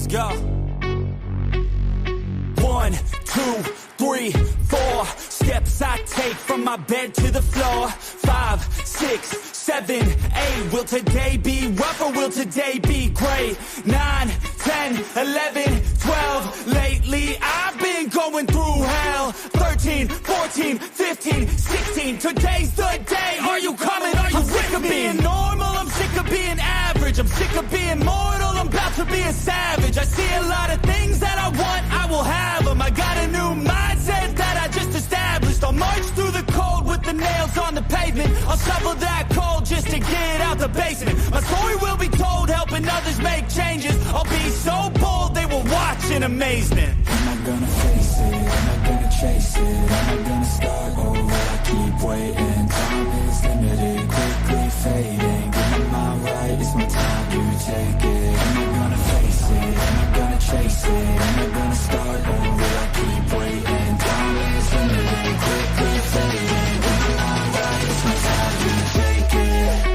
Let's go. 1, 2, 3, 4 steps I take from my bed to the floor. 5, 6, 7, 8. Will today be rough or will today be great? 9, 10, 11, 12. Lately I've been going through hell. 13, 14, 15, 16. Today's the day. Are you coming? Are you sick of being normal? I'm sick of being average. I'm sick of being mortal. I'm about to be a savage. I see a lot of things that I want, I will have them. I got a new mindset that I just established. I'll march through the cold with the nails on the pavement. I'll shovel that coal just to get out the basement. My story will be told, helping others make changes. I'll be so bold, they will watch in amazement. Am I gonna face it? Am I gonna chase it? Am I gonna start over? I keep waiting. Time is limited, quickly fading. Get my mind right, it's my time to take it. Am I gonna face it? Am I gonna chase it? Am I gonna start over? I keep waiting. Time is limited, quickly fading. Get my mind right, it's my time to take it.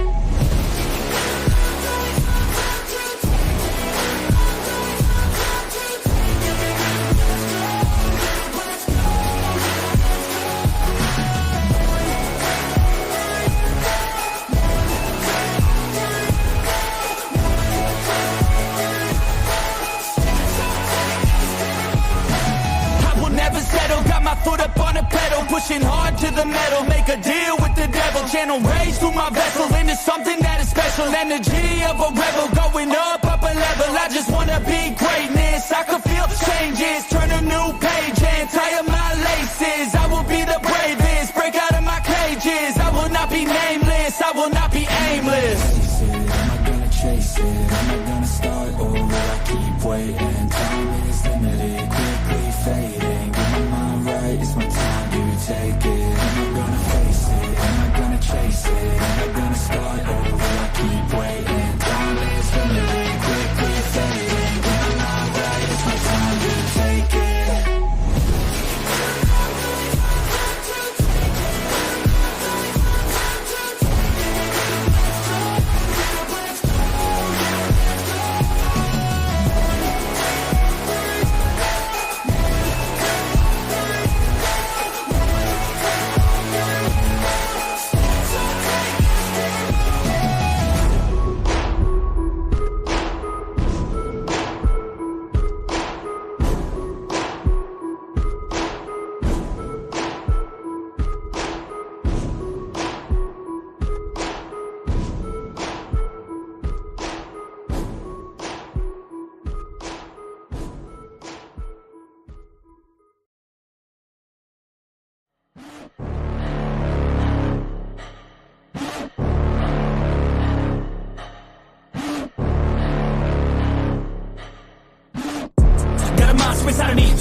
Foot up on the pedal, pushing hard to the metal. Make a deal with the devil, channel rage through my vessel into something that is special. Energy of a rebel, going up a level. I just wanna be greatness. I could feel changes, turn a new page and tie up my laces. I will be the bravest, break out of my cages. I will not be nameless, I will not be aimless. Am I gonna chase it? Am I gonna start over? I keep waiting. Time is limited, quickly fading. Get my mind right, it's my time to take it. Am I gonna face it? Am I gonna chase it? Am I gonna start over? I keep waiting. Time is limited, quickly fading. Get my mind right, it's my time to take it.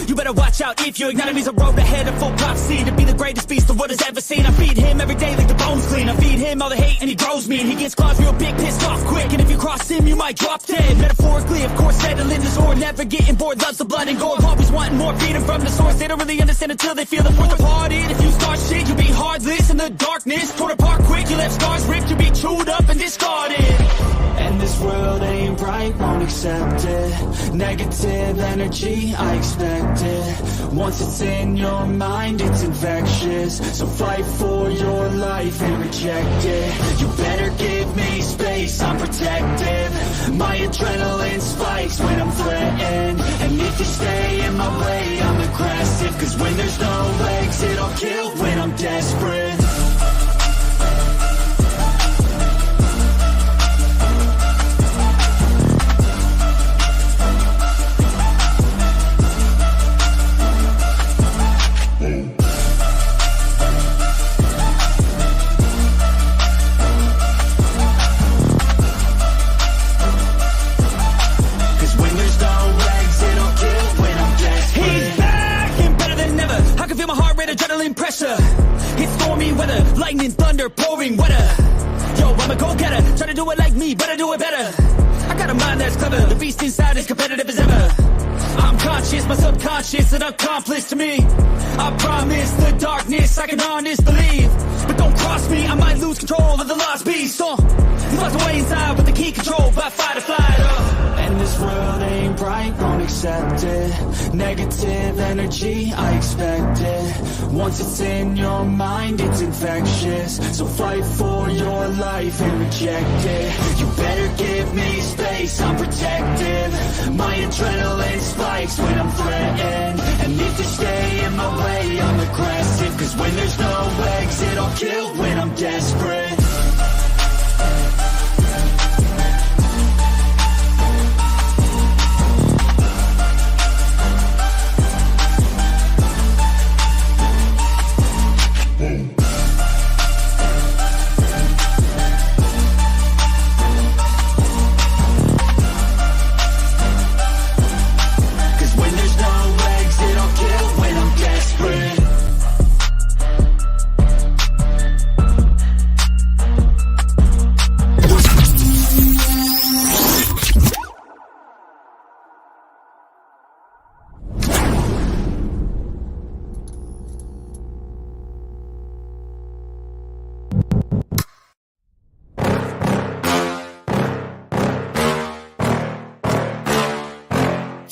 You better watch out if your enemy's a road ahead of full prophecy. To be the greatest beast the world has ever seen. I feed him every day like the bones clean. I feed him all the hate and he grows mean. He gets claws real big, pissed off quick. And if you cross him, you might drop dead. Metaphorically, of course, settling the sword. Never getting bored, loves the blood and gore. Always wanting more, feeding from the source. They don't really understand until they feel the force departed. If you start shit, you'll be heartless in the darkness. Torn apart quick, you left scars ripped. You'll be chewed up and discarded. And this world ain't right, won't accept it. Negative energy, I expect it. Once it's in your mind, it's infectious. So fight for your life and reject it. You better give me space, I'm protective. My adrenaline spikes when I'm threatened. And if you stay in my way, I'm aggressive. Cause when there's no legs, it'll kill when I'm desperate. It's stormy weather, lightning, thunder, pouring weather. Yo, I'm a go-getter, try to do it like me, but I do it better. I got a mind that's clever, the beast inside is competitive as ever. I'm conscious, my subconscious, an accomplice to me. I promise the darkness, I can honest believe. But don't cross me, I might lose control of the lost beast. Lost away inside with the key control by fight or flight. And this world ain't bright, won't accept it. Negative energy, I expect it. Once it's in your mind, it's infectious. So fight for your life and reject it. You better give me space, I'm protective. My adrenaline spikes when I'm threatened. And if you stay in my way, I'm aggressive. Cause when there's no exit, I'll kill when I'm desperate.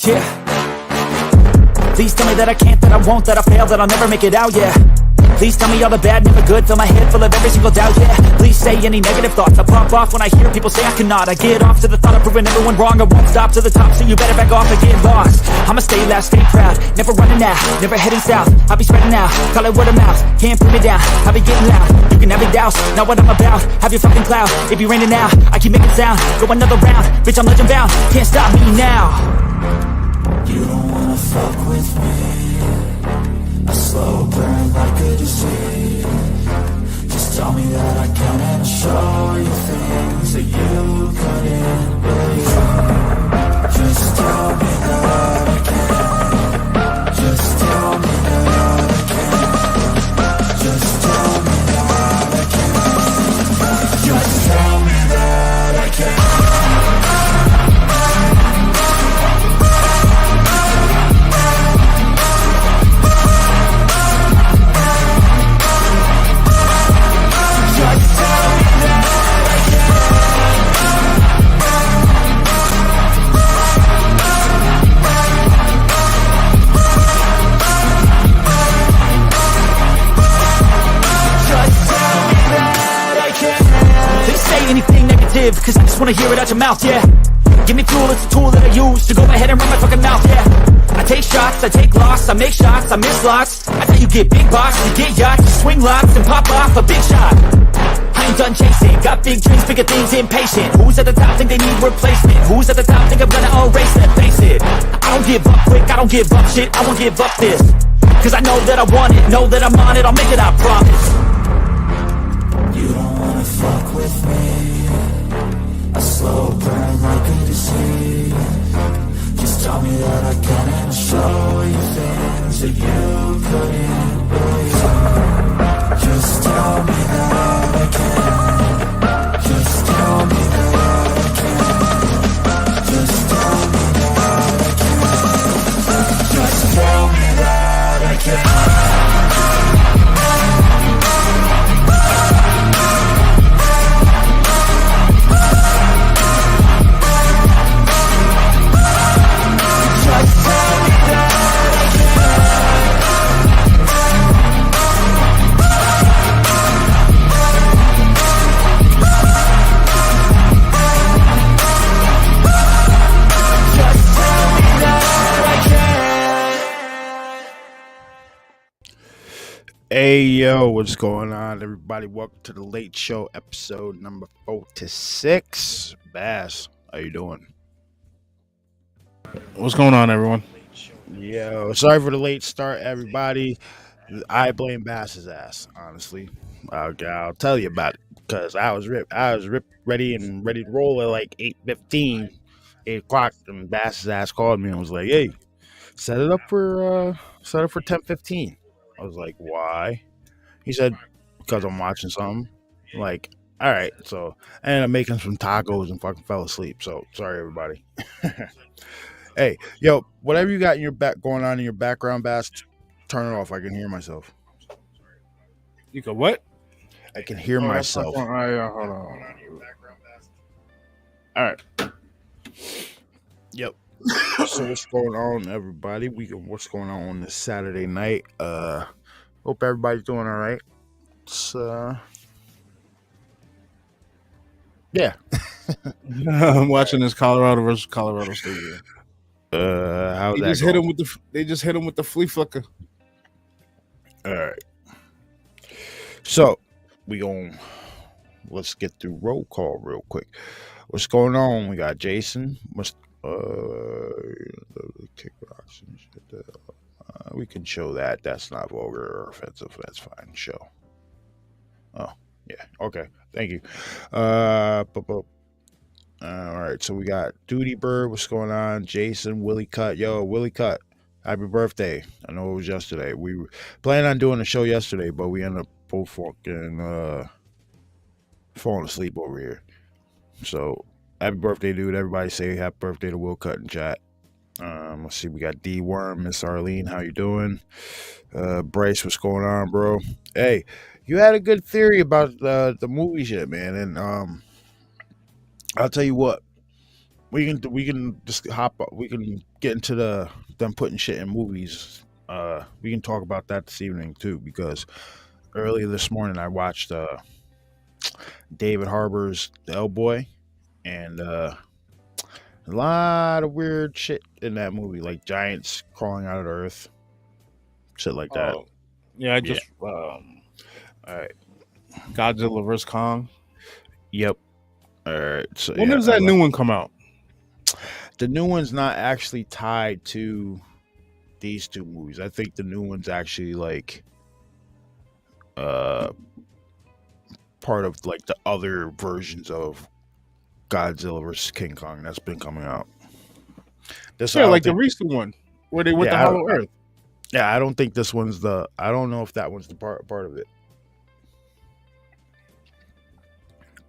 Yeah. Please tell me that I can't, that I won't, that I fail, that I'll never make it out, yeah. Please tell me all the bad, never good, fill my head full of every single doubt, yeah. Please say any negative thoughts, I pop off when I hear people say I cannot. I get off to the thought of proving everyone wrong, I won't stop to the top, so you better back off and get lost. I'ma stay loud, stay proud, never running out, never heading south. I'll be spreading out, call it word of mouth, can't put me down, I'll be getting loud. You can have it douse, not what I'm about, have your fucking cloud. It be raining now, I keep making sound, go another round, bitch I'm legend bound, can't stop me now. You don't wanna fuck with me. A slow burn like a disease. Just tell me that I can and show you things that you couldn't believe. Just tell me that I can. Just tell me that I can. Just tell me that I can. Just tell me that I can. Anything negative, cause I just wanna hear it out your mouth, yeah. Give me fuel, it's a tool that I use to go ahead and run my fucking mouth, yeah. I take shots, I take loss, I make shots, I miss lots. I tell you get big box, you get yachts, you swing lots and pop off a big shot. I ain't done chasing, got big dreams, bigger things, impatient. Who's at the top think they need replacement? Who's at the top think I'm gonna erase it? Face it, I don't give up quick, I don't give up shit, I won't give up this. Cause I know that I want it, know that I'm on it, I'll make it, I promise. You don't wanna fuck with me. A slow burn like a disease. Just tell me that I can and show you things that you couldn't believe. Just tell me that I can. Just tell me that I can. Just tell me that I can. Just tell me that I can. Hey yo, what's going on, everybody? Welcome to the Late Show, episode number 46. Bass, how you doing? What's going on, everyone? Yo, sorry for the late start, everybody. I blame Bass's ass, honestly. I'll tell you about it because I was ripped, ready to roll at like 8:15, 8 o'clock, and Bass's ass called me and was like, "Hey, set it up for 10:15." I was like, "Why?" He said, "Because I'm watching something." I'm like, all right. So I ended up making some tacos and fucking fell asleep. So sorry, everybody. Hey, yo, whatever you got in your back going on in your background, Bass, turn it off. I can hear myself. You go what? I can hear myself. Hold on. All right. Yep. So what's going on, everybody? What's going on this Saturday night? Hope everybody's doing all right. It's, yeah. I'm watching this Colorado versus Colorado State game. How's They that just going? hit him with the. They just hit him with the flea flicker. All right. So let's get through roll call real quick. What's going on? We got Jason. Kickboxing. We can show that. That's not vulgar or offensive. That's fine. Show. Oh, yeah. Okay. Thank you. All right. So we got Duty Bird. What's going on? Jason, Willie Cut. Yo, Willie Cut. Happy birthday. I know it was yesterday. We were planning on doing a show yesterday, but we ended up both fucking falling asleep over here. So happy birthday, dude. Everybody say happy birthday to Will Cut in chat. Let's see. We got D Worm, Miss Arlene. How you doing? Bryce, what's going on, bro? Hey, you had a good theory about the movie shit, man. And I'll tell you what. We can just hop up. We can get into them putting shit in movies. We can talk about that this evening too, because earlier this morning I watched David Harbour's The Hellboy, and a lot of weird shit in that movie, like giants crawling out of the earth, shit like that. Oh, yeah, I just All right. Godzilla vs Kong. Yep. All right. So When yeah, does that new one come out? the new one's not actually tied to these two movies. I think the new one's actually like part of like the other versions of Godzilla vs King Kong that's been coming out. This I Yeah, don't like the think- recent one where they went Yeah, to I Hollow don't- Earth. yeah, I don't think this one's the. I don't know if that one's the part of it.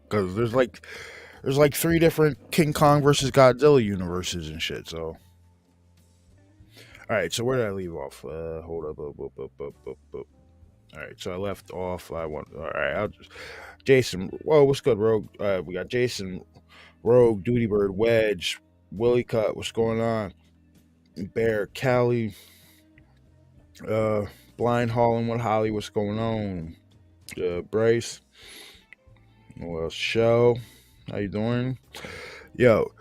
Because there's like 3 different King Kong versus Godzilla universes and shit. So, all right. So where did I leave off? Hold up. All right. So I left off. All right. Jason. Whoa, what's good, Rogue? We got Jason, Rogue, Duty Bird, Wedge, Willie Cut. What's going on? Bear, Callie, Blind Hauling with Holly. What's going on? Bryce. Well, show. How you doing? Yo,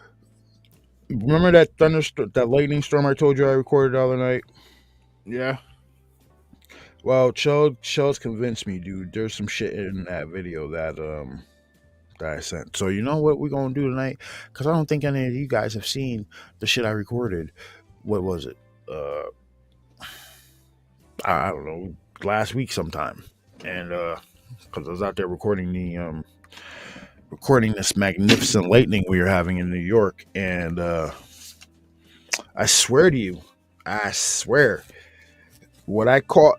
remember that that lightning storm I told you I recorded the other night? Yeah. Well, Shell's convinced me, dude. There's some shit in that video that I sent. So you know what we're gonna do tonight? Because I don't think any of you guys have seen the shit I recorded. What was it? I don't know, last week sometime. And because I was out there recording this magnificent lightning we were having in New York, and I swear to you, what I caught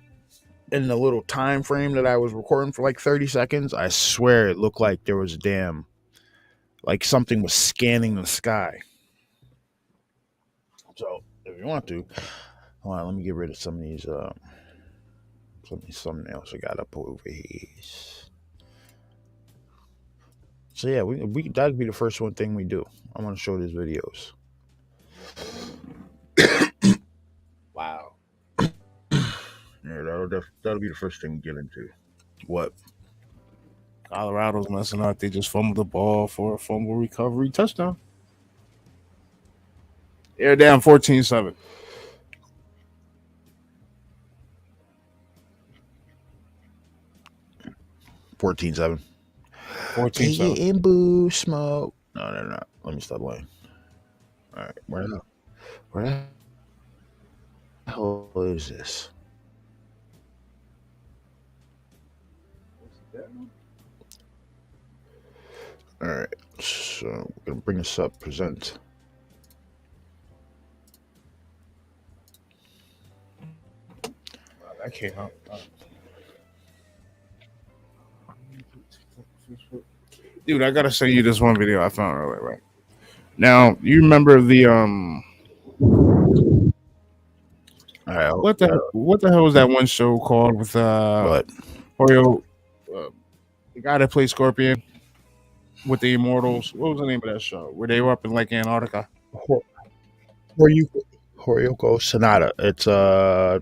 in the little time frame that I was recording for like 30 seconds, I swear it looked like there was like something was scanning the sky. So if you want to, hold on, let me get rid of some of these thumbnails I got up over here. So yeah, we that'd be the first thing we do. I'm gonna show these videos. Wow. Yeah, that'll be the first thing we get into. What? Colorado's messing up. They just fumbled the ball for a fumble recovery touchdown. They're down 14-7. $14-7. 14-7. And boo smoke. No, they're not. Let me stop lying. All right, where the hell is this? All right, so we're gonna bring this up. Present. That came out. Dude, I gotta send you this one video I found earlier, right? Now, you remember the All right, what the hell was that one show called with what? Hoyo, the guy that played Scorpion with the Immortals? What was the name of that show? Where they were up in like Antarctica? Horyoko Sonata. It's the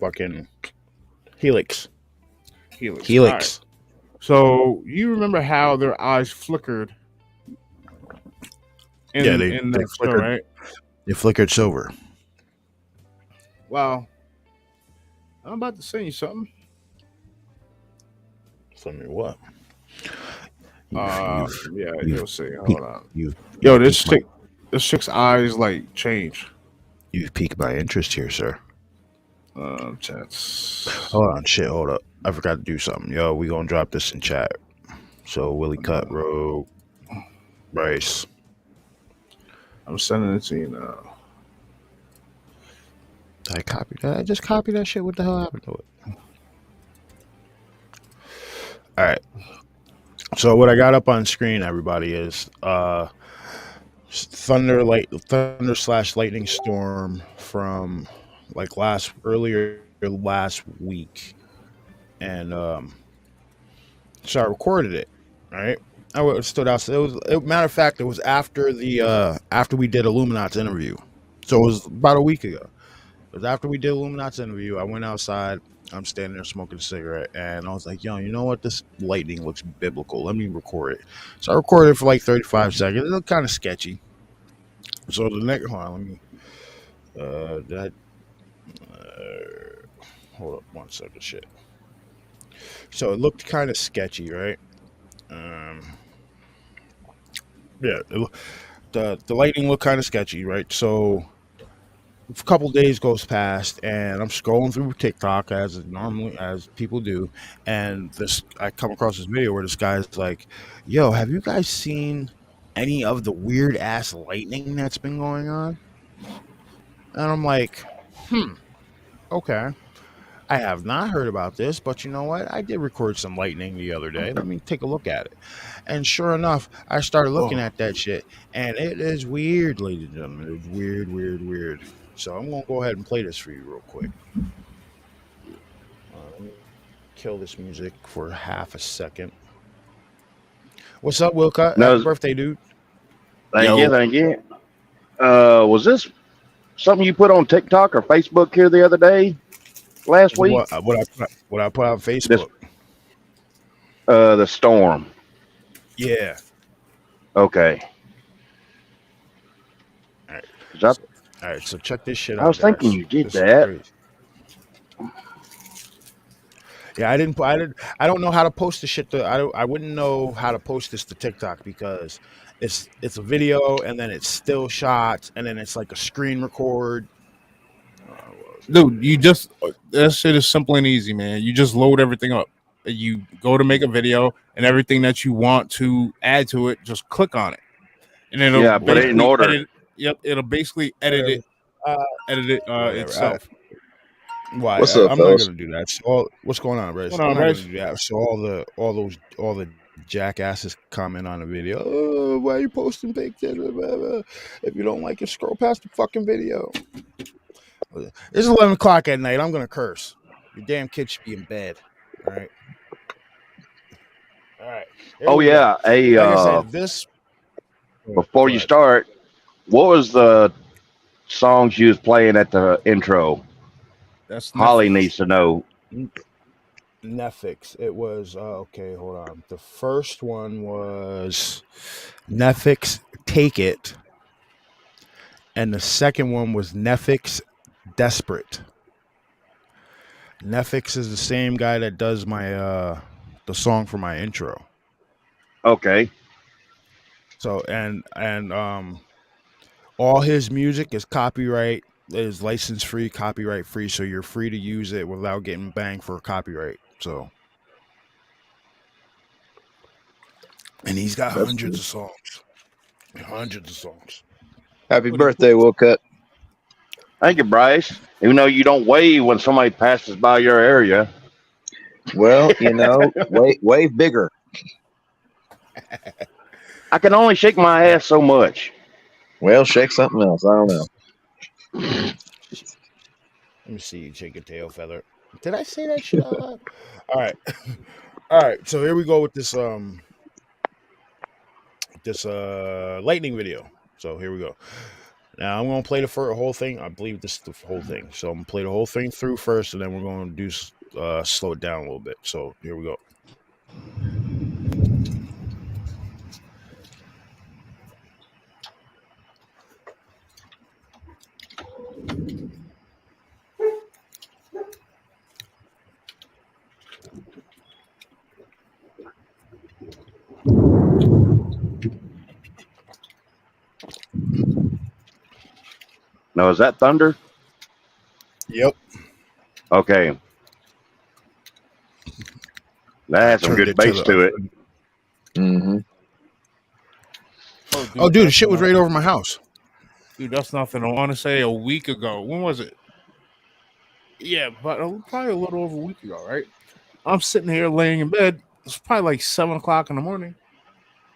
fucking Helix. Helix. All right. Helix. So you remember how their eyes flickered Yeah, in they that show, flickered. right? They flickered silver. Well, I'm about to send you something. Send me what? Yeah, You've you'll see. piqued, Hold on. you've Yo, you've piqued my this chick's eyes like change. you've piqued my interest here, sir. Chats. Hold on, shit, hold up. I forgot to do something. Yo, we gonna drop this in chat. So Willie Cut Rogue Bryce. I'm sending it to you now. Did I copy that? I just copied that shit. What the hell happened to it? All right. So what I got up on screen, everybody, is thunder slash lightning storm from like earlier last week, and so I recorded it. Right. Stood out. Matter of fact, it was after after we did Illuminat's interview, so it was about a week ago. It was after we did Illuminat's interview. I went outside. I'm standing there smoking a cigarette, and I was like, "Yo, you know what? This lightning looks biblical. Let me record it." So I recorded it for like 35 seconds. It looked kind of sketchy. So the next, hold on, let me. That. Hold up, 1 second. Shit. So it looked kind of sketchy, right? Yeah. The lightning looked kind of sketchy, right? So a couple days goes past, and I'm scrolling through TikTok as people do, and I come across this video where this guy's like, "Yo, have you guys seen any of the weird ass lightning that's been going on?" And I'm like, okay. I have not heard about this, but you know what? I did record some lightning the other day. Let me take a look at it. And sure enough, I started looking at that shit, and it is weird, ladies and gentlemen. It's weird, weird, weird. So I'm gonna go ahead and play this for you real quick. Let me kill this music for half a second. What's up, Wilcott? Happy birthday, dude. Thank you. Was this something you put on TikTok or Facebook here the other day, last week? What I put on Facebook? The storm. Yeah. Okay. All right. All right. So check this shit out. I was thinking you did that. Yeah, I don't know how to post the shit. I wouldn't know how to post this to TikTok because it's a video and then it's still shots and then it's like a screen record. Dude, that shit is simple and easy, man. You just load everything up. You go to make a video and everything that you want to add to it, just click on it, and then it'll put it in order. It'll basically edit it itself. Why? What's up, I'm not gonna do that. So what's going on, Rez? I'm not gonna do that. So all the jackasses comment on the video. Oh, why are you posting pictures? If you don't like it, scroll past the fucking video. It's 11 o'clock at night. I'm gonna curse. Your damn kid should be in bed. All right. All right. Oh yeah. Hey, like I said, this. Before you start, what was the songs you was playing at the intro? That's Holly needs to know. Netflix. It was okay. Hold on. The first one was Netflix Take It, and the second one was Netflix Desperate. Netflix is the same guy that does my the song for my intro. Okay. So and all his music is copyright. Is license free, copyright free, so you're free to use it without getting banged for copyright. So, and he's got hundreds of songs. Happy birthday, Wilcott. Thank you, Bryce. Even though you don't wave when somebody passes by your area. Well, wave bigger. I can only shake my ass so much. Well, shake something else. I don't know. Let me see you shake a tail feather. Did I say that shit out loud? All right. So here we go with this lightning video. So here we go. Now I'm gonna play the whole thing. I believe this is the whole thing. So I'm gonna play the whole thing through first, and then we're gonna do slow it down a little bit. So here we go. Now, is that Thunder? Yep. Okay. That has some Turned good it bass to it. Mm-hmm. Oh, dude, the that's shit was not- right over my house. Dude, that's nothing. I want to say a week ago. When was it? Yeah, but probably a little over a week ago, right? I'm sitting here laying in bed. It's probably like 7 o'clock in the morning.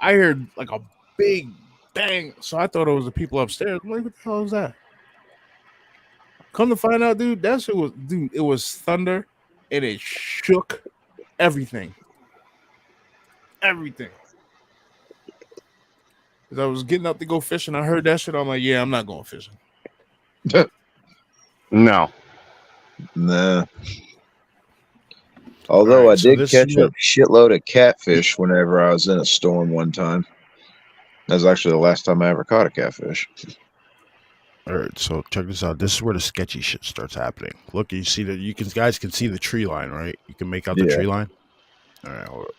I heard like a big bang. So I thought it was the people upstairs. I'm like, what the hell is that? Come to find out, dude, that shit was, dude, it was thunder and it shook everything. Everything. As I was getting up to go fishing, I heard that shit. I'm like, yeah, I'm not going fishing. No. Nah. Although Alright, I so did this catch is a shitload of catfish whenever I was in a storm one time. That was actually the last time I ever caught a catfish. All right, so check this out. This is where the sketchy shit starts happening. Look, you see that guys can see the tree line, right? You can make out the Yeah. tree line. All right, hold up.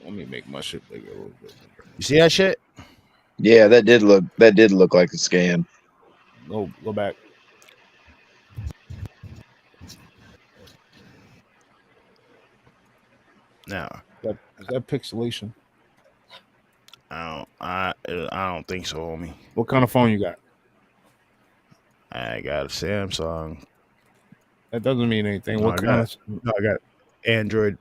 Let me make my shit bigger a little bit. You see that shit? Yeah, that did look like a scam. Go back. No, Is that pixelation? I don't think so, homie. What kind of phone you got? I got a Samsung. That doesn't mean anything. No, What I kind got of? No, I got Android.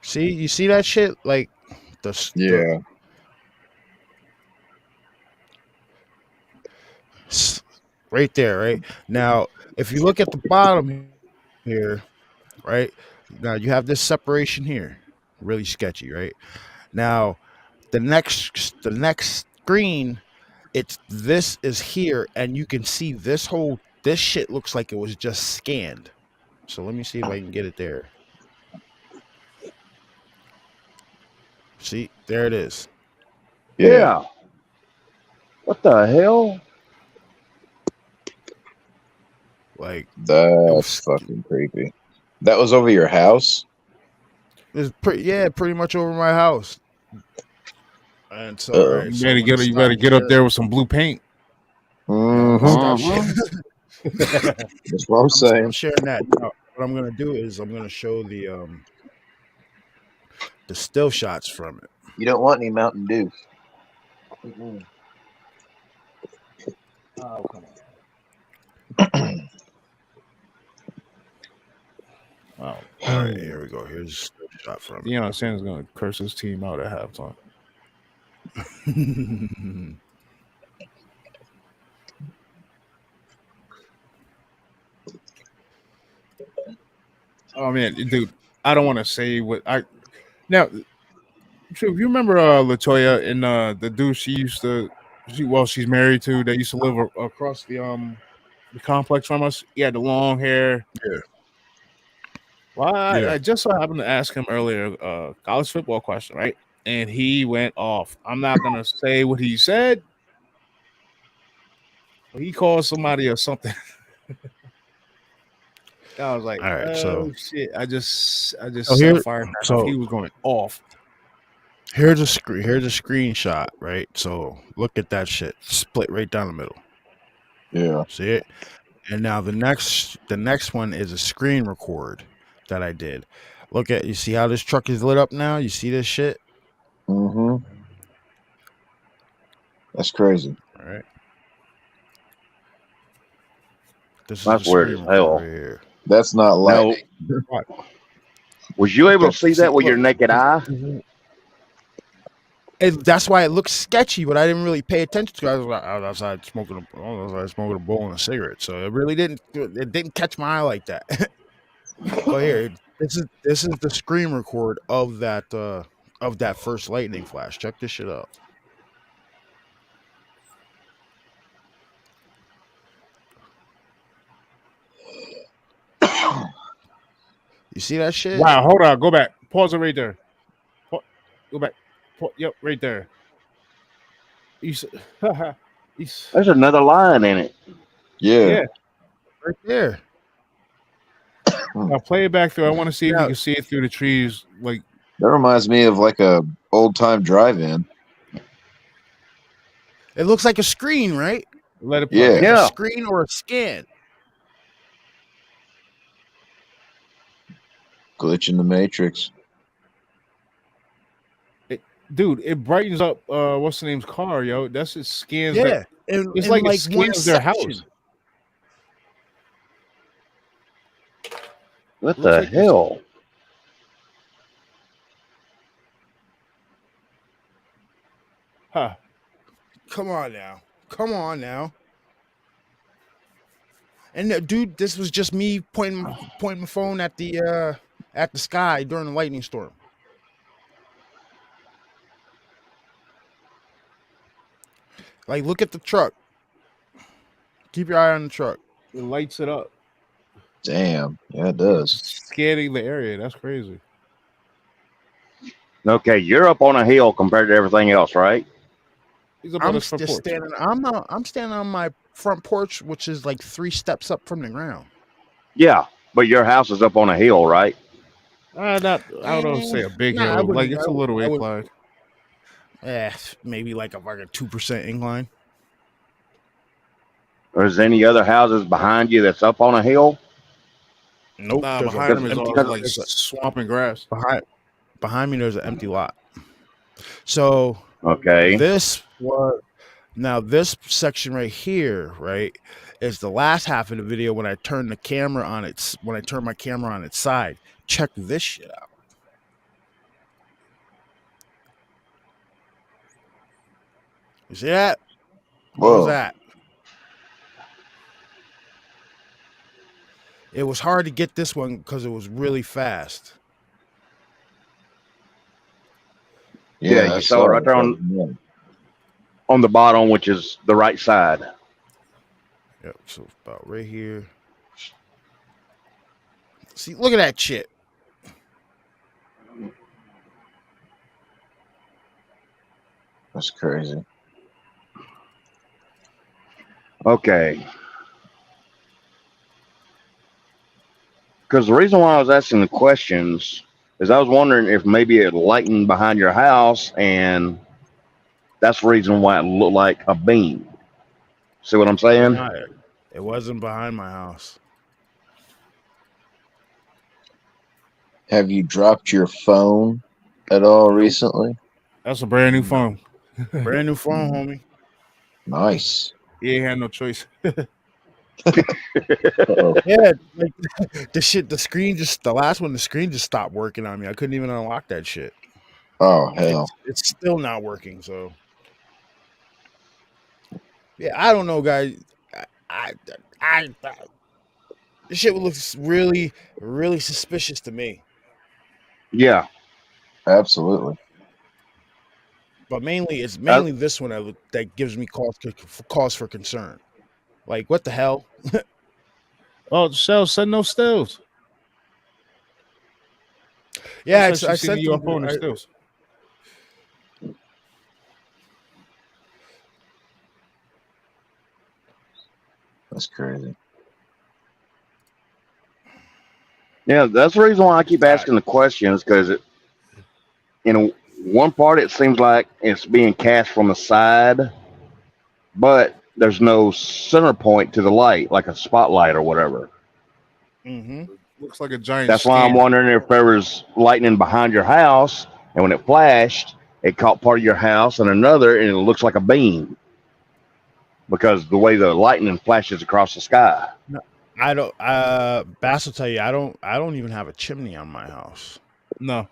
See, you see that shit? Like Yeah. right there, right? Now, if you look at the bottom here, right? Now you have this separation here. Really sketchy, right? Now, the next screen, this is here, and you can see this shit looks like it was just scanned. So let me see if I can get it there. See, there it is. Yeah. What the hell? Like That's fucking creepy. That was over your house? it's pretty much over my house. And so, Uh-oh. right, You so better I'm gonna you stop better get up share- there with some blue paint. Mm-hmm. stop share- That's what I'm I'm saying. sharing that. Now, what I'm gonna do is I'm gonna show the still shots from it. You don't want any Mountain Dew. Oh, come on. Wow. All right, here we go. Here's a still shot from Deion Sanders is gonna curse his team out at halftime. it. Oh man, dude, I don't want to say what I now. True, you remember Latoya and the dude she's married to that used to live across the complex from us. He had the long hair. Yeah. Well, Yeah. I just so happened to ask him earlier college football question, right? And he went off. I'm not gonna say what he said. But he called somebody or something. I was like, All right, oh so- shit! I just So set here- a fire. so- He was going off. Here's a screenshot, right? So look at that shit, split right down the middle. Yeah. See it? And now the next one is a screen record that I did. Look at, you see how this truck is lit up now? You see this shit? Mm-hmm. That's crazy. All right. This That's the weird screen as hell. record right here. That's not No. lighting. Was you able to see that with your naked eye? That's why it looks sketchy, but I didn't really pay attention to it. I was outside smoking a bowl and a cigarette, so it really didn't catch my eye like that. But here, this is the screen record of that first lightning flash. Check this shit out. You see that shit? Wow, hold on, go back. Pause it right there. Go back. Yep, right there. There's There's another line in it. yeah. Right there. Now play it back through. I want to see if Yeah. you can see it through the trees. Like That reminds me of like a old time drive-in. It looks like a screen, right? let it play. Yeah. Like Yeah. a screen or a scan. Glitch in the Matrix. Dude, it brightens up what's the name's car, yo. That's it scans Yeah. that. And, It's and like it one scans their house. section. What Looks the like this- hell? Huh. Come on now. Come on now. And dude, this was just me pointing my phone at the sky during the lightning storm. Like, look at the truck. Keep your eye on the truck. It lights it up. Damn. Yeah, it does. Scanning the area. That's crazy. Okay, you're up on a hill compared to everything else, right? He's up on I'm his front just porch. standing. I'm standing on my front porch, which is like 3 steps up from the ground. Yeah, but your house is up on a hill, right? I don't know. Say a big Nah, I hill. wouldn't- Like it's a little I would- incline. Maybe like a 2% incline. Or is any other houses behind you that's up on a hill? Nope. Nah, there's a behind him is empty- all like there's a- swamp and grass. behind me there's an empty lot. So Okay. this section right here, right, is the last half of the video when I turn my camera on its side. Check this shit out. You see that? What was Whoa. that? It was hard to get this one because it was really fast. Yeah, I you saw it right there on the bottom, which is the right side. Yep, so about right here. See, look at that shit. That's crazy. Okay. Because the reason why I was asking the questions is I was wondering if maybe it lightened behind your house, and that's the reason why it looked like a beam. See what I'm saying? Nah, it wasn't behind my house. Have you dropped your phone at all recently? That's a brand new phone. Brand new phone, homie. Nice. He ain't had no choice. Uh-oh. Yeah, like the screen just stopped working on me. I couldn't even unlock that shit. Oh, hell. It's still not working. So, yeah, I don't know, guys. I this shit looks really, really suspicious to me. Yeah. Absolutely. But it's mainly this one that gives me cause for concern. Like, what the hell? Oh, send no stills. Yeah, Looks like I she's sent sending you a them- phone and I- stills. That's crazy. Yeah, that's the reason why I keep asking the questions, because in one part it seems like it's being cast from the side, but there's no center point to the light, like a spotlight or whatever. Mhm. Looks like a giant. That's why I'm scanner. wondering if there was lightning behind your house, and when it flashed, it caught part of your house and another, and it looks like a beam because the way the lightning flashes across the sky. I don't. Bass will tell you, I don't even have a chimney on my house. No.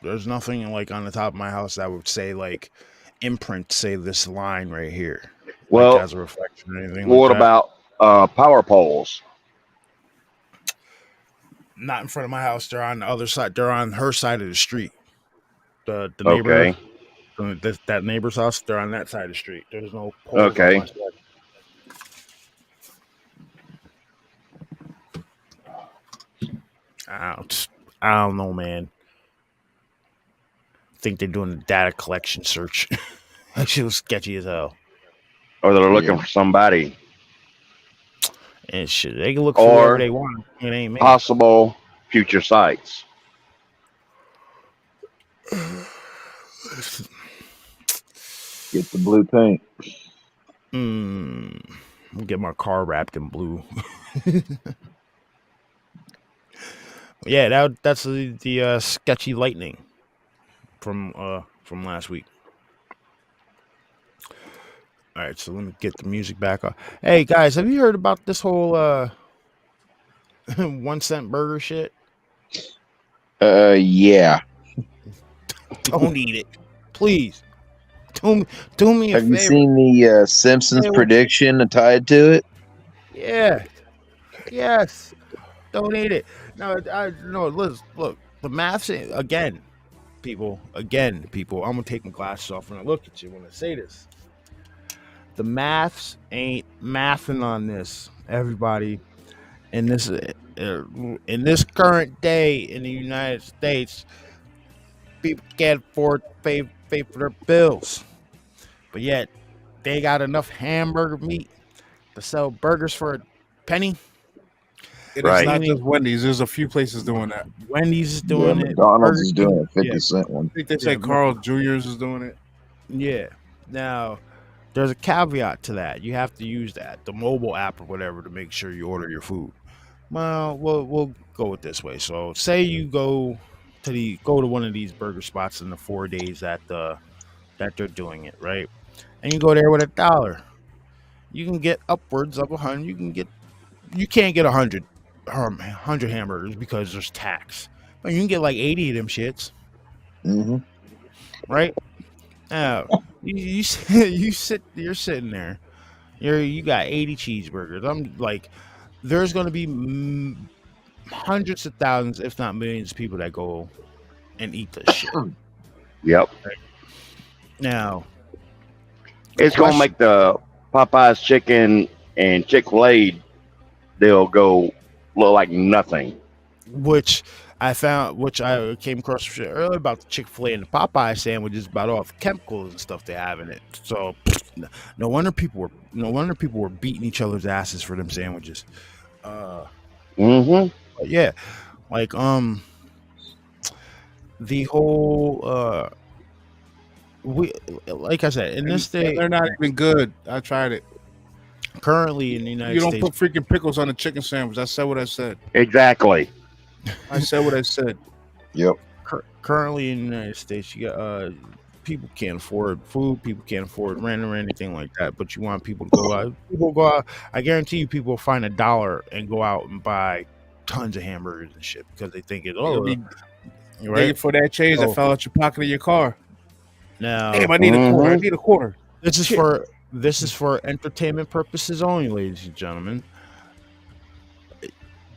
There's nothing like on the top of my house that would say like imprint, say this line right here. Well, like, as a reflection or anything. what like that. about power poles? Not in front of my house. They're on the other side. They're on her side of the street. The neighbor. Okay. That neighbor's house. They're on that side of the street. There's no poles on Okay. my side. I don't know, man. I think they're doing a data collection search. That shit was sketchy as hell. Or they're looking Yeah. for somebody. And shit, they can look for whatever Or they want. It ain't me. possible future sites. Get the blue paint. I'll get my car wrapped in blue. Yeah, that's the sketchy lightning from last week. All right, so let me get the music back on. Hey guys, have you heard about this whole 1 cent burger shit? Yeah. Don't eat it, please. Do me a Have favor. you seen the Simpsons Hey, prediction tied to it? Yeah. Yes. Don't eat it. No, look. The math's again, people. I'm gonna take my glasses off when I look at you when I say this. The maths ain't mathing on this, everybody. In this current day in the United States, people can't afford to pay for their bills, but yet they got enough hamburger meat to sell burgers for a penny. It's Right. not just Wendy's. There's a few places doing that. Wendy's is Yeah, doing it. McDonald's is Burger doing a King- 50-cent one. I think they say Yeah, Carl Jr.'s is doing it. Yeah. Now, there's a caveat to that. You have to use the mobile app or whatever, to make sure you order your food. Well, we'll go it this way. So, say you go to one of these burger spots in the 4 days that they're doing it, right? And you go there with $1. You can get upwards of 100. You can't get 100 hamburgers because there's tax. But you can get like 80 of them shits, Mm-hmm. right? Now, you're sitting there. You got 80 cheeseburgers. I'm like, there's going to be hundreds of thousands, if not millions, of people that go and eat this shit. Yep. Now, It's going to make the Popeyes chicken and Chick-fil-A deal go look like nothing. which I came across some shit earlier about the Chick-fil-A and the Popeye sandwiches, about all the chemicals and stuff they have in it. So no wonder people were beating each other's asses for them sandwiches. Mm-hmm. But yeah, like the whole like I said, in this day, They're not even good. I tried it. currently in the United You don't States, put freaking pickles on a chicken sandwich. I said what I said. Exactly. I said what I said. Yep. currently in the United States, you got people can't afford food, people can't afford rent or anything like that. But you want people to go out. People go out. I guarantee you, people will find $1 and go out and buy tons of hamburgers and shit because they think You'll be right. begging for that change that Oh. fell out your pocket of your car. Now, Damn, I need a quarter. I Mhm. need a quarter. this is shit. for entertainment purposes only, ladies and gentlemen.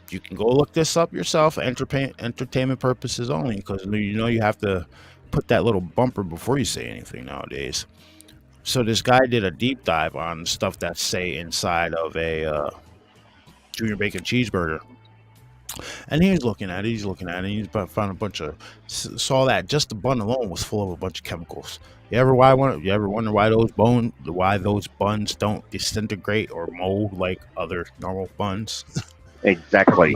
You can go look this up yourself. Entertainment purposes only, because you have to put that little bumper before you say anything nowadays. So this guy did a deep dive on stuff that say inside of a junior bacon cheeseburger, and he's looking at it. He's found a bunch of saw that just the bun alone was full of a bunch of chemicals. You ever wonder why those buns don't disintegrate or mold like other normal buns? Exactly.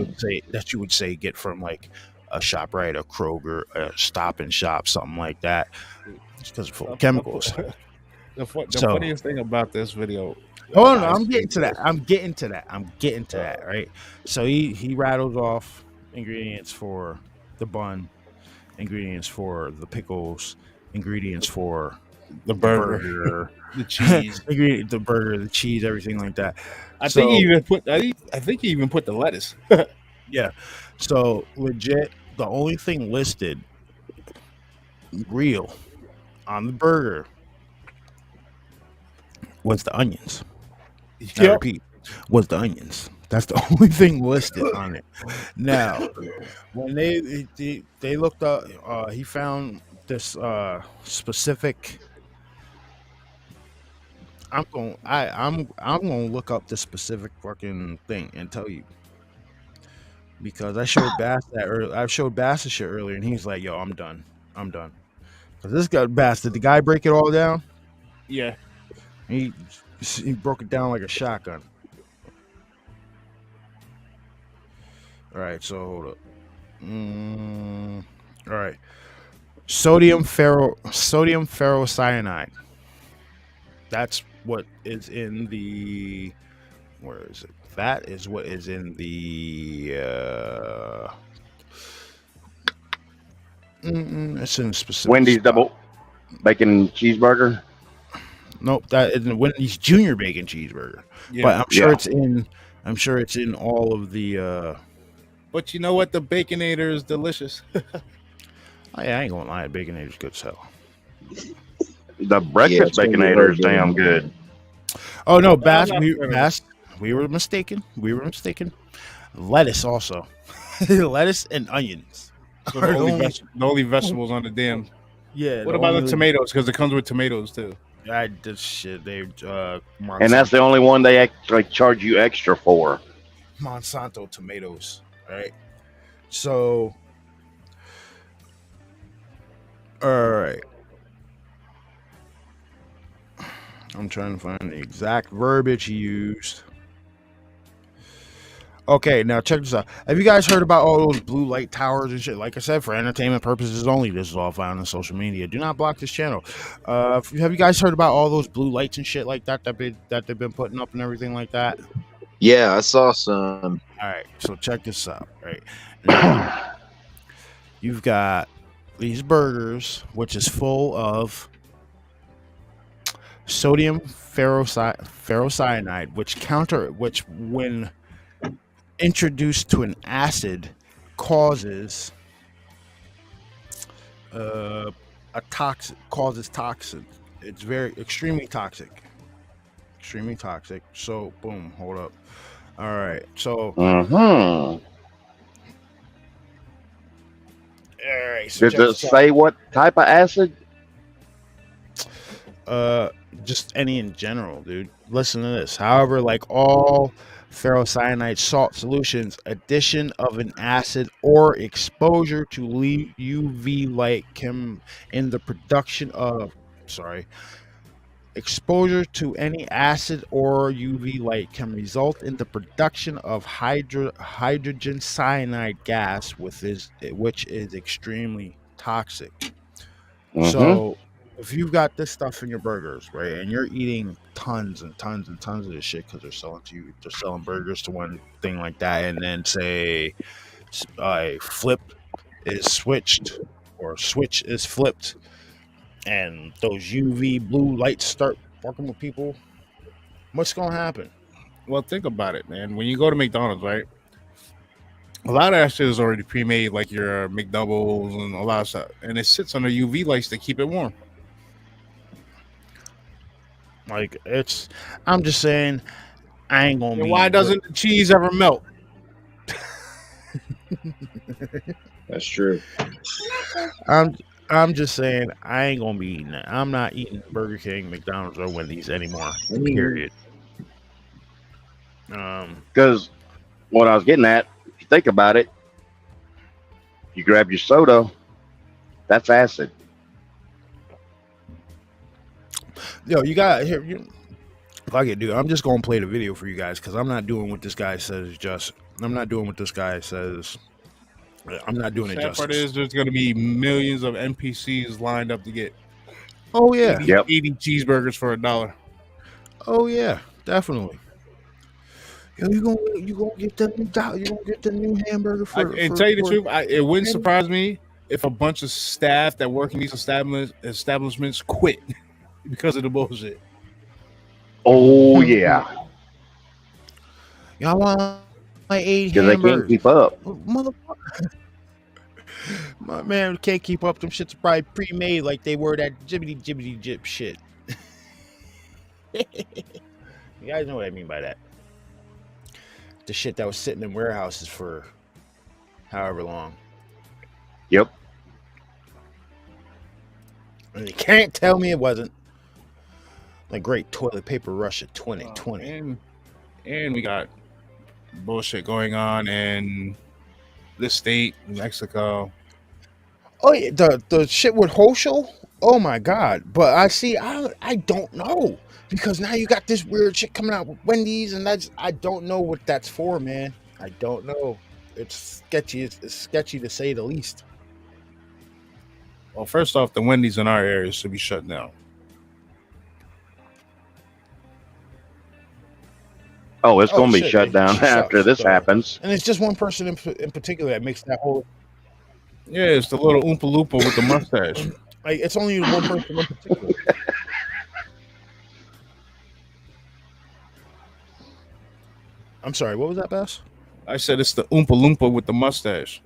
You would say get from like a ShopRite, a Kroger, a Stop and Shop, something like that. It's because it's full of chemicals. The So- funniest thing about this video. Oh no, I'm getting to that. Right. So he rattles off ingredients for the bun, ingredients for the pickles, ingredients for The the burger, burger, the cheese. the burger, the cheese, everything like that. I think he even put the lettuce. Yeah. So legit, the only thing listed real on the burger was the onions. I Yep. repeat, was the onions. That's the only thing listed on it. Now, when they looked up, he found this specific. I'm gonna look up this specific fucking thing and tell you. because I showed Bass that earlier. I showed Bass the shit earlier, and he's like, "Yo, I'm done. I'm done." Because this guy, Bass, did the guy break it all down? Yeah. He broke it down like a shotgun. All right, so hold up. All right, sodium ferrocyanide. That's what is in the. Where is it? That is what is in the. It's in specific. Wendy's spot. double bacon cheeseburger. Nope, that is in Wendy's Junior Bacon Cheeseburger. Yeah. But I'm sure Yeah. it's in. I'm sure it's in all of the. But you know what? The Baconator is delicious. Oh, yeah, I ain't gonna lie, Baconator's good as hell. The breakfast it's gonna be baconator hard is to damn do. good. Oh no, Bass, not fair. we were mistaken. We were mistaken. Lettuce also, lettuce and onions. So the only vegetables on the damn. Yeah. What about the tomatoes? Because it comes with tomatoes too. I did shit. They And that's the only one they actually charge you extra for. Monsanto tomatoes, right? So, all right. I'm trying to find the exact verbiage used. Okay, now check this out. Have you guys heard about all those blue light towers and shit? Like I said, for entertainment purposes only. This is all found on social media. Do not block this channel. Have you guys heard about all those blue lights and shit like that that they've been putting up and everything like that? Yeah, I saw some. All right, so check this out. Right, now, you've got these burgers, which is full of sodium ferrocyanide, which when introduced to an acid causes toxin. It's very extremely toxic. So boom, hold up. All right, so Mm-hmm. all right. So Does check it this out. say what type of acid? Just any in general, dude. Listen to this. However, like all ferrocyanide salt solutions, addition of an acid or exposure to UV light can in the production of exposure to any acid or UV light can result in the production of hydrogen cyanide gas, which is extremely toxic. Mhm. So if you've got this stuff in your burgers, right, and you're eating tons and tons and tons of this shit because they're selling burgers to one thing like that, and then say a flip is switched or switch is flipped, and those UV blue lights start working with people, what's gonna happen? Well, think about it, man. When you go to McDonald's, right? A lot of that shit is already pre-made, like your McDoubles and a lot of stuff, and it sits under UV lights to keep it warm. Like I'm just saying, I ain't gonna And be. why doesn't the cheese ever melt? That's true. I'm just saying I ain't gonna be eating that. I'm not eating Burger King, McDonald's, or Wendy's anymore. Period. Because what I was getting at, if you think about it, you grab your soda, that's acid. Yo, you got here. Fuck it, dude. I'm just gonna play the video for you guys because I'm not doing what this guy says. I'm not doing what this guy says. I'm not doing it Sad justice. part is there's going to be millions of NPCs lined up to get Oh yeah. Yep. eating cheeseburgers for $1. Oh yeah. Definitely. Yo, you gonna get the new hamburger for? And tell you the truth, it wouldn't surprise me if a bunch of staff that work in these establishments quit because of the bullshit. Oh yeah, Y'all want my 8 because they can't hamburgers? keep up. Motherfucker. My man can't keep up. Them shits are probably pre-made like they were that jibbity jib shit. You guys know what I mean by that. The shit that was sitting in warehouses for however long. Yep. And you can't tell me it wasn't. Like great toilet paper Russia 2020. And we got bullshit going on in this state, Mexico. Oh yeah, the shit with Hochul. Oh my god! But I don't know because now you got this weird shit coming out with Wendy's, and I don't know what that's for, man. I don't know. It's sketchy. It's sketchy to say the least. Well, first off, the Wendy's in our area should be shut down. Oh, it's going to be shit, shut down after this happens. And it's just one person in particular that makes that whole. Yeah, it's the little Oompa Loompa with the mustache. Like it's only one person in particular. I'm sorry. What was that, Bass? I said it's the Oompa Loompa with the mustache.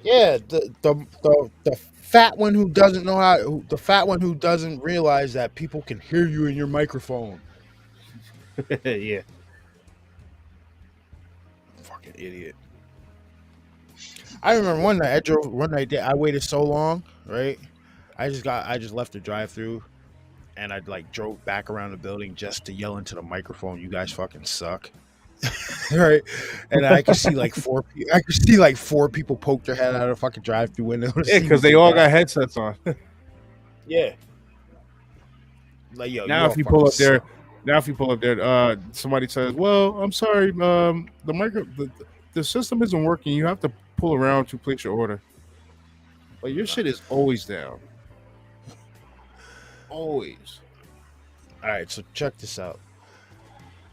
Yeah, the fat one who doesn't know the fat one who doesn't realize that people can hear you in your microphone. Yeah. Fucking idiot. I remember one night I waited so long, right? I just left the drive-through and I like drove back around the building just to yell into the microphone, "You guys fucking suck." Right? And I could see like four people poke their head out of the fucking drive-through window. Yeah, because they all got headsets on. Yeah. Like yo, Now if you pull up there, somebody says, "Well, I'm sorry, the system isn't working. You have to pull around to place your order." Like your shit is always down. Always. All right, so check this out.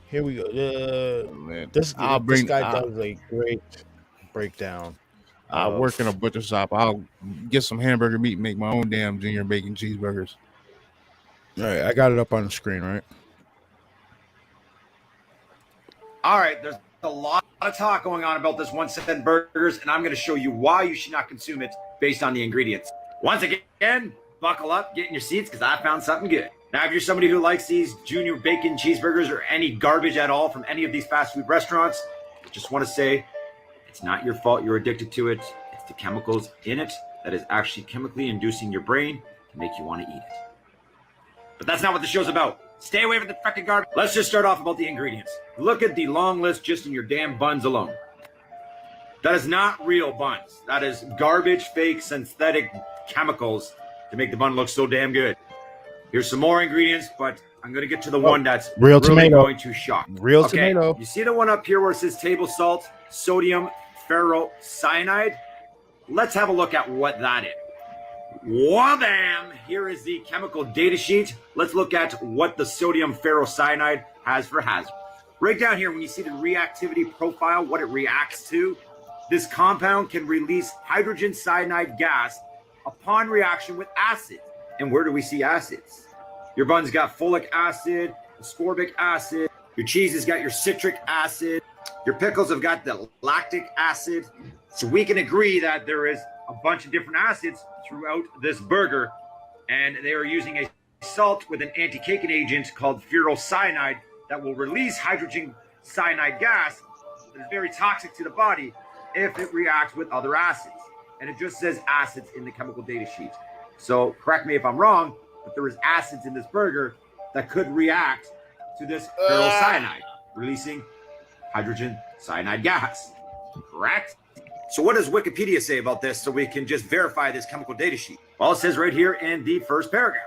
Here we go. Man, This guy does a great breakdown. I work in a butcher shop. I'll get some hamburger meat and make my own damn junior bacon cheeseburgers. All right, I got it up on the screen, right? All right, there's a lot of talk going on about this 1 cent burgers, and I'm going to show you why you should not consume it based on the ingredients. Once again, buckle up, get in your seats, because I found something good. Now, if you're somebody who likes these junior bacon cheeseburgers or any garbage at all from any of these fast food restaurants, I just want to say it's not your fault you're addicted to it. It's the chemicals in it that is actually chemically inducing your brain to make you want to eat it. But that's not what the show's about. Stay away from the fucking garbage. Let's just start off about the ingredients. Look at the long list just in your damn buns alone. That is not real buns. That is garbage, fake, synthetic chemicals to make the bun look so damn good. Here's some more ingredients, but I'm going to get to the one that's real really tomato. going to shock. Real tomato. You see the one up here where it says table salt, sodium ferrocyanide? Let's have a look at what that is. Wabam! Here is the chemical data sheet. Let's look at what the sodium ferrocyanide has for hazard. Right down here, when you see the reactivity profile, what it reacts to, this compound can release hydrogen cyanide gas upon reaction with acid. And where do we see acids? Your bun's got folic acid, ascorbic acid. Your cheese has got your citric acid. Your pickles have got the lactic acid. So we can agree that there is a bunch of different acids throughout this burger. And they are using a salt with an anti-caking agent called ferrocyanide that will release hydrogen cyanide gas that is very toxic to the body if it reacts with other acids. And it just says acids in the chemical data sheet. So correct me if I'm wrong, but there is acids in this burger that could react to this ferrocyanide, releasing hydrogen cyanide gas. Correct? So what does Wikipedia say about this so we can just verify this chemical data sheet? Well, it says right here in the first paragraph.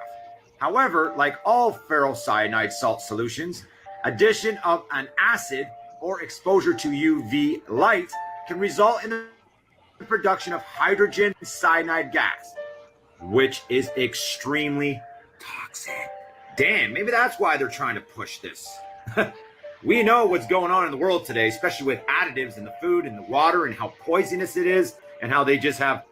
However, like all ferrocyanide salt solutions, addition of an acid or exposure to UV light can result in the production of hydrogen cyanide gas, which is extremely toxic. Damn, maybe that's why they're trying to push this. We know what's going on in the world today, especially with additives in the food and the water and how poisonous it is and how they just have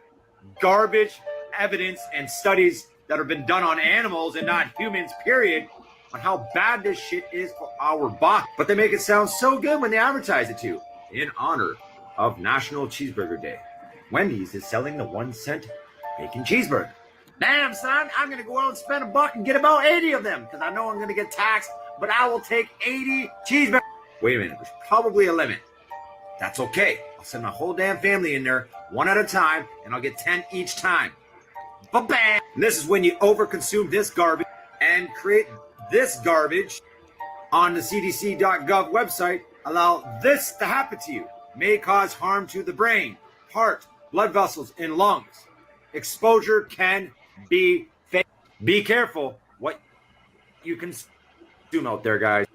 garbage evidence and studies that have been done on animals and not humans, period, on how bad this shit is for our body. But they make it sound so good when they advertise it too. In honor of National Cheeseburger Day, Wendy's is selling the 1 cent bacon cheeseburger. Damn, son, I'm going to go out and spend $1 and get about 80 of them because I know I'm going to get taxed, but I will take 80 cheeseburgers. Wait a minute, there's probably a limit. That's okay. I'll send my whole damn family in there one at a time, and I'll get 10 each time. Ba-bam! And this is when you overconsume this garbage and create this garbage on the CDC.gov website. Allow this to happen to you. may cause harm to the brain, heart, blood vessels, and lungs. Exposure can be fatal. Be careful what you consume out there, guys.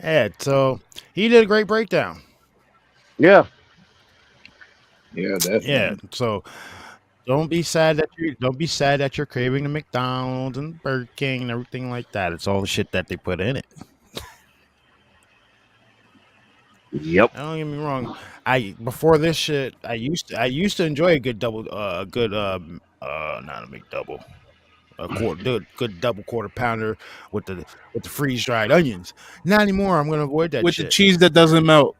Yeah, so he did a great breakdown. Yeah. Yeah, definitely. Yeah, so don't be sad that you're craving the McDonald's and Burger King and everything like that. It's all the shit that they put in it. Yep. Don't get me wrong. Before this shit, I used to enjoy a good double, not a McDouble, good double quarter pounder with the freeze dried onions. Not anymore. I'm gonna avoid that With shit. the cheese that doesn't melt.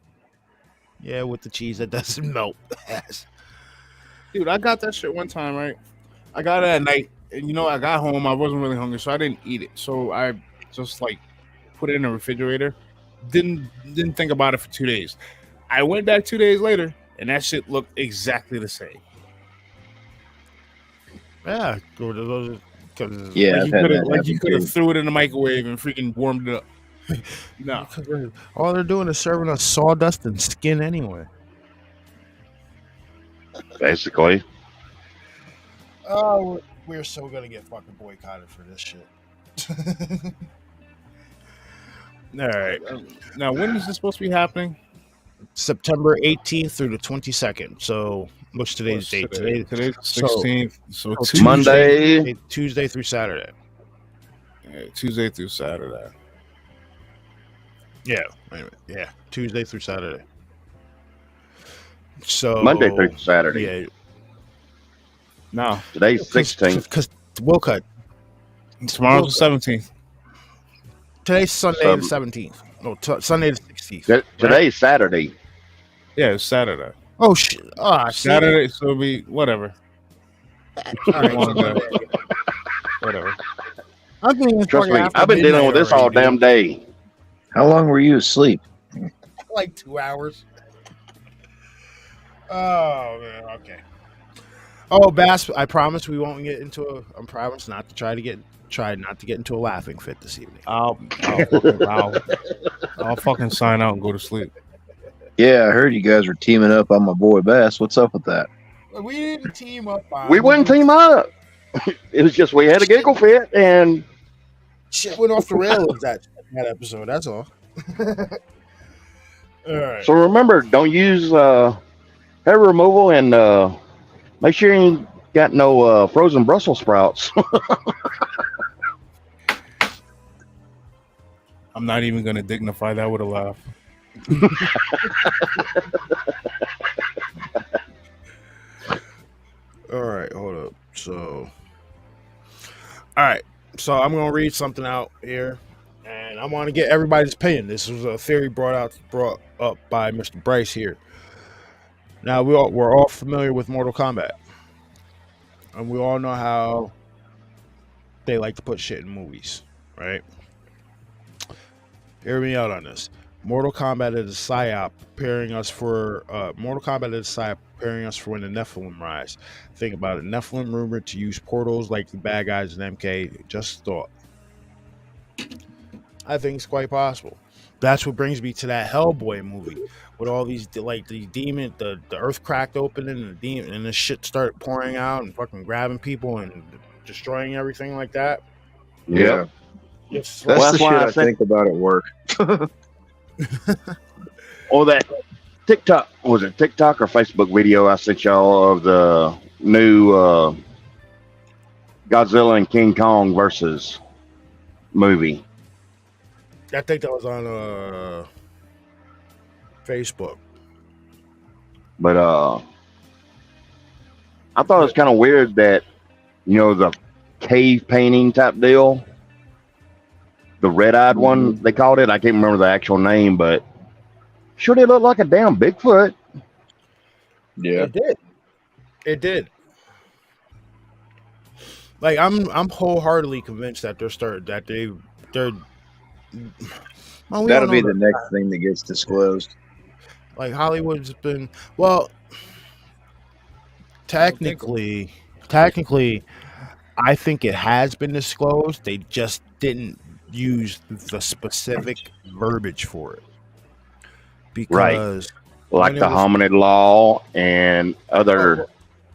Yeah, with the cheese that doesn't melt. Dude, I got that shit one time, right? I got it at night, and I got home. I wasn't really hungry, so I didn't eat it. So I just put it in the refrigerator. Didn't think about it for 2 days. I went back 2 days later, and that shit looked exactly the same. Yeah, Yeah, I've had that you happen could have too. threw it in the microwave and freaking warmed it up. No, all they're doing is serving us sawdust and skin anyway. Basically. Oh, we're so gonna get fucking boycotted for this shit. All right. Now, when is this supposed to be happening? September 18th through the 22nd. So, what's today's date? Today's so- 16th. So Tuesday- Monday. Tuesday through Saturday. Tuesday through Saturday. Yeah. Wait a minute. Yeah. Tuesday through Saturday. So Monday through Saturday. Yeah. No, Today's 16th. Because we'll cut. tomorrow's the 17th. Today's Sunday the 17th. No, Sunday the 16th. Today's Saturday. Yeah, it's Saturday. Oh shit! Ah, see? Saturday, so it'll be whatever. All right, One so- day. Whatever. I'm thinking it's Trust fucking me, after I've been dealing with midnight this all already, damn day. How long were you asleep? dude. Like 2 hours. Oh man, okay. Oh, Bass, I promise we won't get into a. I promise not to try not to get into a laughing fit this evening. I'll fucking sign out and go to sleep. Yeah, I heard you guys were teaming up on my boy Bass. What's up with that? We didn't team up. We wouldn't team up. It was just we had a giggle fit, and Shit went off the rails that episode. That's all. All right. so remember, don't use hair removal, and make sure you ain't got no frozen Brussels sprouts. I'm not even gonna dignify that with a laugh. All right, hold up. So, all right. So I'm gonna read something out here, and I want to get everybody's opinion. This was a theory brought up by Mr. Bryce here. Now we're all familiar with Mortal Kombat, and we all know how they like to put shit in movies, right? Hear me out on this. Mortal Kombat is a psyop preparing us for when the Nephilim rise. Think about it. Nephilim rumored to use portals like the bad guys in MK. Just thought. I think it's quite possible. That's what brings me to that Hellboy movie with all these the demon, the earth cracked open and the demon and the shit started pouring out and fucking grabbing people and destroying everything like that. Yeah, Just that's Well, the that's why shit I I said- think about at work. Or that TikTok, was it TikTok or Facebook video I sent y'all of the new Godzilla and King Kong versus movie? I think that was on Facebook. But I thought it was kind of weird that, the cave painting type deal, the red-eyed one, they called it. I can't remember the actual name, but sure they look like a damn Bigfoot. Yeah, It did. Like I'm wholeheartedly convinced that they're well, we that'll don't be know the next thing that gets disclosed. like Hollywood's been technically I think it has been disclosed. They just didn't use the specific verbiage for it. because Like when it the was hominid law and other.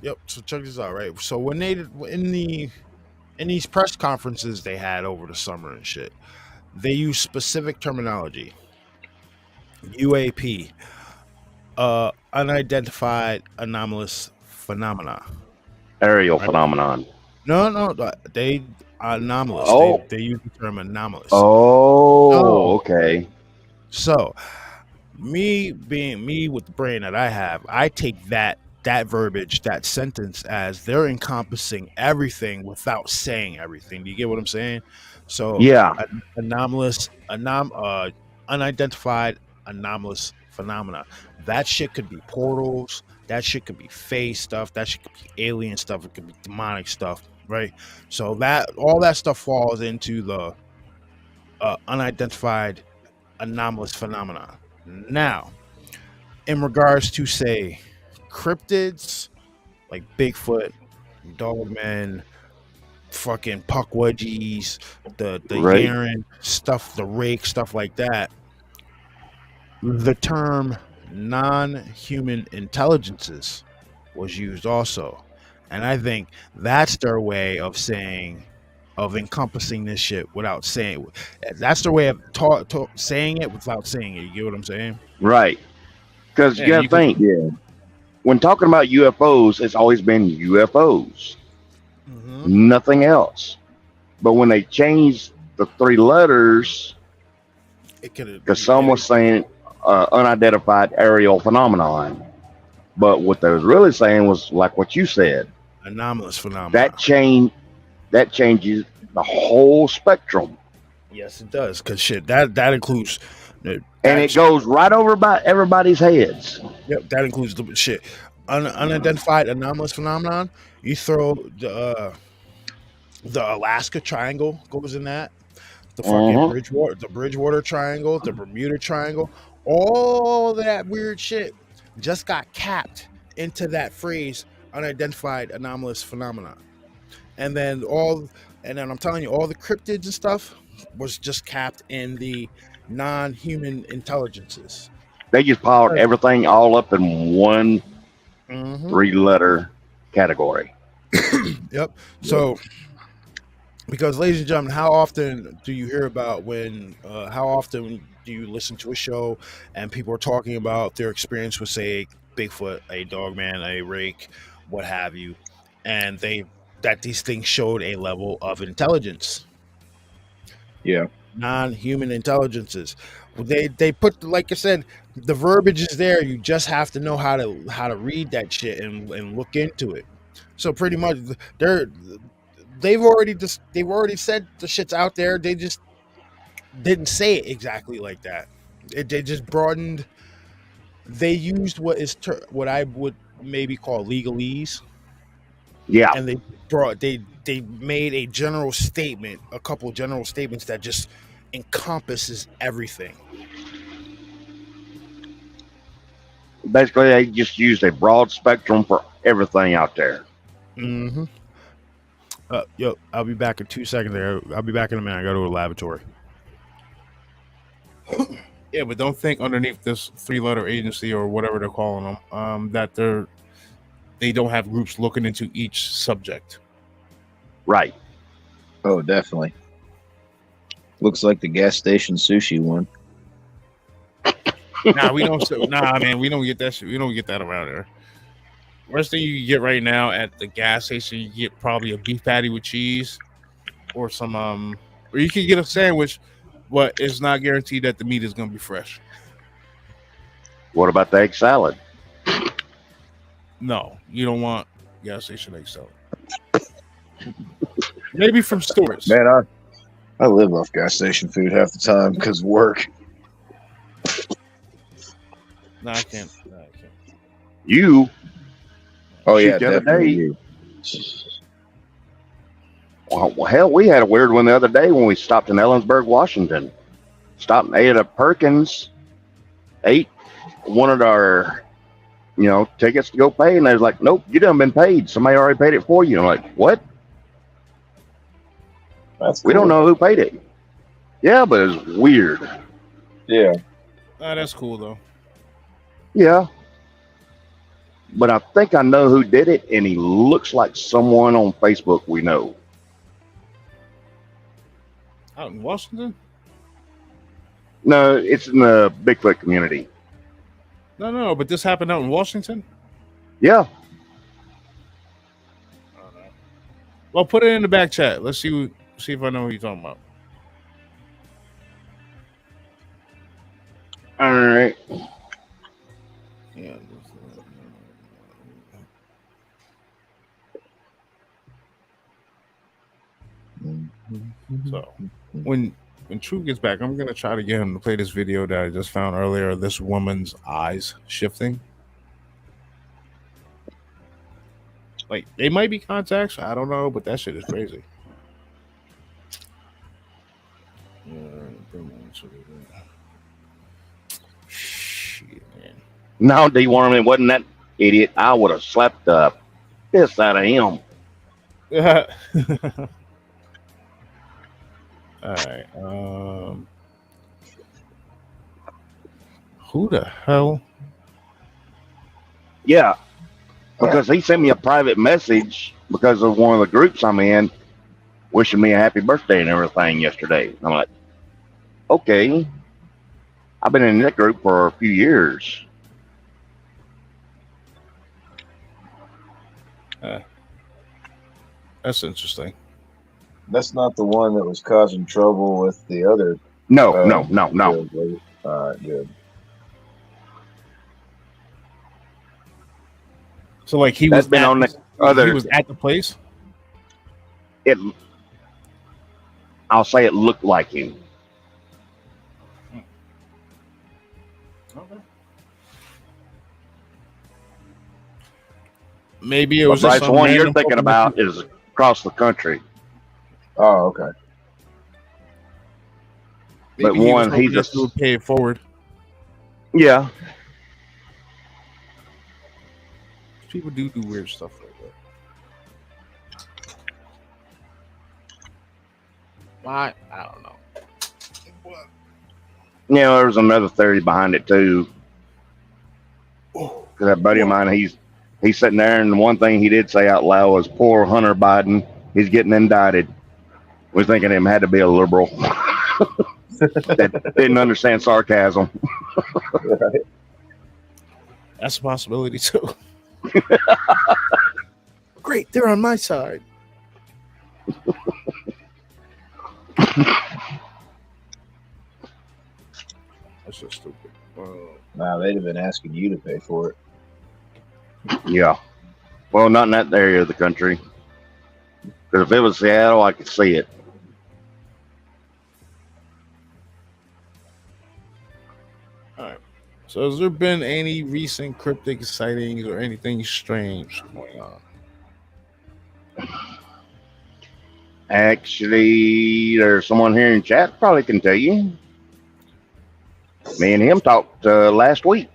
yep. So check this out, right? So when they in these press conferences they had over the summer and shit, they use specific terminology. UAP, unidentified anomalous phenomena. Aerial Right? phenomenon. No, they anomalous. Oh. They use the term anomalous. Oh, okay. So, me being me with the brain that I have, I take that verbiage, that sentence as they're encompassing everything without saying everything. Do you get what I'm saying? So, Yeah. anomalous, unidentified anomalous phenomena. That shit could be portals. That shit could be phase stuff. That shit could be alien stuff. It could be demonic stuff, right? So that all that stuff falls into the unidentified anomalous phenomena. Now, in regards to say cryptids like Bigfoot, Dogmen, fucking Puckwudgies, the Right. Yaren stuff, the Rake stuff like that, the term non-human intelligences was used also, and I think that's their way of saying of encompassing this shit without saying. That's their way of saying it without saying it. You get what I'm saying? Right. Because Yeah, you got to you could- think, Yeah. when talking about UFOs, it's always been UFOs, nothing else. But when they changed the 3 letters, It could because some was saying unidentified aerial phenomenon, but what they was really saying was like what you said. anomalous phenomena. That changes the whole spectrum, Yes, it does. Cause shit, that includes, and it goes right over by everybody's heads. Yep, that includes the shit. Unidentified anomalous phenomenon. You throw the Alaska Triangle goes in that. The fucking Bridgewater Triangle, the Bermuda Triangle, all that weird shit just got capped into that phrase, unidentified anomalous phenomenon. And then I'm telling you, all the cryptids and stuff was just capped in the non-human intelligences. They just piled everything all up in one 3-letter category. Yep. So, because ladies and gentlemen, how often do you hear about how often do you listen to a show and people are talking about their experience with, say, Bigfoot, a Dogman, a Rake, what have you, and that these things showed a level of intelligence. Yeah. Non-human intelligences. They put, like I said, the verbiage is there. You just have to know how to read that shit and look into it. So pretty much they've already said the shit's out there. They just didn't say it exactly like that. They just broadened. They used what I would maybe call legalese. Yeah. And they made a general statement, a couple of general statements that just encompasses everything. Basically, they just used a broad spectrum for everything out there. Mm-hmm. Yo, I'll be back in 2 seconds there. I'll be back in a minute. I go to a lavatory. Yeah, but don't think underneath this 3-letter agency or whatever they're calling them, that they don't have groups looking into each subject. Right. Oh, definitely. Looks like the gas station sushi one. Nah, we don't. Nah, man, we don't get that shit. We don't get that around here. Worst thing you can get right now at the gas station, you get probably a beef patty with cheese, or some or you can get a sandwich, but it's not guaranteed that the meat is gonna be fresh. What about the egg salad? No, you don't want gas station egg salad. Maybe from stores. Man, I live off gas station food half the time because of work. No, I can't. You? Oh Shoot, yeah, the other definitely. Well, hell, we had a weird one the other day when we stopped in Ellensburg, Washington. Stopped and ate at Perkins. Wanted our, tickets to go pay, and they was like, "Nope, you done been paid. Somebody already paid it for you." I'm like, "What? That's We don't know who paid it." Yeah, but it's weird. Yeah. That's cool though. Yeah, but I think I know who did it, and he looks like someone on Facebook we know. Out in Washington? No, it's in the Bigfoot community. No, but this happened out in Washington? Yeah, Well, put it in the back chat. Let's see if I know who you're talking about. all right. Yeah. So when True gets back, I'm gonna try to get him to play this video that I just found earlier of this woman's eyes shifting. Like they might be contacts, I don't know, but that shit is crazy. Shit, man. Now, deworming wasn't that idiot. I would have slapped the piss out of him. All right. Who the hell? Yeah, because he sent me a private message because of one of the groups I'm in, wishing me a happy birthday and everything yesterday. I'm like, okay. I've been in that group for a few years. That's interesting. That's not the one that was causing trouble with the other. No. Good. All right, good. So like he That's was been at, on the other. he was at the place. I'll say it looked like him. Okay. Maybe it But was just Bryce, the some one you're random thinking fucking- about is across the country. Oh, okay. Maybe but he was one, he hoping that just- you would pay it forward. Yeah. People do weird stuff like that. Why? I don't know. Yeah, there's another theory behind it too. Because that buddy of mine, he's sitting there, and the one thing he did say out loud was, "Poor Hunter Biden, he's getting indicted." We're thinking him had to be a liberal that didn't understand sarcasm. Right. That's a possibility too. Great, they're on my side. That's just stupid. Nah, they'd have been asking you to pay for it. Yeah. Well, not in that area of the country. Because if it was Seattle, I could see it. All right. So, has there been any recent cryptic sightings or anything strange going on? Actually, there's someone here in chat probably can tell you. Me and him talked last week.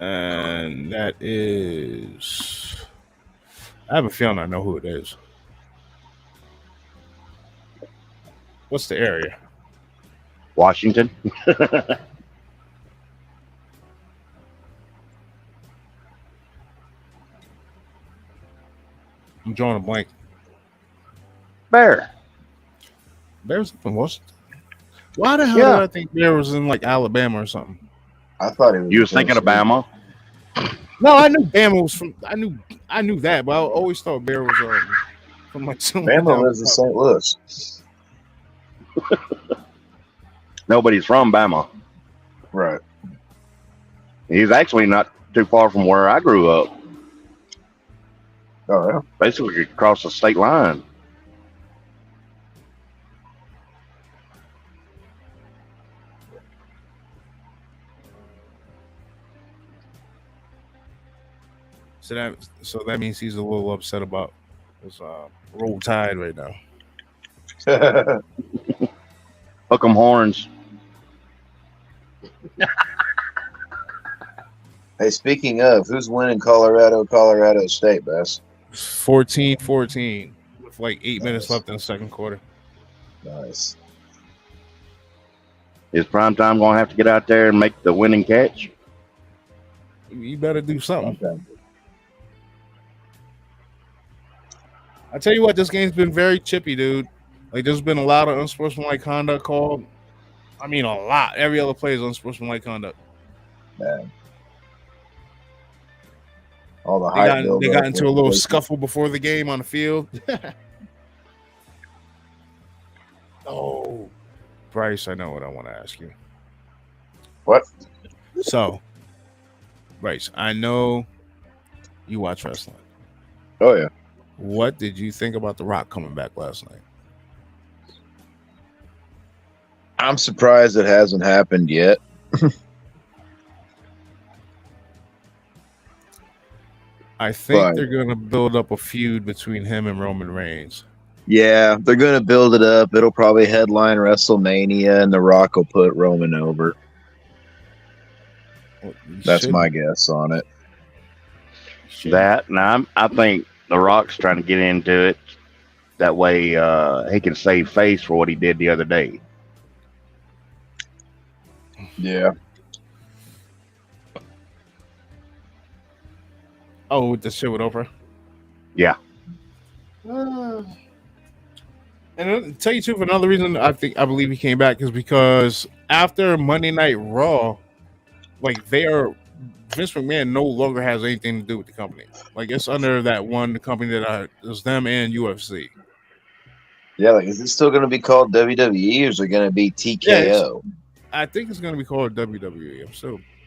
And that is, I have a feeling I know who it is. What's the area? Washington. I'm drawing a blank. Bear. Bear's up in Washington. Why the hell Yeah. did I think Bear was in like Alabama or something? I thought he was. You was thinking of Bama? No, I knew Bama was from. I knew that, but I always thought Bear was from like somewhere. Bama lives in St. Louis. Nobody's from Bama. Right. He's actually not too far from where I grew up. Oh, yeah. Basically across the state line. So that means he's a little upset about his Roll Tide right now. Hook 'em horns. Hey, speaking of, who's winning Colorado State, Bass? 14-14 with like 8 minutes left in the second quarter. Nice. Is Primetime going to have to get out there and make the winning catch? You better do something. Okay. I tell you what, this game's been very chippy, dude. Like, there's been a lot of unsportsmanlike conduct called. I mean, a lot. Every other play is unsportsmanlike conduct. Man. All the They hype got, got into a little scuffle before the game on the field. Oh, Bryce, I know what I want to ask you. What? So, Bryce, I know you watch wrestling. Oh yeah. What did you think about The Rock coming back last night? I'm surprised it hasn't happened yet. I think But- they're going to build up a feud between him and Roman Reigns. Yeah, they're gonna build it up. It'll probably headline WrestleMania, and The Rock will put Roman over. Well, you That's should- my guess on it. should- That, and I think The Rock's trying to get into it. That way he can save face for what he did the other day. Yeah. Oh, with the shit with Oprah. Yeah. And to tell you the truth, another reason I believe he came back is because after Monday Night Raw, like Vince McMahon no longer has anything to do with the company. Like it's under that one company that is them and UFC. Yeah, like is it still gonna be called WWE or is it gonna be TKO? I think it's going to be called WWE.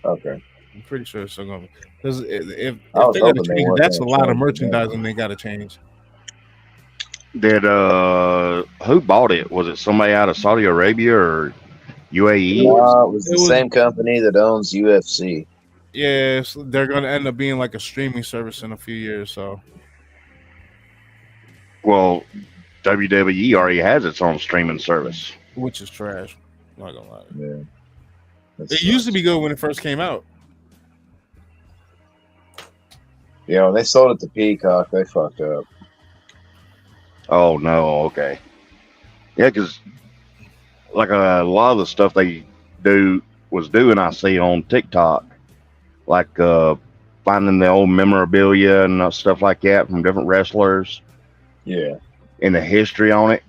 Okay. I'm pretty sure it's still going to. Because if I was they got to hoping they change, weren't that's a gonna lot of change the merchandising they got to change. Did who bought it? Was it somebody out of Saudi Arabia or UAE? No, it was the It was- same company that owns UFC. Yeah, so they're going to end up being like a streaming service in a few years. So Well, WWE already has its own streaming service. which is trash. Not gonna lie. Yeah. It used to be good when it first came out. You know, when they sold it to Peacock, they fucked up. Oh no, okay. Yeah, because like a lot of the stuff they was doing, I see on TikTok, like finding the old memorabilia and stuff like that from different wrestlers Yeah. and the history on it.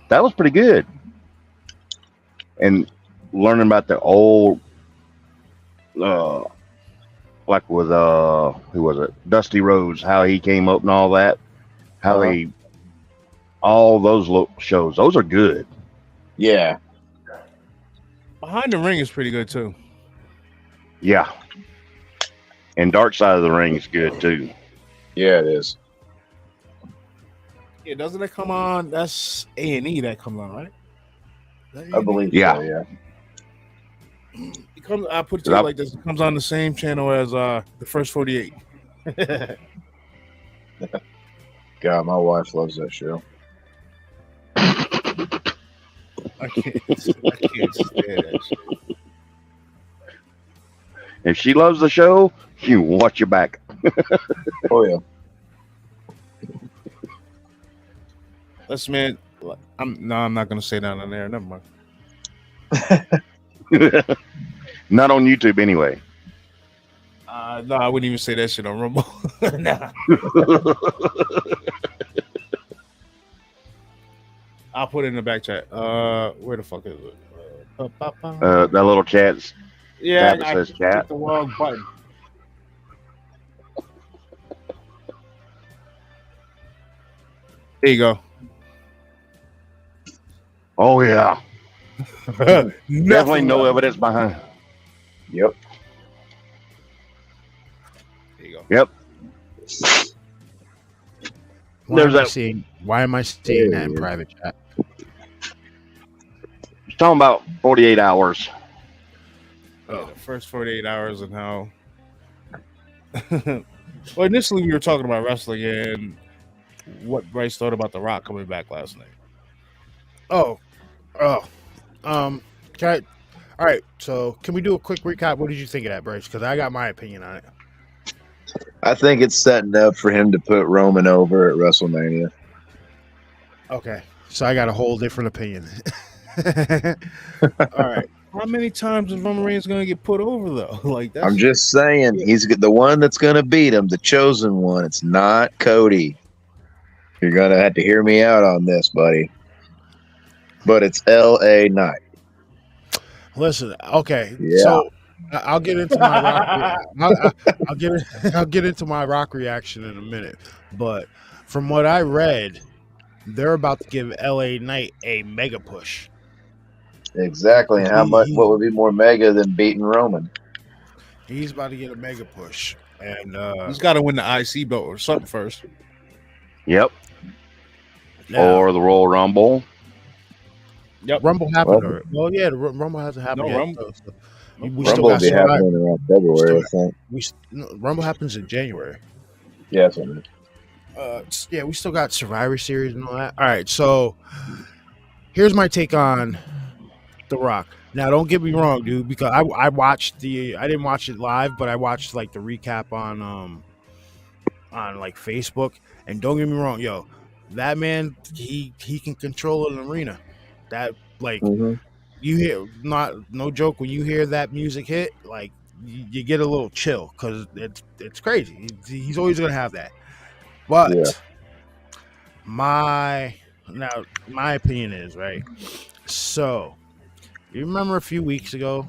That was pretty good. And learning about the old, like with who was it, Dusty Rhodes, how he came up and all that, how Uh-huh. he, all those shows, those are good. Yeah. Behind the Ring is pretty good too. Yeah. And Dark Side of the Ring is good too. Yeah, it is. Yeah, doesn't it come on? That's A&E that comes on, right? I believe Yeah. so, yeah. It comes. I put it to you Yep. like this: it comes on the same channel as the First 48. God, my wife loves that show. I can't stand that shit. If she loves the show, you watch your back. Oh yeah. Listen, man. I'm not gonna say that on there. Never mind. Not on YouTube anyway. No, I wouldn't even say that shit on Rumble. Nah. I'll put it in the back chat. Where the fuck is it? That little chat's Yeah, tab I says clicked chat. the wrong button. There you go. Oh yeah. Definitely Nothing no left. evidence behind. Yep. There you go. Yep. There's that. Why am I seeing that in private chat? He's talking about 48 hours. Yeah, the first 48 hours and how. Well, initially we were talking about wrestling and what Bryce thought about The Rock coming back last night. All right. So can we do a quick recap? What did you think of that, Bryce? Because I got my opinion on it. I think it's setting up for him to put Roman over at WrestleMania. Okay, so I got a whole different opinion. All right. How many times is Roman Reigns gonna get put over though? Like that's I'm just saying, he's the one that's going to beat him, the chosen one. It's not Cody. You're going to have to hear me out on this, buddy. But it's L.A. Knight. Listen, okay, Yeah. so I'll get into my I'll get into my Rock reaction in a minute. But from what I read, they're about to give LA Knight a mega push. Exactly. And how much? What would be more mega than beating Roman? He's about to get a mega push, and he's got to win the IC belt or something first. Yep. now, Or the Royal Rumble. Yep. Rumble happened. Already. Well, yeah, the Rumble hasn't happened No, yet. Rumble- so we Rumble will be happening around February, I think. Rumble happens in January. Yeah, that's what I mean. Yeah, we still got Survivor Series and all that. All right, so here's my take on The Rock. Now, don't get me wrong, dude, because I watched I didn't watch it live, but I watched like the recap on like Facebook. And don't get me wrong, yo, that man, he can control an arena. That like you hear, no joke, when you hear that music hit, like you get a little chill because it's crazy. He's always gonna have that. But Yeah. my opinion is, right, so you remember a few weeks ago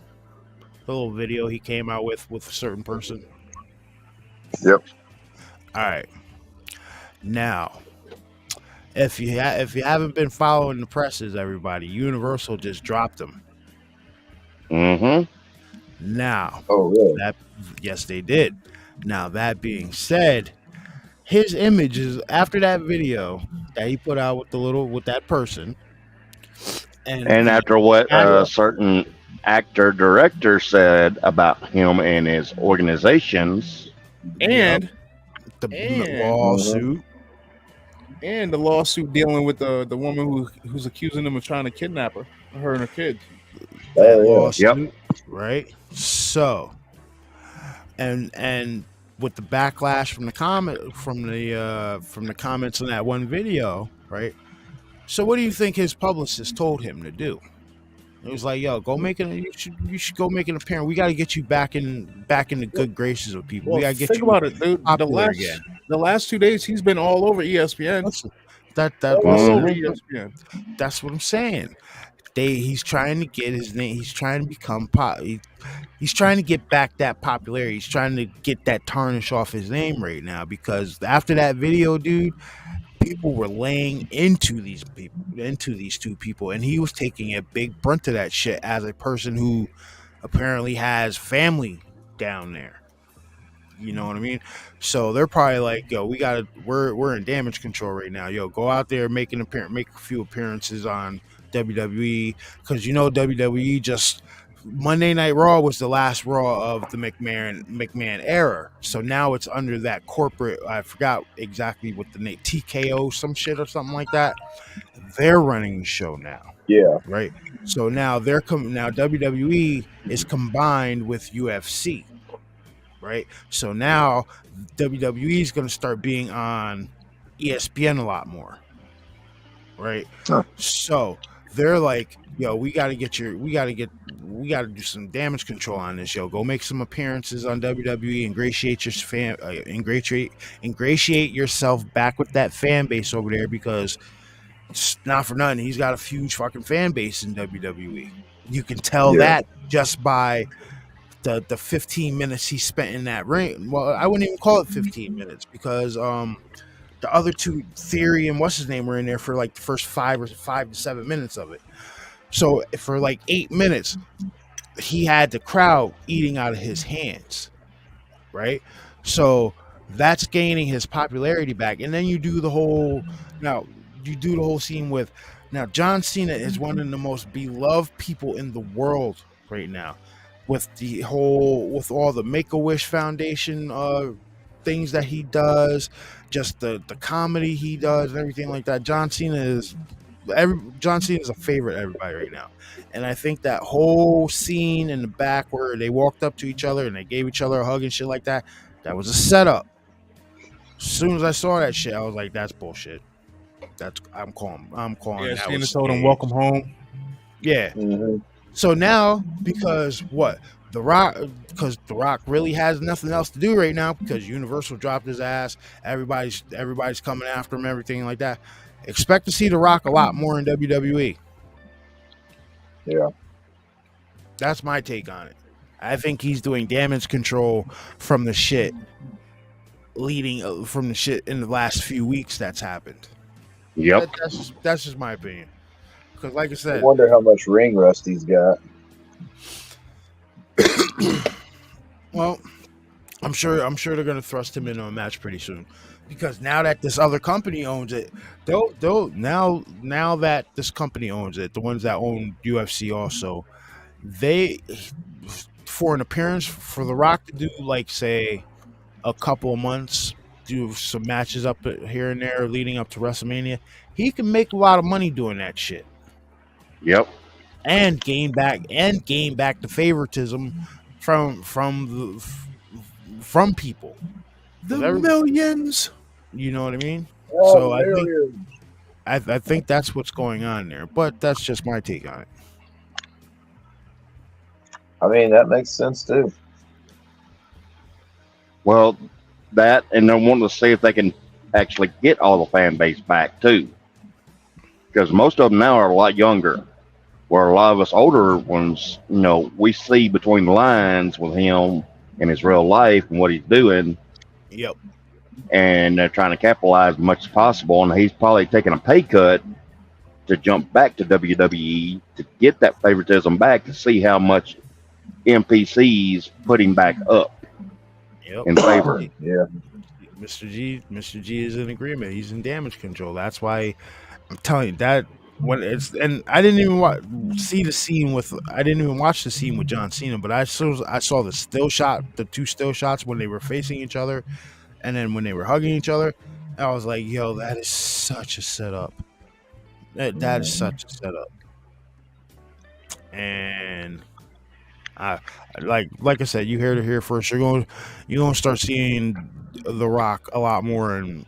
the little video he came out with a certain person? Yep. All right, now if you haven't been following the presses, everybody, Universal just dropped him. Now, Oh, really? yes, they did. Now, that being said, his images after that video that he put out with that person, And after what a certain actor director said about him and his organizations, And the and- lawsuit, and the lawsuit dealing with the woman who's accusing him of trying to kidnap her and her kids. Oh, yeah. lawsuit, right? So, and with the backlash from the comments on that one video, right? So, what do you think his publicist told him to do? It was like, "Yo, you should go make an appearance. We got to get you back in the good graces of people. Well, we got to get think you about it, dude. popular again." The last 2 days he's been all over ESPN. Listen, that All was over ESPN. that's what I'm saying. He's trying to get his name. He's trying to become he's trying to get back that popularity. He's trying to get that tarnish off his name right now because after that video, dude, people were laying into these two people, and he was taking a big brunt of that shit as a person who apparently has family down there. You know what I mean? So they're probably like, "Yo, we're in damage control right now. Yo, go out there, make a few appearances on WWE, because WWE just Monday Night Raw was the last Raw of the McMahon era. So now it's under that corporate. I forgot exactly what the name, TKO, some shit or something like that. They're running the show now, Yeah. right? So now now WWE is combined with UFC, right? So now WWE is going to start being on ESPN a lot more, right? Huh. So they're like, "Yo, we got to do some damage control on this. Yo, go make some appearances on WWE, ingratiate yourself back with that fan base over there, because it's not for nothing, he's got a huge fucking fan base in WWE. You can tell that just by the 15 minutes he spent in that ring. Well, I wouldn't even call it 15 minutes because the other two, Theory and what's his name, were in there for like the first 5 to 7 minutes of it. So for like 8 minutes, he had the crowd eating out of his hands, right? So that's gaining his popularity back. And then you do the whole scene with, now John Cena is one of the most beloved people in the world right now, with all the Make-A-Wish Foundation things that he does, just the comedy he does and everything like that. John Cena is a favorite of everybody right now. And I think that whole scene in the back where they walked up to each other and they gave each other a hug and shit like that, that was a setup. As soon as I saw that shit, I was like, that's bullshit. I'm calling Yeah, that Cena was told him staged. welcome home. Yeah. So now, because what the Rock, because the Rock really has nothing else to do right now, because Universal dropped his ass, everybody's coming after him, everything like that. Expect to see the Rock a lot more in WWE. Yeah. That's my take on it. I think he's doing damage control from the shit from the shit in the last few weeks that's happened. Yep. That's just my opinion. Because, like I I said, wonder how much ring rust he's got. well, I'm sure they're gonna thrust him into a match pretty soon. Because now that this other company owns it, now that this company owns it, the ones that own UFC also, they, for an appearance for The Rock to do like say a couple of months, do some matches up here and there leading up to WrestleMania, he can make a lot of money doing that shit. Yep. And gain back the favoritism from people. The Every- millions. You know what I mean? Oh, So I there think that's what's going on there. But that's just my take on it. I mean, that makes sense too. Well, that, and they're wanting to see if they can actually get all the fan base back too, because most of them now are a lot younger. Where a lot of us older ones, we see between the lines with him in his real life and what he's doing, Yep. and they're trying to capitalize as much as possible. And he's probably taking a pay cut to jump back to WWE to get that favoritism back, to see how much NPCs put him back up Yep. in favor. Yeah. Mr. G is in agreement. He's in damage control. That's why I'm telling you that when it's, and I didn't even watch the scene with John Cena, but I saw the still shot, the two still shots when they were facing each other, and then when they were hugging each other. I was like, yo, that is such a setup. That is such a setup. And I like I said, you heard it here first. You're going to start seeing The Rock a lot more in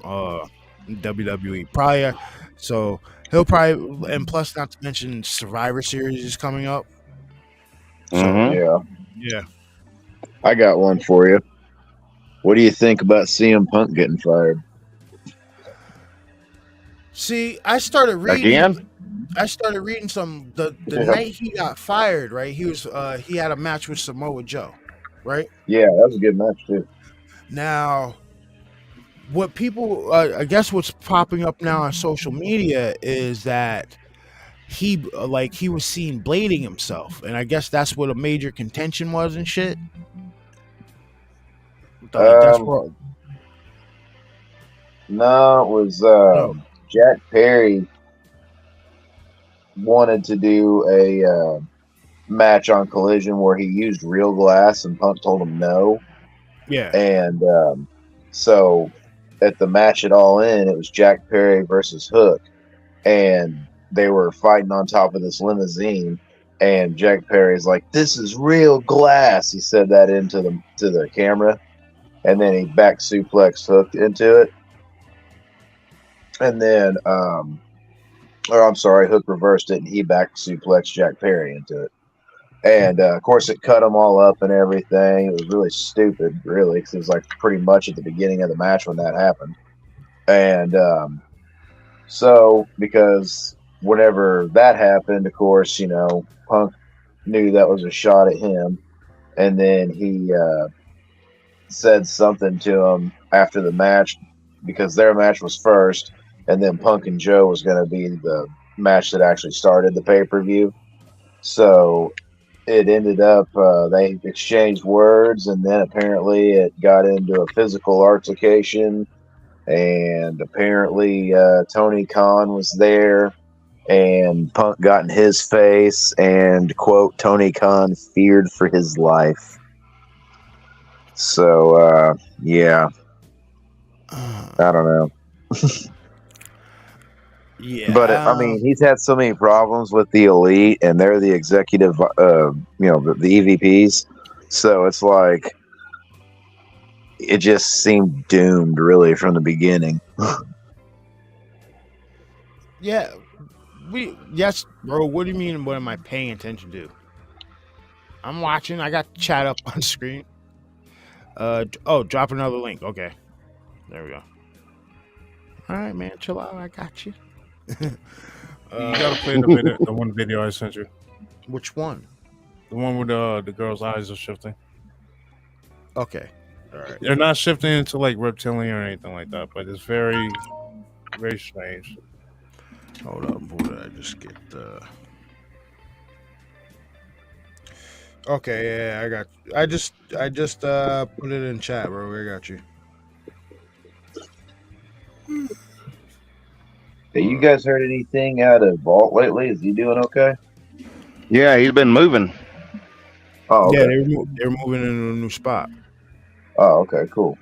WWE. Probably, so he'll probably, and plus, not to mention Survivor Series is coming up. So, Mhm. yeah. I got one for you. What do you think about CM Punk getting fired? See, I started reading Again? some the night he got fired. Right, he had a match with Samoa Joe. Right. Yeah, that was a good match too. Now, what people, I guess, what's popping up now on social media is that he was seen blading himself, and I guess that's what a major contention was and shit. That's what, No, it was no. Jack Perry wanted to do a match on Collision where he used real glass, and Punk told him no. Yeah, And so at the match at All In, it was Jack Perry versus Hook, and they were fighting on top of this limousine. And Jack Perry's like, "This is real glass." He said that to the camera, and then he back suplexed Hook into it. And then, Hook reversed it, and he back suplexed Jack Perry into it. And of course, it cut them all up and everything. It was really stupid, really, because it was like pretty much at the beginning of the match when that happened. And so, because whenever that happened, of course, Punk knew that was a shot at him, and then he said something to him after the match, because their match was first, and then Punk and Joe was going to be the match that actually started the pay-per-view. So it ended up, they exchanged words, and then apparently it got into a physical altercation, and apparently Tony Khan was there, and Punk got in his face, and, quote, Tony Khan feared for his life. So, yeah. I don't know. yeah. But I mean, he's had so many problems with the Elite, and they're the executive, the EVPs. So it's like it just seemed doomed, really, from the beginning. yeah. Yes, bro. What do you mean? What am I paying attention to? I'm watching. I got the chat up on screen. Drop another link. Okay, there we go. All right, man, chill out. I got you. You gotta play the video, the one video I sent you. Which one? The one with the girl's eyes are shifting. Okay. All right. They're not shifting into like reptilian or anything like that, but it's very, very strange. Hold up. What did I just get? Okay, yeah, I got. I just put it in chat, bro. I got you. Hey, you guys heard anything out of Vault lately? Is he doing okay? Yeah, he's been moving. Oh, okay. Yeah, they're moving into a new spot. Oh, okay, cool.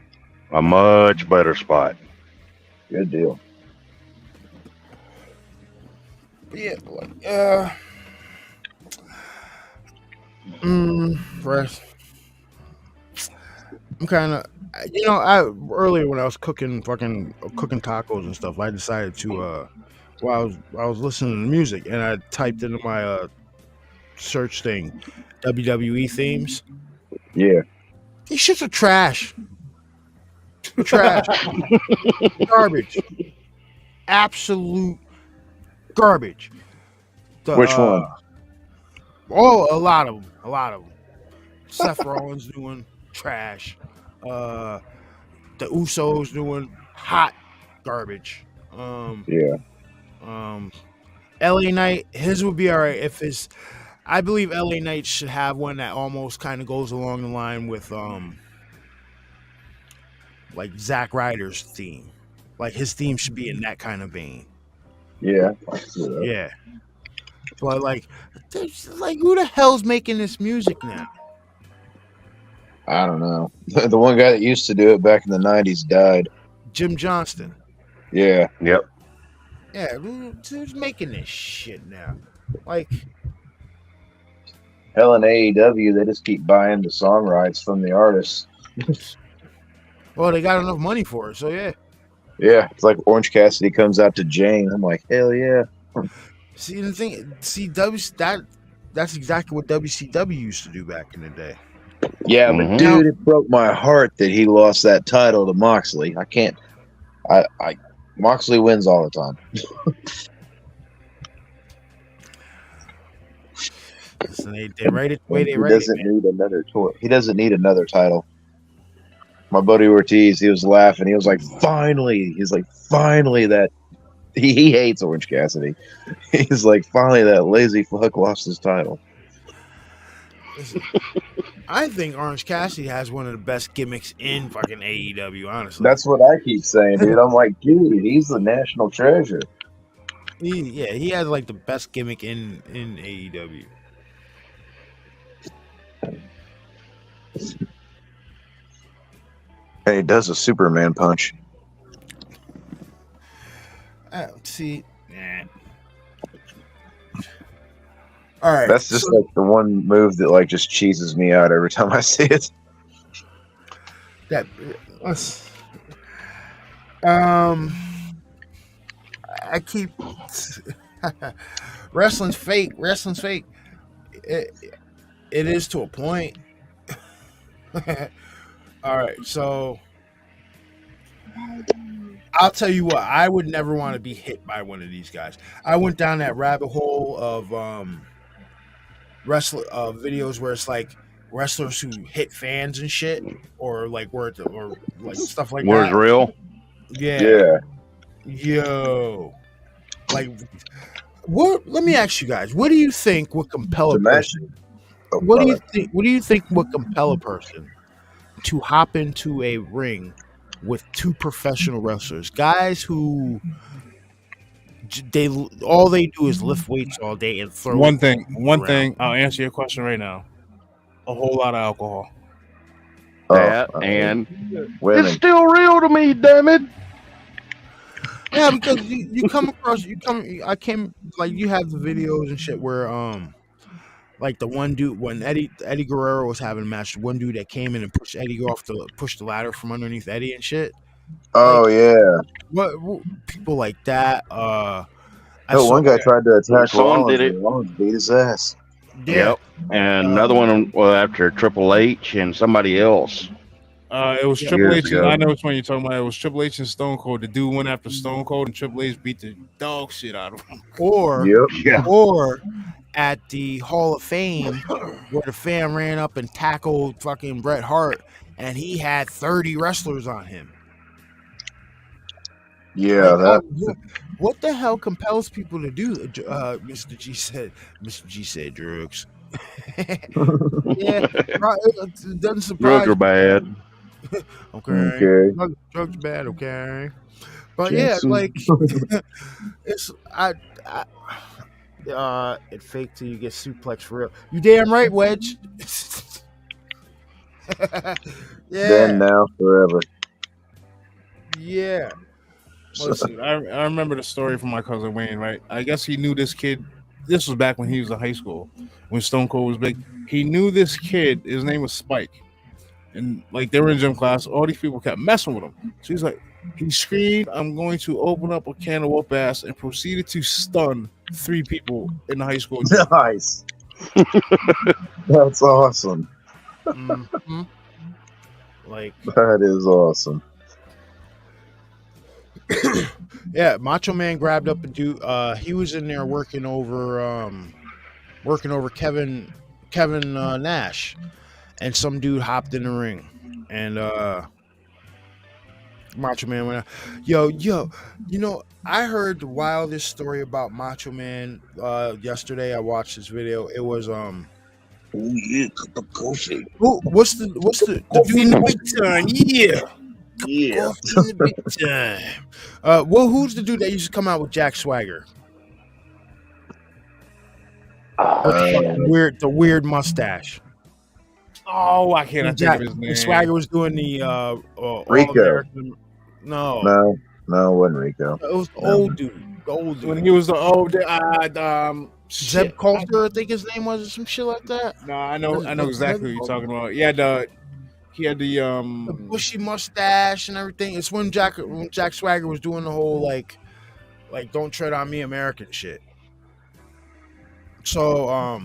A much better spot. Good deal. Yeah, rest. I'm kind of, I earlier when I was cooking tacos and stuff, I decided to while I was listening to the music, and I typed into my search thing WWE themes. Yeah. These shits are trash. Trash. Garbage. Absolute garbage. Which one? Oh, a lot of them. Seth Rollins doing trash. The Usos doing hot garbage. Yeah. LA Knight, his would be all right if his. I believe LA Knight should have one that almost kind of goes along the line with like Zack Ryder's theme. Like his theme should be in that kind of vein. Yeah. I see that. Yeah. But like who the hell's making this music now? I don't know. The one guy that used to do it back in the 90s died. Jim Johnston. Yeah. Yep. Yeah, who's making this shit now? Like, Hell, in AEW, they just keep buying the song rights from the artists. well, they got enough money for it, so yeah. Yeah, it's like Orange Cassidy comes out to Jane. I'm like, hell yeah. See the thing, that's exactly what WCW used to do back in the day. Yeah, but dude, it broke my heart that he lost that title to Moxley. I can't. Moxley wins all the time. Listen, they write it the way they He write doesn't it. Man. need another tour. He doesn't need another title. My buddy Ortiz, he was laughing. He was like, finally. He's like, finally that. He hates Orange Cassidy. He's like, finally that lazy fuck lost his title. Listen, I think Orange Cassidy has one of the best gimmicks in fucking AEW, honestly. That's what I keep saying, dude. I'm like, dude, he's the national treasure. He has like the best gimmick in AEW. Hey, he does a Superman punch. See, man. All right, that's just like the one move that like just cheeses me out every time I see it. That I keep wrestling's fake. Wrestling's fake. It is to a point. All right, so I'll tell you what. I would never want to be hit by one of these guys. I went down that rabbit hole of videos where it's like wrestlers who hit fans and shit, or like or like stuff like Where's that. real? Yeah. Yo. Like, what? Let me ask you guys. What do you think would compel a person? What do you think would compel a person to hop into a ring with two professional wrestlers, guys who all they do is lift weights all day and throw one thing. I'll answer your question right now. A whole lot of alcohol. That and women. It's still real to me, damn it. Yeah, because you have the videos and shit where like the one dude when Eddie Guerrero was having a match, the one dude that came in and pushed Eddie off pushed the ladder from underneath Eddie and shit. Oh, like, yeah. What people like that? One guy tried to attack Rollins. Rollins beat his ass. Yep. And another one was after Triple H and somebody else. It was Yeah. Triple Years H. ago. I know which one you're talking about. It was Triple H and Stone Cold. The dude went after Stone Cold, and Triple H beat the dog shit out of him. Or Yep. Yeah. or at the Hall of Fame where the fan ran up and tackled fucking Bret Hart and he had 30 wrestlers on him. Yeah, Like, that what the hell compels people to do? Mr. G said drugs. Yeah, it doesn't surprise Drugs are bad. Okay. Okay. Drugs bad, okay. But Chances. yeah, like it's it fake till you get suplex for real. You damn right, Wedge. then now forever. Yeah. Listen, I remember the story from my cousin Wayne, right? I guess he knew this kid. This was back when he was in high school, when Stone Cold was big. He knew this kid. His name was Spike. And like they were in gym class. All these people kept messing with him. So he's like, he screamed, "I'm going to open up a can of whoop ass," and proceeded to stun 3 people in the high school gym. Nice. That's awesome. Mhm. Like, That is awesome. yeah, Macho Man grabbed up a dude. He was in there working over Kevin Nash, and some dude hopped in the ring, and Macho Man went out. Yo, you know, I heard the wildest story about Macho Man yesterday. I watched this video. It was Oh yeah, cup of coffee. what's the dude in the big time? Yeah. Yeah. Coffee in the big time. Well, who's the dude that used to come out with Jack Swagger? The weird mustache. Oh, I can't think of his name. Swagger was doing the Rico. No, No, it wasn't Rico. it was the old dude. The old When dude. he was the old, Zeb shit. Coulter, I think his name was, or some shit like that. No, I know exactly what you're talking about. Yeah, he had the The bushy mustache and everything. It's when Jack Swagger was doing the whole like don't tread on me American shit. So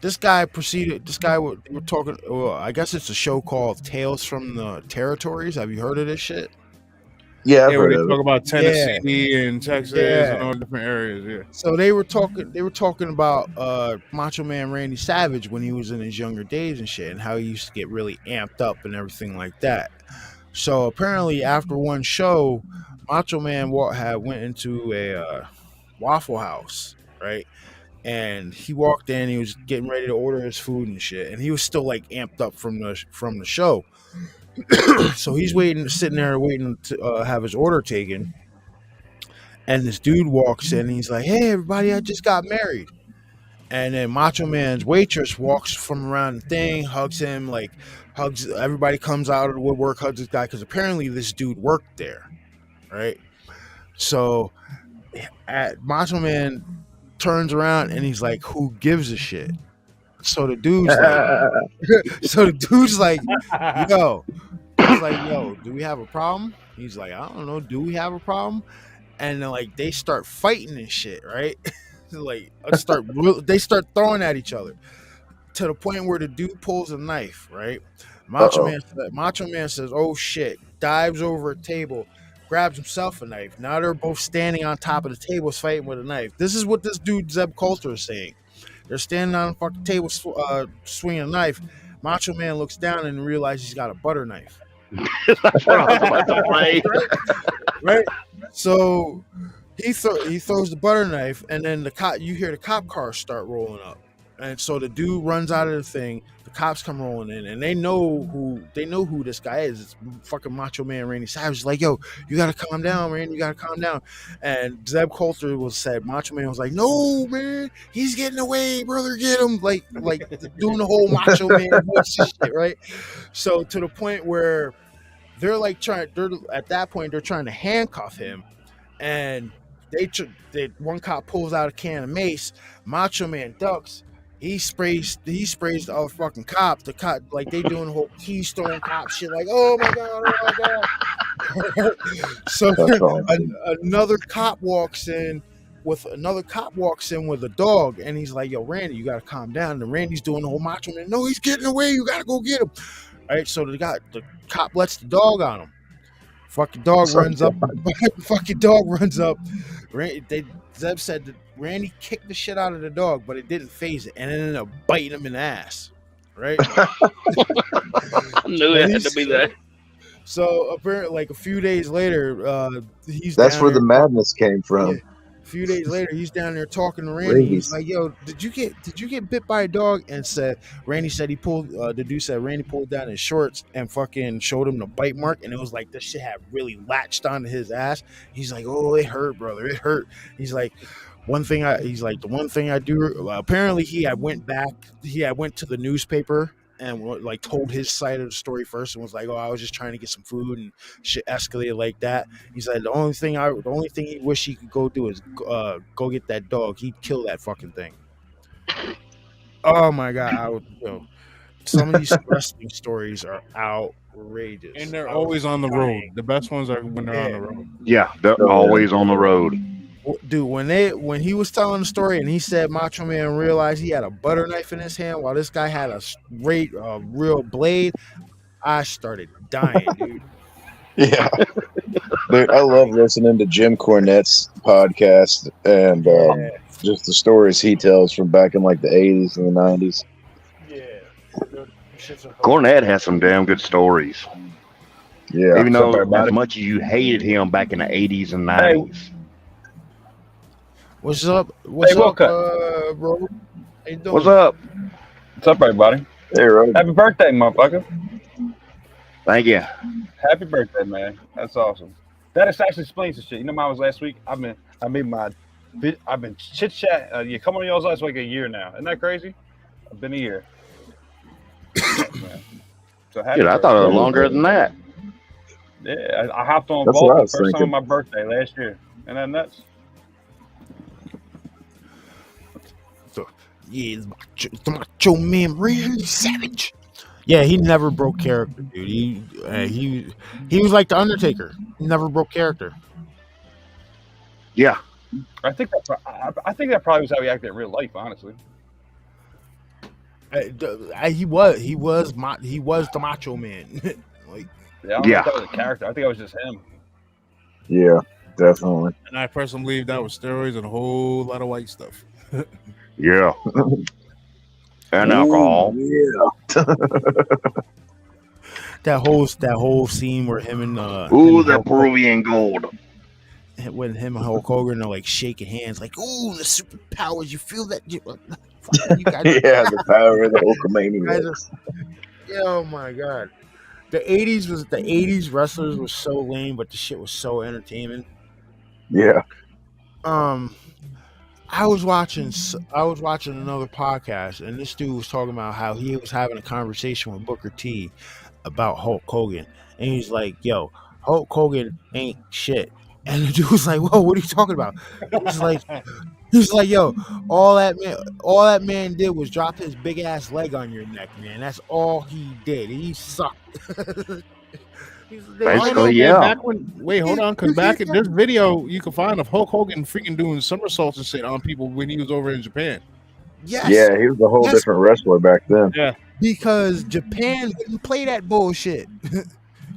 this guy we're talking, well, I guess it's a show called Tales from the Territories. Have you heard of this shit? Yeah, I've where heard they of talk it. about Tennessee and Texas Yeah. and all different areas. Yeah. So they were talking about Macho Man Randy Savage when he was in his younger days and shit, and how he used to get really amped up and everything like that. So apparently after one show, Macho Man went into a Waffle House, right? And he walked in, he was getting ready to order his food and shit, and he was still like amped up from the show. So he's sitting there waiting to have his order taken. And this dude walks in and he's like, "Hey, everybody, I just got married." And then Macho Man's waitress walks from around the thing, hugs him, hugs everybody, comes out of the woodwork, hugs this guy, because apparently this dude worked there, right? So Macho Man turns around and he's like, "Who gives a shit?" So the dude's like, yo, he's like, "Yo, do we have a problem?" He's like, "I don't know, do we have a problem?" And then they start fighting and shit, right? They start throwing at each other to the point where the dude pulls a knife, right? Macho Man says, "Oh shit," dives over a table, grabs himself a knife. Now they're both standing on top of the tables fighting with a knife. This is what this dude Zeb Coulter is saying. They're standing on the fucking table swinging a knife. Macho Man looks down and realizes he's got a butter knife. That's what I was about to say. Right? So he throws the butter knife, and then you hear the cop cars start rolling up. And so the dude runs out of the thing. The cops come rolling in, and they know who this guy is. It's fucking Macho Man Randy Savage. Like, "Yo, you gotta calm down, man. You gotta calm down." And Zeb Coulter said, Macho Man was like, "No, man, he's getting away, brother. Get him!" Like doing the whole Macho Man voice and shit, right? So to the point where they're at that point they're trying to handcuff him, and one cop pulls out a can of mace. Macho Man ducks. He sprays the other fucking cop. The cop, they doing the whole Keystone Cop shit, like, "Oh my god." So That's awesome. another cop walks in, with another cop walks in with a dog, and he's like, "Yo, Randy, you gotta calm down." And Randy's doing the whole Macho Man. No, he's getting away. You gotta go get him. All right, so the cop lets the dog on him. Fucking dog runs up. Fucking dog runs up. Zeb said that Randy kicked the shit out of the dog, but it didn't phase it, and it ended up biting him in the ass. Right? I knew it had to be that. So apparently, like a few days later, That's where the madness came from. Yeah. A few days later, he's down there talking to Randy. He's like, "Yo, did you get bit by a dog?" And Randy said he pulled. The dude said Randy pulled down his shorts and fucking showed him the bite mark, and it was like this shit had really latched onto his ass. He's like, "Oh, it hurt, brother. It hurt." He's like, the one thing I do. Apparently, he went to the newspaper and like told his side of the story first and was like, "Oh, I was just trying to get some food," and shit escalated like that. He said the only thing he wished he could go do is go get that dog. He'd kill that fucking thing. Oh my god! Some of these wrestling stories are outrageous, and they're always on the road. The best ones are when they're on the road. Yeah, they're always on the road. Dude, when he was telling the story and he said Macho Man realized he had a butter knife in his hand while this guy had a real blade, I started dying, dude. Yeah, dude, I love listening to Jim Cornette's podcast and just the stories he tells from back in like the 80s and the 90s. Yeah, Cornette has some damn good stories. Yeah, even though as much as you hated him back in the 80s and 90s. What's up? What's up, bro? How you doing? What's up? What's up, everybody? Hey, Rob. Happy birthday, motherfucker. Thank you. Happy birthday, man. That's awesome. That actually explains the shit. You know, mine was last week. I've been chit chat. You come on y'all's last like a year now. Isn't that crazy? I've been a year. So dude, I thought it was longer than that. Yeah, I hopped on Vault the first time on my birthday last year. Isn't that nuts? Yeah, the Macho Man, Randy Savage. Yeah, he never broke character, dude. He was like the Undertaker. He never broke character. Yeah, I think that probably was how he acted in real life, honestly. He was the Macho Man. Like, I don't know if that was a character. I think it was just him. Yeah, definitely. And I personally believe that was steroids and a whole lot of white stuff. Yeah. And alcohol. Yeah. that whole scene where him and that Peruvian gold. When him and Hulk Hogan are like shaking hands, like, "Ooh, the superpowers! You feel that? You guys, yeah, the power of the Hulkamania." Oh my god, the '80s wrestlers were so lame, but the shit was so entertaining. Yeah. I was watching another podcast, and this dude was talking about how he was having a conversation with Booker T about Hulk Hogan, and he's like, "Yo, Hulk Hogan ain't shit." And the dude was like, "Whoa, what are you talking about?" He's like, "Yo, all that man did was drop his big ass leg on your neck, man. That's all he did. He sucked." Basically, yeah. Hold on, because back in this video, you can find of Hulk Hogan freaking doing somersaults and shit on people when he was over in Japan. Yes. Yeah, he was a whole different wrestler back then. Yeah. Because Japan didn't play that bullshit.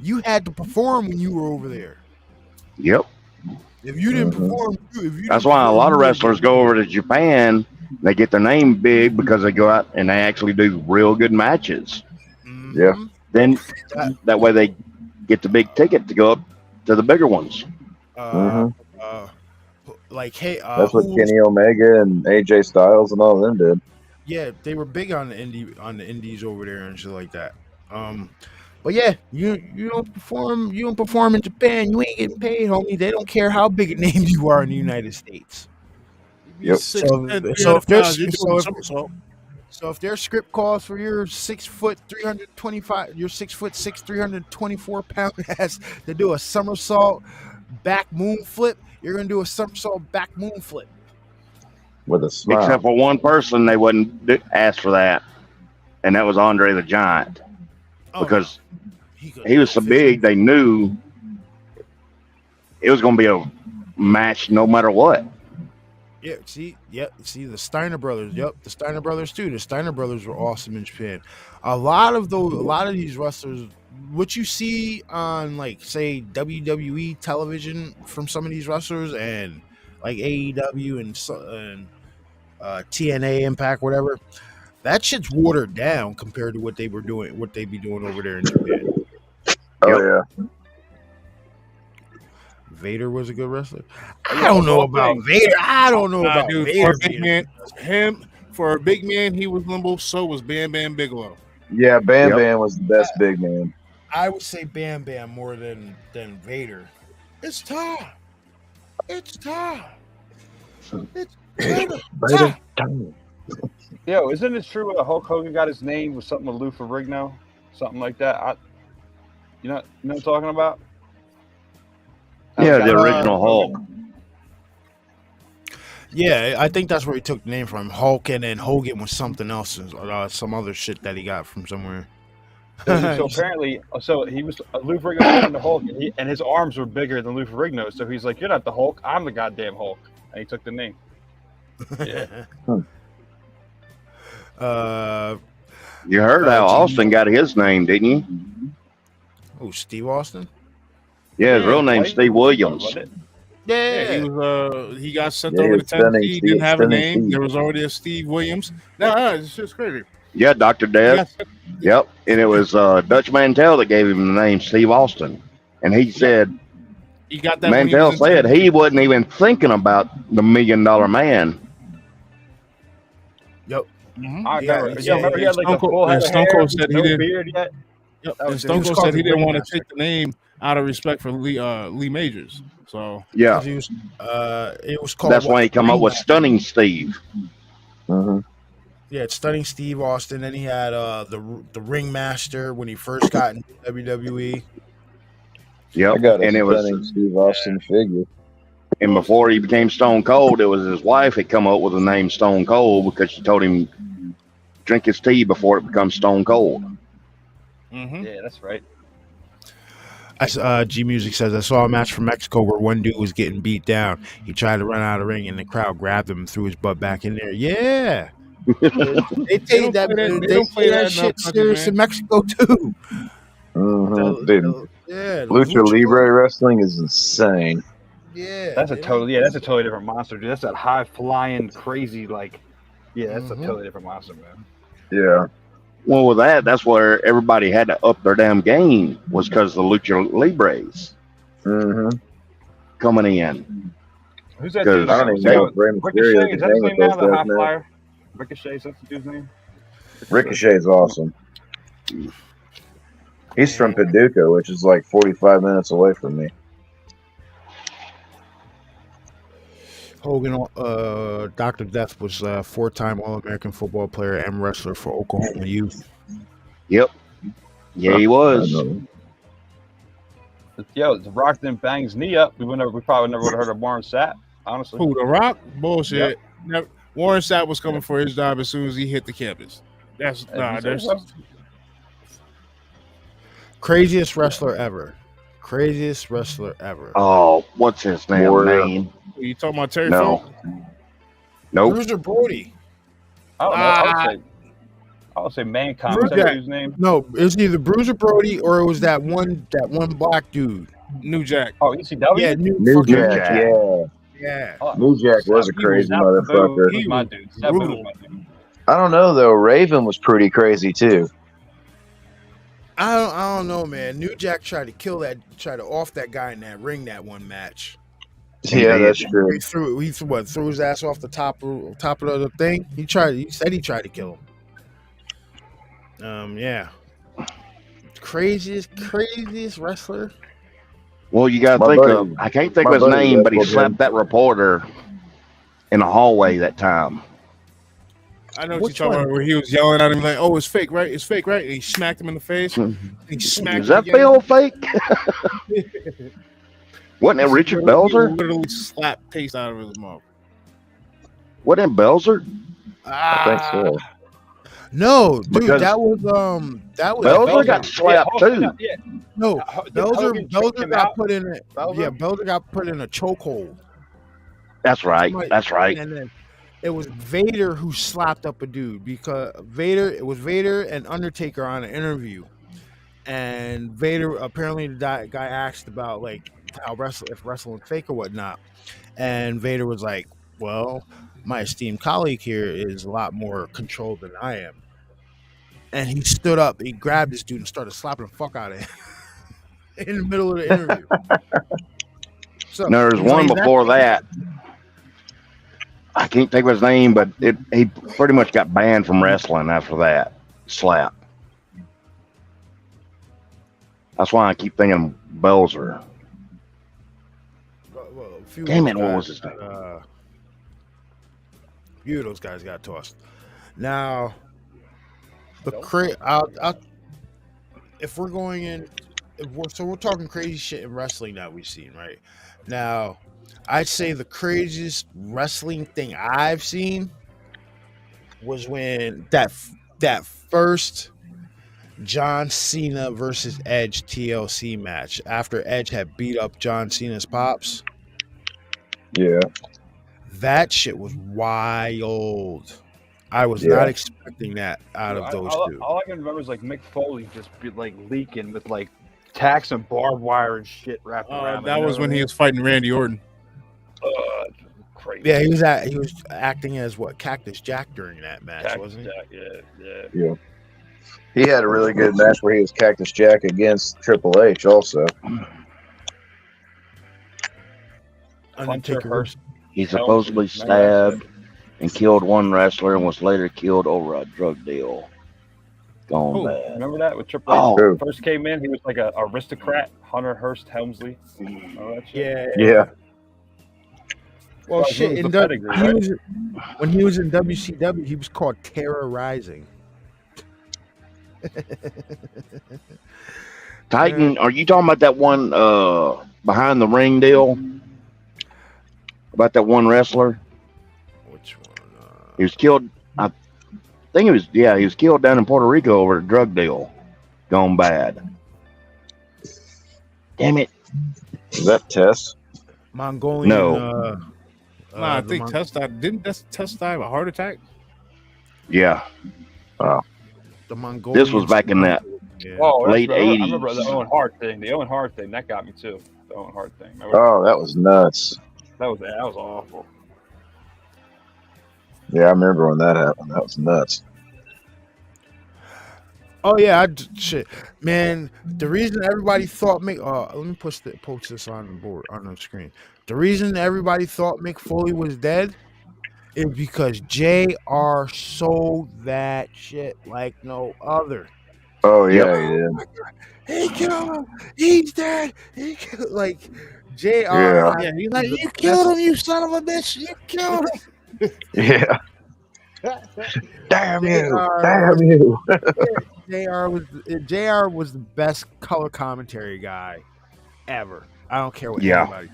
You had to perform when you were over there. Yep. If you didn't perform, that's why a lot of wrestlers go over to Japan. They get their name big because they go out and they actually do real good matches. Mm-hmm. Yeah. Then that way they get the big ticket to go up to the bigger ones. Like, hey, that's what Kenny Omega and AJ Styles and all of them did. Yeah, they were big on the indies over there and shit like that. But yeah, you don't perform in Japan, you ain't getting paid, homie. They don't care how big a name you are in the United States. Yep. So if their script calls for your 6 foot 325, your 6 foot 6, 324 pound ass to do a somersault back moon flip, you're gonna do a somersault back moon flip with a smile. Except for one person, they wouldn't ask for that, and that was Andre the Giant, because he was so big. They knew it was gonna be a match no matter what. Yeah, see the Steiner brothers. Yep, the Steiner brothers too. The Steiner brothers were awesome in Japan. A lot of these wrestlers, what you see on like say WWE television from some of these wrestlers and like AEW and TNA Impact, whatever, that shit's watered down compared to what they be doing over there in Japan. Oh yeah. Vader was a good wrestler. I don't know about Vader. I don't know about dude, Vader. For a big man, he was limbo. So was Bam Bam Bigelow. Yeah, Bam Bam was the best big man. I would say Bam Bam more than Vader. It's time. It's time. It's time. Yo, isn't it true that Hulk Hogan got his name with something with Lou Ferrigno? Something like that? You know what I'm talking about? Yeah, the original Hulk. Yeah, I think that's where he took the name from. Hulk, and then Hogan was something else, some other shit that he got from somewhere. So apparently, he was Lou Ferrigno and the Hulk, and his arms were bigger than Lou Ferrigno. So he's like, "You're not the Hulk. I'm the goddamn Hulk," and he took the name. Yeah. You heard how Austin got his name, didn't you? Oh, Steve Austin. Yeah, his real name's Steve Williams. Yeah, he got sent over to Tennessee. He didn't have a name. Steve. There was already a Steve Williams. No, it's just crazy. Yeah, Dr. Death. Yep, and it was Dutch Mantel that gave him the name Steve Austin, and he said he got that. Mantel said he wasn't even thinking about the $1 Million Man. Yep. Mm-hmm. I remember he had like a full head of Stone hair, Cold said no he didn't. beard yet. Yep. And Stone Cold said he didn't want to take the name out of respect for Lee Majors. So yeah, it was called. That's why he come up with Stunning Steve. Mm-hmm. Yeah, it's Stunning Steve Austin. Then he had the Ringmaster when he first got in WWE. Yep, I got and it was Steve Austin figure. And before he became Stone Cold, it was his wife that come up with the name Stone Cold because she told him drink his tea before it becomes Stone Cold. Mm-hmm. Yeah, that's right. G Music says, I saw a match from Mexico where one dude was getting beat down. He tried to run out of the ring, and the crowd grabbed him and threw his butt back in there. Yeah. They take that shit serious in Mexico, too. Mm-hmm. Lucha Libre wrestling is insane. Yeah. That's a totally different monster, dude. That's that high-flying, crazy, that's a totally different monster, man. Yeah. Well, with that's where everybody had to up their damn game was because the Lucha Libres coming in. Who's that dude? I don't even know if Rey Mysterio is that his name now, the high flyer? Ricochet, is that the dude's name? Ricochet's awesome. He's from Paducah, which is like 45 minutes away from me. Hogan, Dr. Death was a 4-time All-American football player and wrestler for Oklahoma Youth. Yep. Yeah, he was. Yo, The Rock didn't bang his knee up. We probably never would have heard of Warren Sapp, honestly. Who, The Rock? Bullshit. Yep. Warren Sapp was coming for his job as soon as he hit the campus. That's craziest wrestler ever. Craziest wrestler ever. Oh, what's his name? You talking about Terry Funk? No. Bruiser Brody. I would say Mankind. Is that his name? No, it was either Bruiser Brody or it was that one black dude. New Jack. Oh, ECW? Yeah, New Jack. Yeah. New Jack was a crazy motherfucker. He was my dude. Brutal. I don't know though. Raven was pretty crazy too. I don't know, man. New Jack tried to off that guy in that ring that one match. Yeah, that's true. He threw his ass off the top of the thing. He said he tried to kill him. Yeah. Craziest wrestler. Well, you gotta think of I can't think of his name, but he slapped that reporter in the hallway that time. I know what you're talking about, where he was yelling at him like, "Oh, it's fake, right? It's fake, right?" And he smacked him in the face. He smacked. Is that Bill fake? Wasn't it Richard Belzer? Literally slapped taste out of his mouth. Wasn't it Belzer? I think so. No, dude, that was Belzer got slapped too. Yeah. No, Belzer got put in a chokehold. That's right. Somebody- That's right. And then it was Vader who slapped up a dude because it was Vader and Undertaker on an interview. And Vader, apparently the guy asked about like how if wrestling fake or whatnot. And Vader was like, well, my esteemed colleague here is a lot more controlled than I am. And he stood up, he grabbed this dude and started slapping the fuck out of him in the middle of the interview. So Now, there's one before that. I can't think of his name, but he pretty much got banned from wrestling after that slap. That's why I keep thinking Belzer. Damn it, what was his name? A few of those guys got tossed. Now, if we're going in, we're talking crazy shit in wrestling that we've seen, right? Now, I'd say the craziest wrestling thing I've seen was when that first John Cena versus Edge TLC match after Edge had beat up John Cena's pops. Yeah. That shit was wild. I was not expecting that out of those two. All I can remember is like Mick Foley just be like leaking with like tacks and barbed wire and shit wrapped around. That was when he was fighting Randy Orton. Crazy. Yeah, he was acting as Cactus Jack during that match, wasn't he? Jack, Yeah. He had a really good match where he was Cactus Jack against Triple H also. Hunter Hearst. He supposedly stabbed and killed one wrestler and was later killed over a drug deal. Gone bad. Remember that with Triple H? First came in, he was like an aristocrat, Hunter Hearst Helmsley. Oh, that shit. Yeah. Well, shit. He was When he was in WCW, he was called Terror Rising. Titan, are you talking about that one behind the ring deal? About that one wrestler? Which one? He was killed. I think he was killed down in Puerto Rico over a drug deal. Gone bad. Damn it. Is that Test? Mongolian. No. I think Test died. Didn't Test die of a heart attack? Yeah. The Mongolian. This was back in that late 80s. I remember the Owen Hart thing. The Owen Hart thing, that got me too. The Owen Hart thing. Oh, that was nuts. That was awful. Yeah, I remember when that happened. That was nuts. Oh yeah, shit, man. The reason everybody thought let me post this on the board on the screen. The reason everybody thought Mick Foley was dead is because JR sold that shit like no other. Oh yeah, he did. He killed him. He's dead. Like JR. Yeah. He's like, you killed him, you son of a bitch. You killed him. Yeah. Damn you! Damn you! JR was the best color commentary guy ever. I don't care what anybody.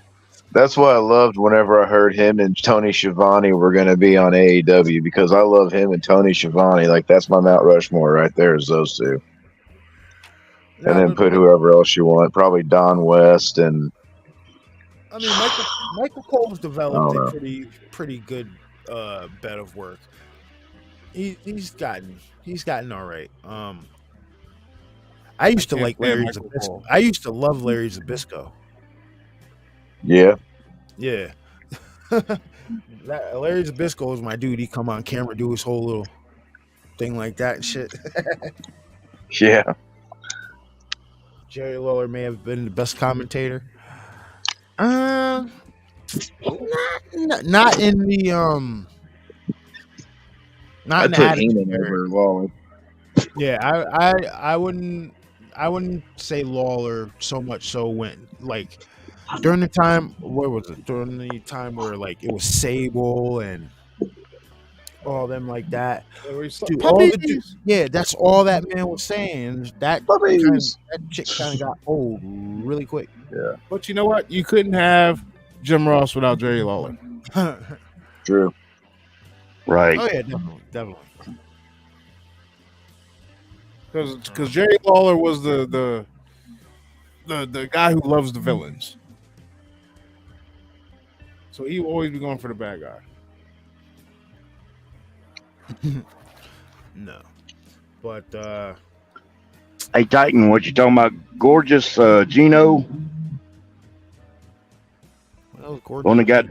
That's what I loved whenever I heard him and Tony Schiavone were going to be on AEW, because I love him and Tony Schiavone. Like, that's my Mount Rushmore right there, is those two. And then put whoever else you want, probably Don West and. I mean, Michael Cole's developed a pretty good bed of work. He's gotten all right. I used to like Larry Zbyszko. I used to love Larry Zbyszko. Yeah. Yeah. Larry Zbyszko was my dude. He come on camera, do his whole little thing like that and shit. Yeah. Jerry Lawler may have been the best commentator. Not in the not in the Heenan over Lawler. Yeah, I wouldn't say Lawler so much so when like during the time, what was it? During the time where like it was Sable and all them like that. Dude, all the dudes, yeah, that's all that man was saying. That chick kind of got old really quick. Yeah, but you know what? You couldn't have Jim Ross without Jerry Lawler. True. Right. Oh yeah, definitely. Because Jerry Lawler was the guy who loves the villains. So he will always be going for the bad guy. No. But Hey Titan, what you talking about? Gorgeous Gino? well, Gordon, One that got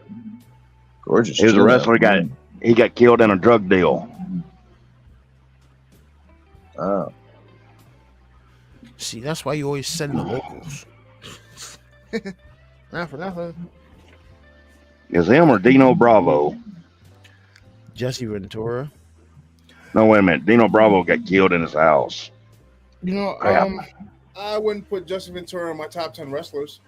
Gorgeous. he was a Gino. wrestler. He got killed in a drug deal. Oh. see, that's why you always send the locals. Not for nothing. Is him or Dino Bravo? Jesse Ventura. No, wait a minute. Dino Bravo got killed in his house. You know, Crap. I wouldn't put Jesse Ventura in my top 10 wrestlers.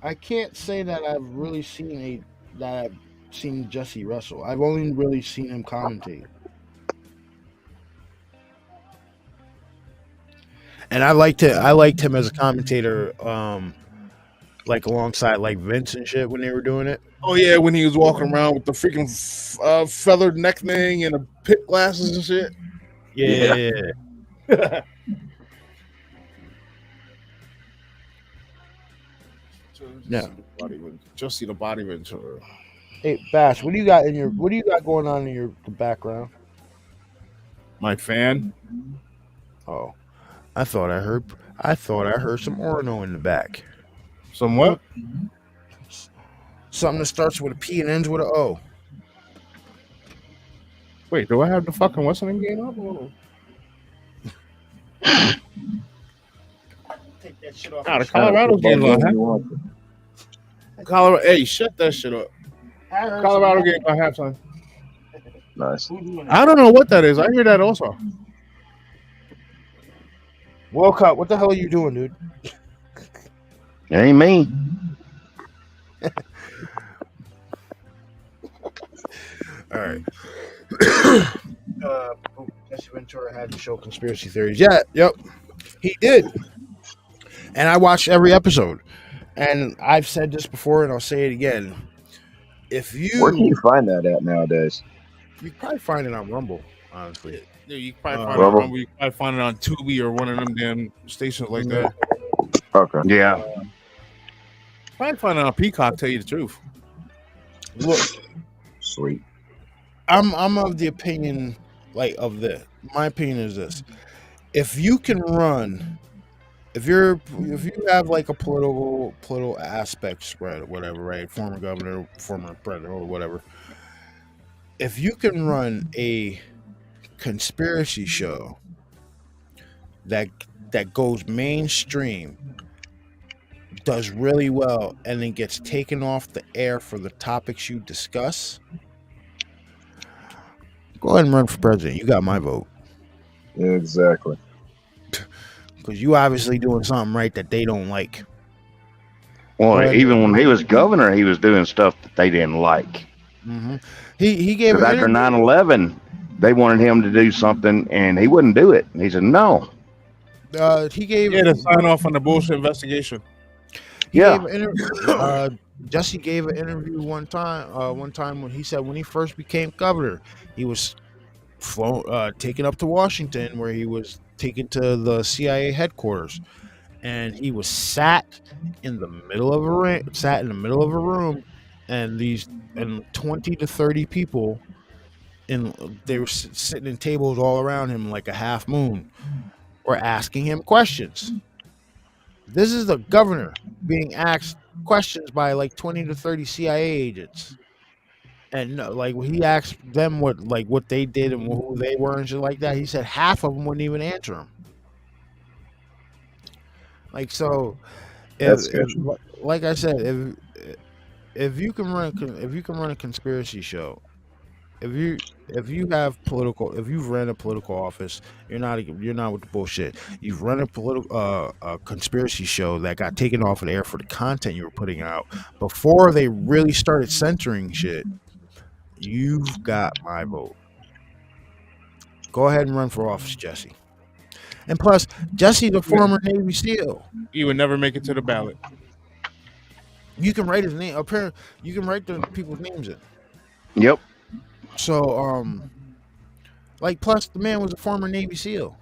I can't say that I've really seen Jesse wrestle. I've only really seen him commentate. And I liked him as a commentator, like alongside like Vince and shit when they were doing it. Oh yeah, when he was walking around with the freaking feathered neck thing and the pit glasses and shit. Yeah. Yeah. Just see the body Ventura. Hey Bash, what do you got going on in your background? My fan. Oh, I thought I heard some Orno in the back. Some what? Something that starts with a P and ends with an O. Wait, do I have the fucking what's the name game up? Take that shit off. Ah, the Colorado game's on. Huh? Colorado, hey, shut that shit up. Colorado game by halftime. Nice. I don't know what that is. I hear that also. World Cup, what the hell are you doing, dude? It ain't me. All right. Jesse Ventura had to show conspiracy theories. Yeah, yep, he did. And I watched every episode. And I've said this before, and I'll say it again. Where can you find that at nowadays? You can probably find it on Rumble, honestly. Yeah, you can probably find it on Rumble. You can probably find it on Tubi or one of them damn stations like that. Okay. Yeah. Probably find it on Peacock. Tell you the truth. Look, Sweet. I'm of the opinion of this. My opinion is this: if you can run, if you have like a political aspect spread or whatever, right? Former governor, former president, or whatever. If you can run a conspiracy show that goes mainstream, does really well, and then gets taken off the air for the topics you discuss, go ahead and run for president. You got my vote. Yeah, exactly. Because you obviously doing something right that they don't like. Well, even when he was governor, he was doing stuff that they didn't like. Mm-hmm. He gave Because after 9/11, they wanted him to do something, and he wouldn't do it. He said no. He gave to sign off on the bullshit investigation. Jesse gave an interview one time when he said when he first became governor, he was taken up to Washington, where he was taken to the CIA headquarters, and he was sat in the middle of a room, and 20 to 30 people, they were sitting in tables all around him like a half moon, were asking him questions. This is the governor being asked questions by like 20 to 30 CIA agents. And when he asked them what they did and who they were and shit like that, he said half of them wouldn't even answer him. Like I said, if you can run a conspiracy show, if you've ran a political office, you're not with the bullshit. You've run a conspiracy show that got taken off of the air for the content you were putting out before they really started censoring shit. You've got my vote. Go ahead and run for office, Jesse. And plus, Jesse, the former Navy SEAL, he would never make it to the ballot. You can write his name. Apparently, you can write the people's names in. Yep. So, plus the man was a former Navy SEAL.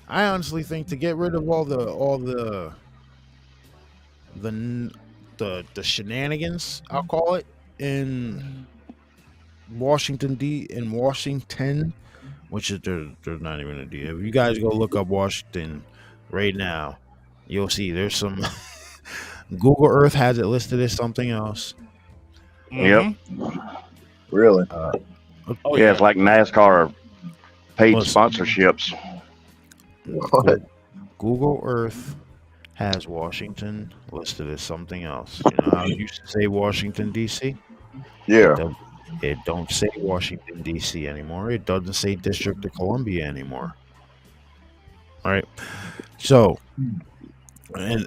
I honestly think to get rid of all the the shenanigans, I'll call it, in Washington, which is there's not even a D. If you guys go look up Washington right now, you'll see there's some. Google Earth has it listed as something else. Yep. Really? Yeah, it's like NASCAR paid Listen. sponsorships. What? Google Earth has Washington listed as something else. You know how it used to say Washington D.C. Yeah. It don't say Washington D.C. anymore. It doesn't say District of Columbia anymore. All right. So, and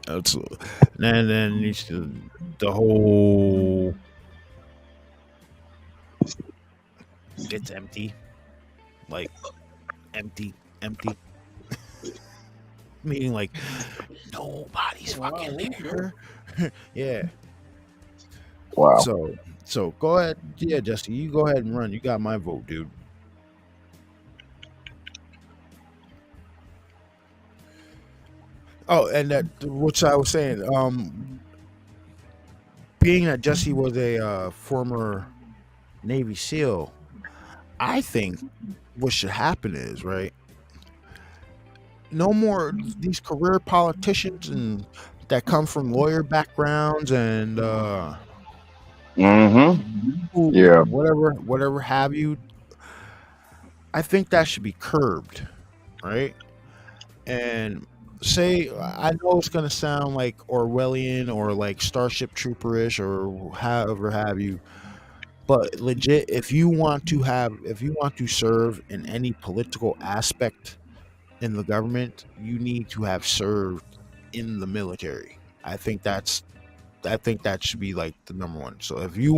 then the whole it's empty, like empty. Meaning like nobody's fucking there. Yeah. Wow. So go ahead. Yeah, Jesse, you go ahead and run. You got my vote, dude. Oh, and that which I was saying, being that Jesse was a former Navy SEAL, I think what should happen is, right, no more these career politicians and that come from lawyer backgrounds and Mm-hmm. Yeah. whatever have you. I think that should be curbed, right? And say, I know it's gonna sound like Orwellian or like Starship Trooperish or however have you, but legit, if you want to serve in any political aspect in the government, you need to have served in the military. I think that should be like the number one. So if you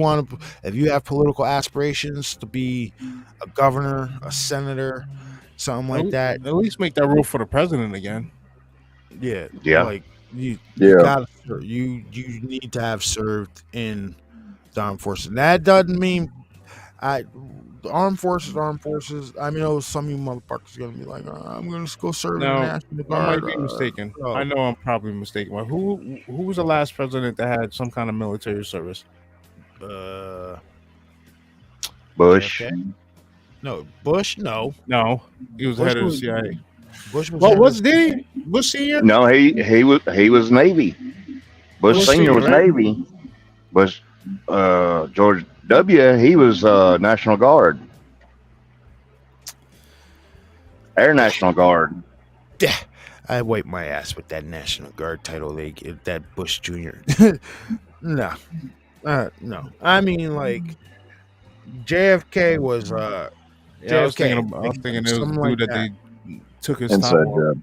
have political aspirations to be a governor, a senator, something like that, At least make that rule for the president again. yeah, Yeah. like you Yeah. gotta you need to have served in the armed forces. And that doesn't mean the armed forces. I mean, some of you motherfuckers are gonna be like, I'm gonna go serve in the Now, National I Guard. might be mistaken. no. I know I'm probably mistaken. But who was the last president that had some kind of military service? Bush. Okay. No, Bush. No, No, he was the Bush head of the was- CIA. Bush was. Well, head was of- did he? Bush Senior? No, he was Navy. Bush Bush Senior was Senior, right? Navy. Bush George W. He was National Guard, Air National Guard. Yeah, I wipe my ass with that National Guard title they give that Bush Jr. No, no. I mean, like JFK was. Yeah, I was JFK, thinking it was something the like dude that they took his Inside top off. job.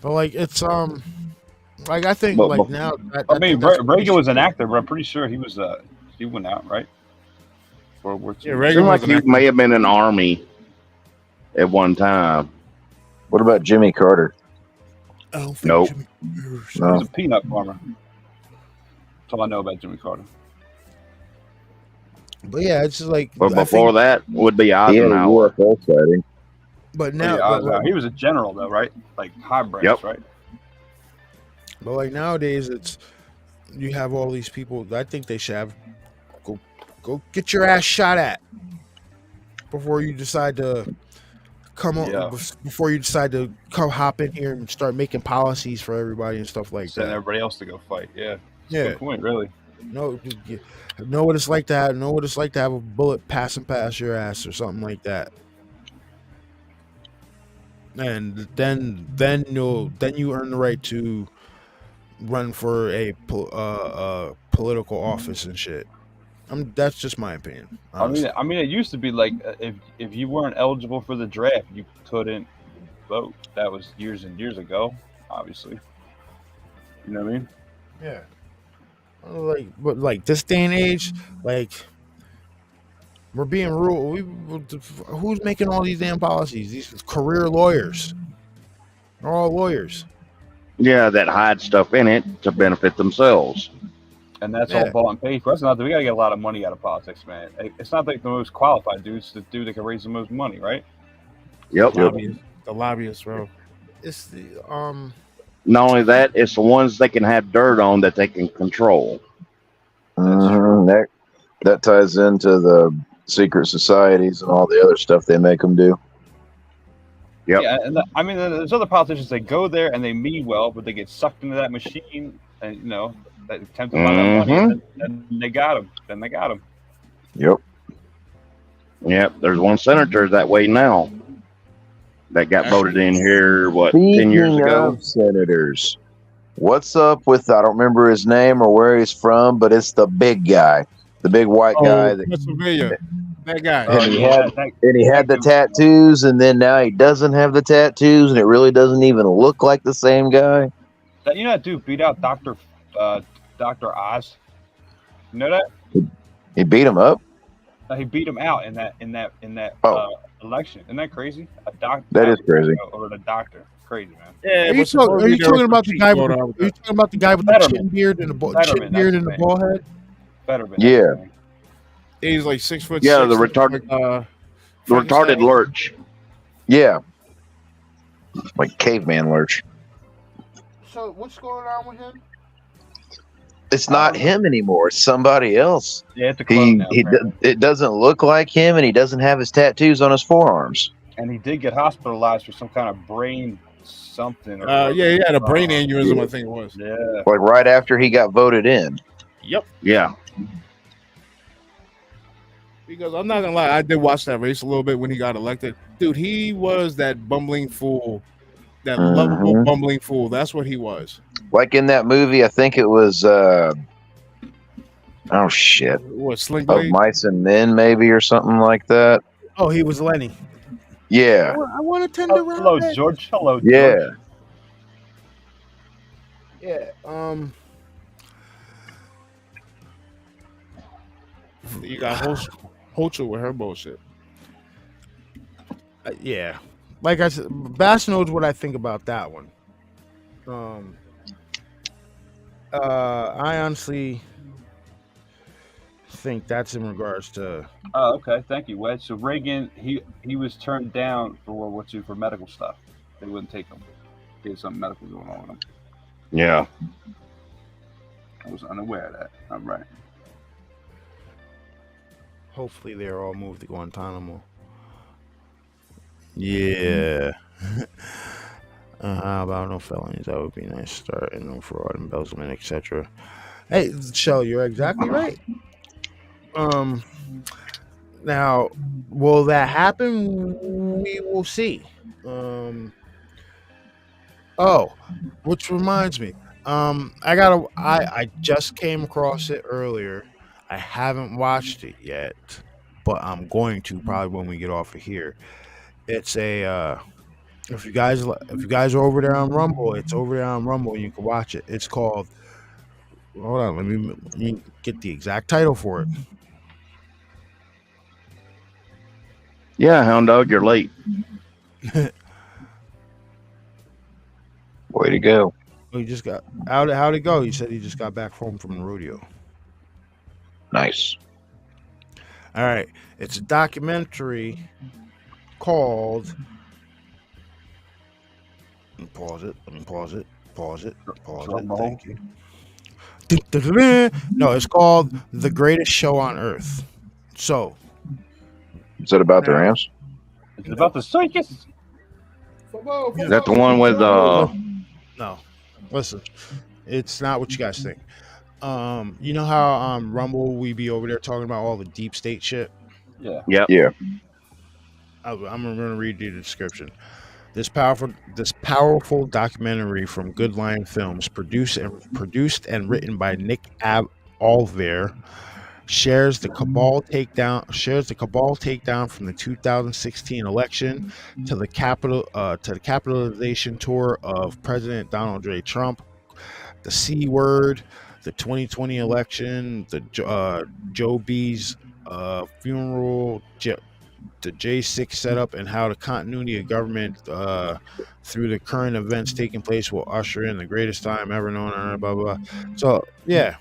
But like it's like I think But- like but- now. I mean, Reagan was an actor, but I'm pretty sure he was he went out, right? World War II. Yeah, Seemed Reagan like was he an may have been in the Army at one time. What about Jimmy Carter? I don't think Nope. He No. was a peanut farmer. That's all I know about Jimmy Carter. But yeah, it's just like. But I before think- that would be He had a Eisenhower. UFO sighting. But Yeah, now, he was a general though, right? Like high branch, Yep. right? but like nowadays, it's you have all these people. I think they should have go get your ass shot at before you decide to come on. Yeah. Before you decide to come hop in here and start making policies for everybody and stuff like Send that. everybody else to go fight. Yeah. Yeah. Good point, really. Know what it's like to have a bullet passing past your ass or something like that. And then you earn the right to run for a political office and shit. That's just my opinion. honestly. I mean, it used to be like if you weren't eligible for the draft, you couldn't vote. That was years and years ago, obviously. You know what I mean? Yeah. But like this day and age, like we're being ruled. Who's making all these damn policies? These career lawyers. They're all lawyers. Yeah, that hide stuff in it to benefit themselves. And that's Yeah. all bought and paid for. That's not that we gotta get a lot of money out of politics, man. It's not like the most qualified dude. It's the dude that can raise the most money, right? Yep. The lobbyists, bro. It's the Not only that, it's the ones they can have dirt on that they can control. That ties into the secret societies and all the other stuff they make them do. Yep. Yeah, and I mean, there's other politicians that go there and they mean well, but they get sucked into that machine, and that tempted by that money, and they got them. Then they got them. Yep. Yep. There's one senator that way now that got voted in here, 10 years Speaking ago? of senators, what's up with, I don't remember his name or where he's from, but it's the big guy, the big white guy. Pennsylvania. That guy. And he had the tattoos, and then now he doesn't have the tattoos, and it really doesn't even look like the same guy. That dude beat out Dr. Oz. You know that? He beat him up. He beat him out in that election. Isn't that crazy? That is crazy. Over the doctor. Crazy, man. Yeah, Are you talking about the guy? Are you talking about the guy with the chin beard and the ball head? Fetterman. Yeah. He's like 6 foot. Yeah, 6, the retarded, the retarded lurch. Yeah. Like caveman lurch. So what's going on with him? It's not him anymore. It's somebody else. Yeah, it's a clone now, it doesn't look like him, and he doesn't have his tattoos on his forearms. And he did get hospitalized for some kind of brain something. Yeah, he had a brain aneurysm, I think it was. Yeah. Like right after he got voted in. Yep. Yeah. Because I'm not gonna lie, I did watch that race a little bit when he got elected. Dude, he was that bumbling fool, that lovable bumbling fool. That's what he was. Like in that movie, I think it was oh shit. What, Sling Of Blade? Mice and Men, maybe, or something like that. Oh, he was Lenny. Yeah. I want a tender Hello, rabbit. George. Hello, George. Yeah. Yeah. You got Hochul with her bullshit. Yeah. Like I said, Bass knows what I think about that one. I honestly think that's in regards to. Oh, okay. Thank you, Wed. So Reagan, he was turned down for World War II for medical stuff. They wouldn't take him. He had something medical going on with him. Yeah. I was unaware of that. I'm right. Hopefully, they're all moved to Guantanamo. Yeah. How about no felonies? That would be a nice start. And no fraud, embezzlement, etc. Hey, Shell, you're exactly right. Now, will that happen? We will see. Oh, which reminds me, I just came across it earlier. I haven't watched it yet, but I'm going to probably when we get off of here. It's a if you guys are over there on Rumble, it's over there on Rumble and you can watch it. It's called. Hold on, let me get the exact title for it. Yeah, Hound Dog, you're late. Way to go. Oh, you just got how'd it go? You said you just got back home from the rodeo. Nice. All right, it's a documentary called. Let me pause it. Pause it. Thank you. No, it's called The Greatest Show on Earth. So, is it about the Rams? It's about the circus. Is that the one with No, listen, it's not what you guys think. You know how Rumble we be over there talking about all the deep state shit. Yeah. Yep. Yeah. I'm gonna read you the description. This powerful documentary from Good Lion Films, produced and written by Nick Alver, shares the cabal takedown from the 2016 election to the capitalization tour of President Donald J. Trump, the C word, the 2020 election, the Joe B's funeral, the J6 setup, and how the continuity of government through the current events taking place will usher in the greatest time ever known. Blah, blah, blah. So yeah,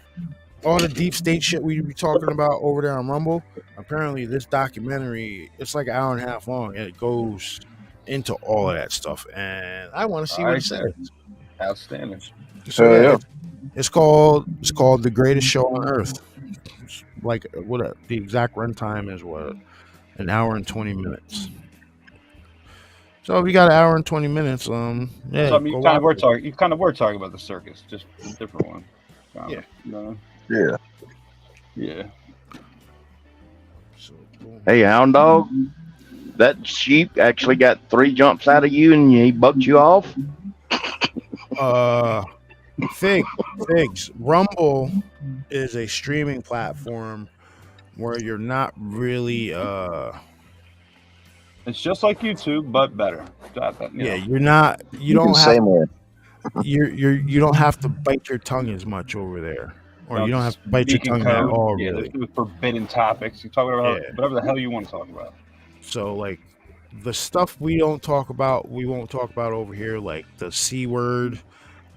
all the deep state shit we be talking about over there on Rumble. Apparently, this documentary, it's like an hour and a half long, and it goes into all of that stuff. And I want to see what it says. Outstanding. So Yeah. it's called The Greatest Show on Earth. Like the exact runtime is what, an hour and 20 minutes. So if you got an hour and 20 minutes, So I mean, go you watch it. kind of were talking about the circus, just a different one. Yeah. No. Yeah. Yeah. So, boom. Hey, Hound Dog, that sheep actually got 3 jumps out of you and he bucked you off? Figs. Rumble is a streaming platform where you're not really It's just like YouTube, but better. you don't can say have more. you don't have to bite your tongue as much over there, or you don't have to bite your speaking tongue at code. all, Yeah, really. there's forbidden topics. You talk about Yeah. whatever the hell you want to talk about. So like the stuff we won't talk about over here, like the C word,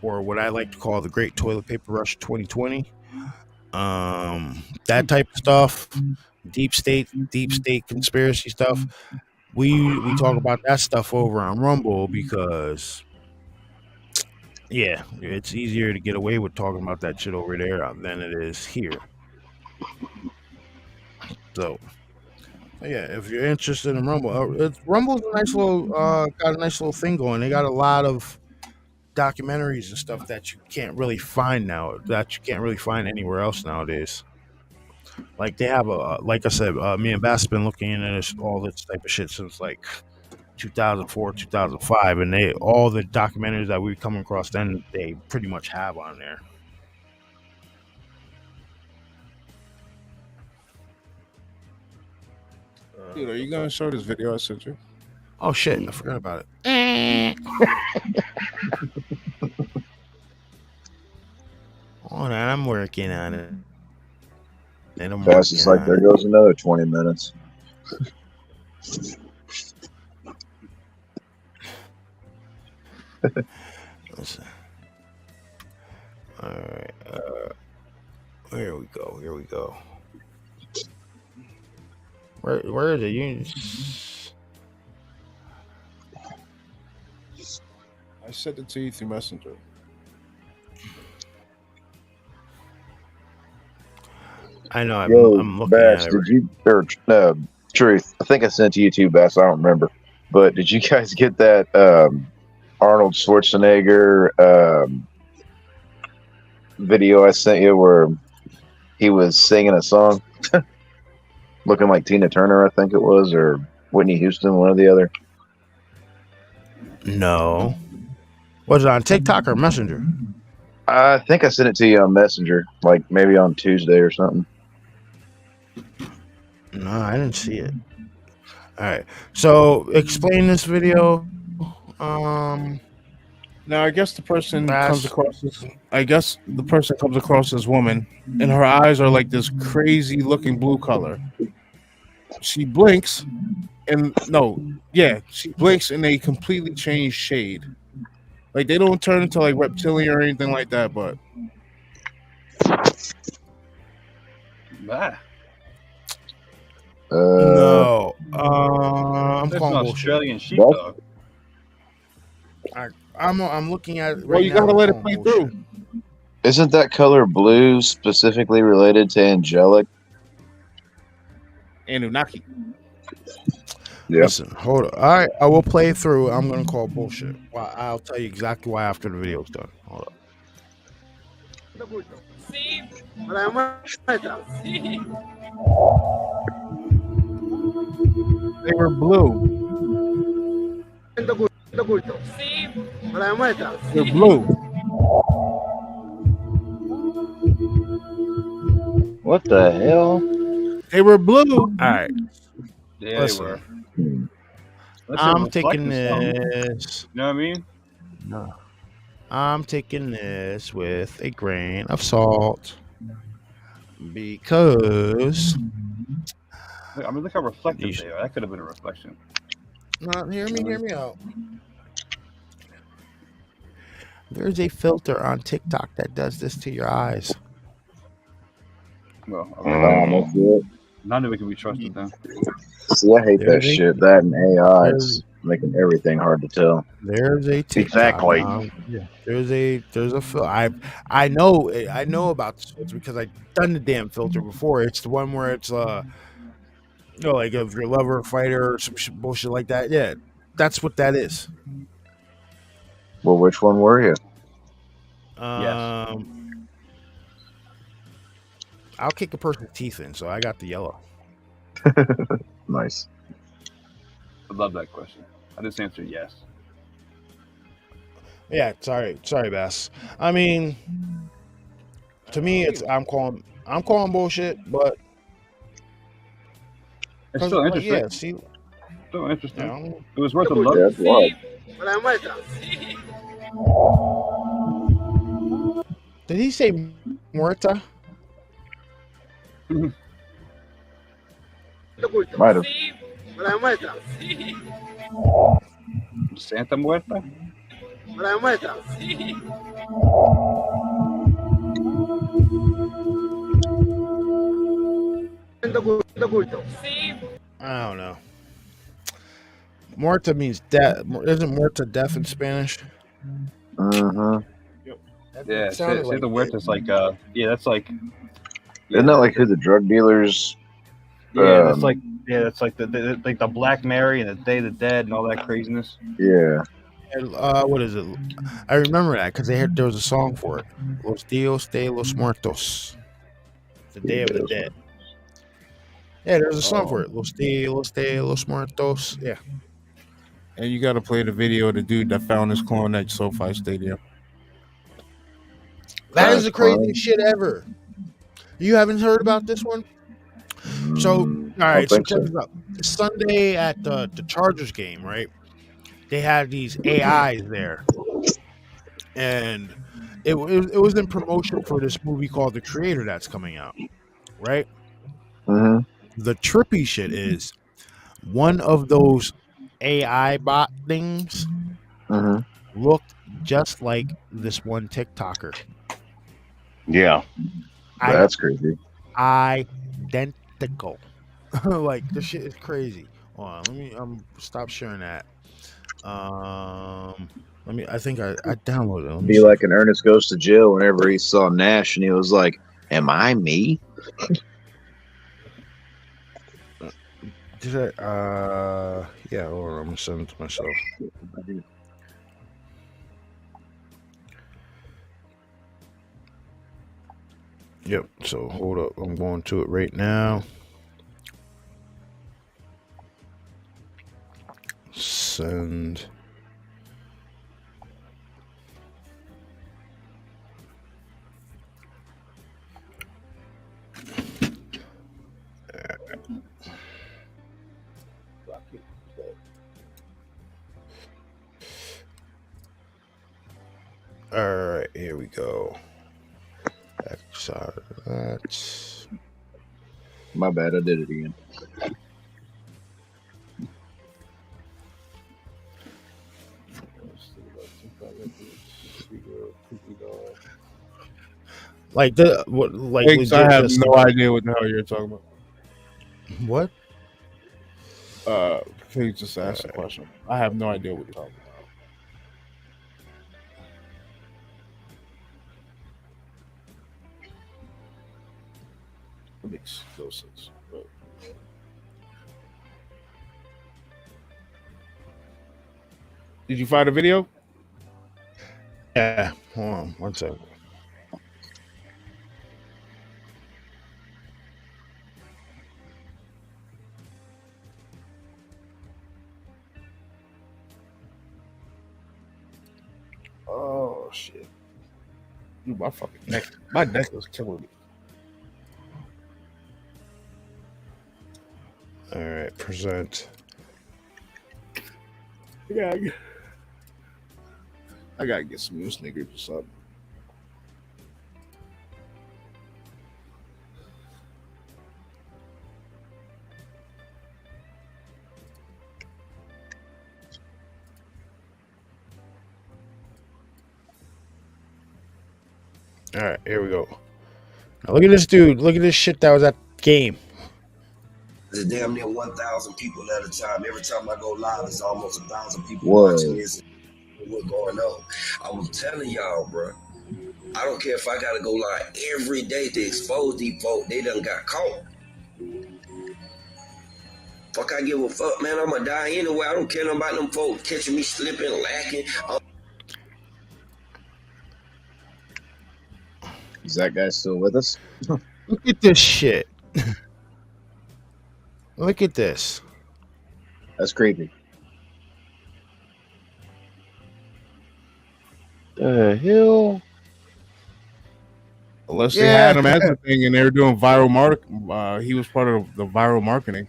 or what I like to call the Great Toilet Paper Rush 2020. That type of stuff, deep state conspiracy stuff. We talk about that stuff over on Rumble because it's easier to get away with talking about that shit over there than it is here. So if you're interested in Rumble, Rumble's a nice little got a nice little thing going. They got a lot of documentaries and stuff that you can't really find anywhere else nowadays. Like they have like I said, me and Bass been looking into all this type of shit since like 2004, 2005, and all the documentaries that we've come across then they pretty much have on there. Dude, are you gonna show this video I sent you? Oh shit, I forgot about it. Hold on, I'm working on it. That's just like there goes another 20 minutes. Listen. All right. Here we go. Where is it? I sent it to you through Messenger. I know. Yo, I'm looking Bass, at it. did you or Truth? I think I sent it to you too, Bass. I don't remember. But did you guys get that Arnold Schwarzenegger video I sent you where he was singing a song, looking like Tina Turner, I think it was, or Whitney Houston, one or the other? No. Was it on TikTok or Messenger? I think I sent it to you on Messenger, like maybe on Tuesday or something. No, I didn't see it. All right. So explain this video. Now I guess the person Bass. comes across as woman, and her eyes are like this crazy looking blue color. She blinks, and she blinks and they completely change shade. Like they don't turn into like reptilian or anything like that, but No. I'm That's calling an bullshit. Australian sheepdog. I'm looking at it right well, you now. gotta I'm let it calling play bullshit. through. Isn't that color blue specifically related to angelic? Anunnaki. Yeah. Listen, hold on. All right, I will play it through. I'm gonna call bullshit. Well, I'll tell you exactly why after the video's done. Hold up. They were blue. They're blue. What the hell? They were blue. All right, Yeah, listen. they were. That's a I'm taking reflective stone. this. You know what I mean? No, I'm taking this with a grain of salt because. I mean, look how reflective You they are. That could have been a reflection. No, hear me out. There's a filter on TikTok that does this to your eyes. Well, That's it. none of it can be trusted then. See, I hate that There's a- shit. That and AI. It's making everything hard to tell. There's a TikTok. Exactly. Yeah. There's a I know about this filter because I've done the damn filter before. It's the one where it's like if your lover a fighter or some bullshit like that. Yeah, that's what that is. Well, which one were you? I'll kick a person's teeth in, so I got the yellow. Nice. I love that question. I just answered yes. Yeah, sorry, Bass. I mean, to me, I'm calling bullshit, but It's still interesting. Yeah, see, Still interesting. you know, It was worth a Yeah, look. it's wild. did he say Muerta? Might have. Santa Muerta? I don't know. Muerta means death. Isn't Muerta death in Spanish? Uh-huh. Yeah, sounded Santa like Muerta's like, yeah, that's like, Isn't that like who the drug dealers? yeah, that's like, that's like the Black Mary and the Day of the Dead and all that craziness. Yeah. What is it? I remember that because there was a song for it. Los Dios de los Muertos, the Day of the Dead. Yeah, there's a song for it. Los Dios de los Muertos. Yeah. And you got to play the video of the dude that found his clone at SoFi Stadium. That is That's the craziest fun. shit ever. You haven't heard about this one? So, all right, so think so. check this out. Sunday at the Chargers game, right? They had these AIs there. And it was in promotion for this movie called The Creator that's coming out, right? Mm-hmm. The trippy shit is one of those AI bot things Mm-hmm. looked just like this one TikToker. Yeah. That's crazy. Identical. Like this shit is crazy. Hold on, let me stop sharing that. Let me. I think I downloaded it. Let me Be see. like an Ernest Goes to Jail whenever he saw Nash and he was like, "Am I me?" Did I? Yeah. Hold on, I'm gonna send it to myself. Yep. So hold up. I'm going to it right now. Send. All right, here we go. X out of that. My bad, I did it again. Like the what? Like Thanks, I legit have just- no idea what the hell you're talking about. What? Please just ask the question. I have no idea what you're talking about. It makes no sense. But... Did you find a video? Yeah. Hold on, one second. Oh shit! Dude, my fucking neck. My neck is killing me. All right, present. I gotta get some new sneakers or something. All right, here we go. Now look at this dude. Look at this shit that was at the game. There's damn near 1,000 people at a time. Every time I go live, it's almost 1,000 people Whoa. watching this. What's going on? I was telling y'all, bro. I don't care if I gotta go live every day to expose these folk. They done got caught. Fuck, I give a fuck, man. I'm gonna die anyway. I don't care about them folks catching me slipping, lacking. Is that guy still with us? Look at this shit. Look at this. That's creepy. The hell? Unless they had him as a thing and they were doing viral he was part of the viral marketing,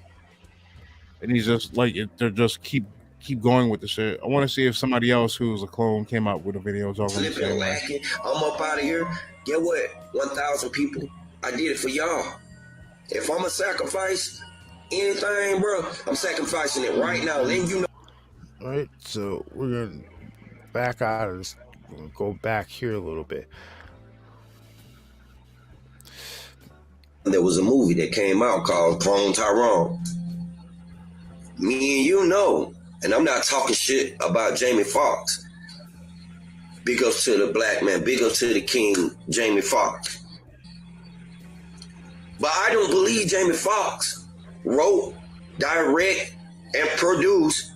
and he's just like they're just keep going with the shit. I want to see if somebody else who's a clone came out with a video talking the same way. I'm up out of here. Get what? 1,000 people. I did it for y'all. If I'm a sacrifice anything, bro, I'm sacrificing it right now. Then you know. All right, so we're gonna back out of this. We're gonna go back here a little bit. There was a movie that came out called Clone Tyrone. Me and you know, and I'm not talking shit about Jamie Foxx. Big ups to the black man. Big ups to the king, Jamie Foxx. But I don't believe Jamie Foxx wrote, direct, and produced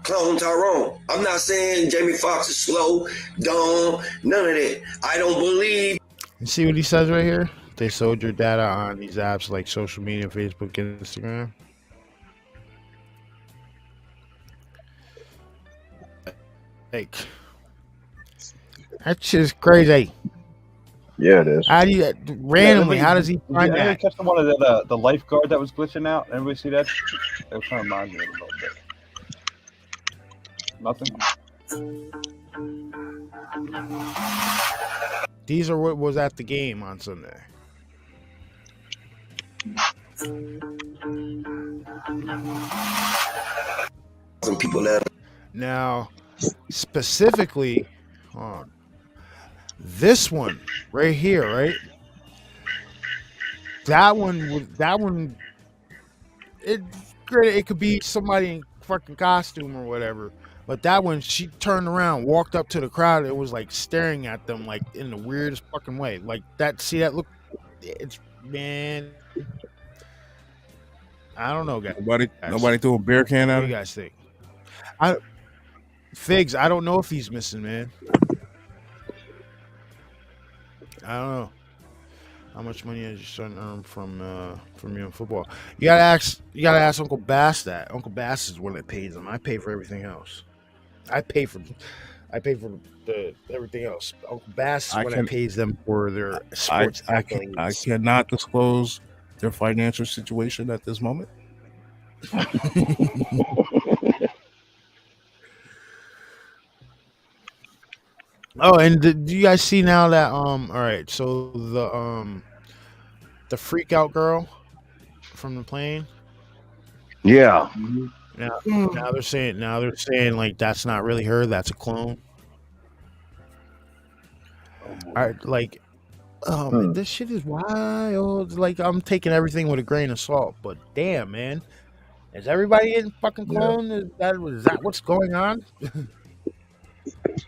Clone Tyrone. I'm not saying Jamie Foxx is slow, dumb, none of that. I don't believe. You see what he says right here? They sold your data on these apps like social media, Facebook, and Instagram. Like, that shit's crazy. Yeah, it is. How do you randomly? How does he find that? Catch the one of the lifeguard that was glitching out. Everybody see that? That was trying to remind me a little bit. Nothing. These are what was at the game on Sunday. Some people that Now, specifically, this one right here, right? That one. It could be somebody in fucking costume or whatever. But that one, she turned around, walked up to the crowd, and was like staring at them like in the weirdest fucking way. Like that. See that look? It's man. I don't know, guys. Nobody threw a beer can What at do him. you guys think? Figs, I don't know if he's missing, man. I don't know. How much money has your son earned from you in football? You gotta ask Uncle Bass that. Uncle Bass is the one that pays them. I pay for everything else. I pay for the everything else. Uncle Bass is the one that pays them for their sports accolades. I cannot disclose their financial situation at this moment. Oh, and do you guys see now that all right, so the freak out girl from the plane? Yeah. Now they're saying like that's not really her, that's a clone. This shit is wild. Like, I'm taking everything with a grain of salt, but damn, man. Is everybody in fucking clone? Is that what's going on?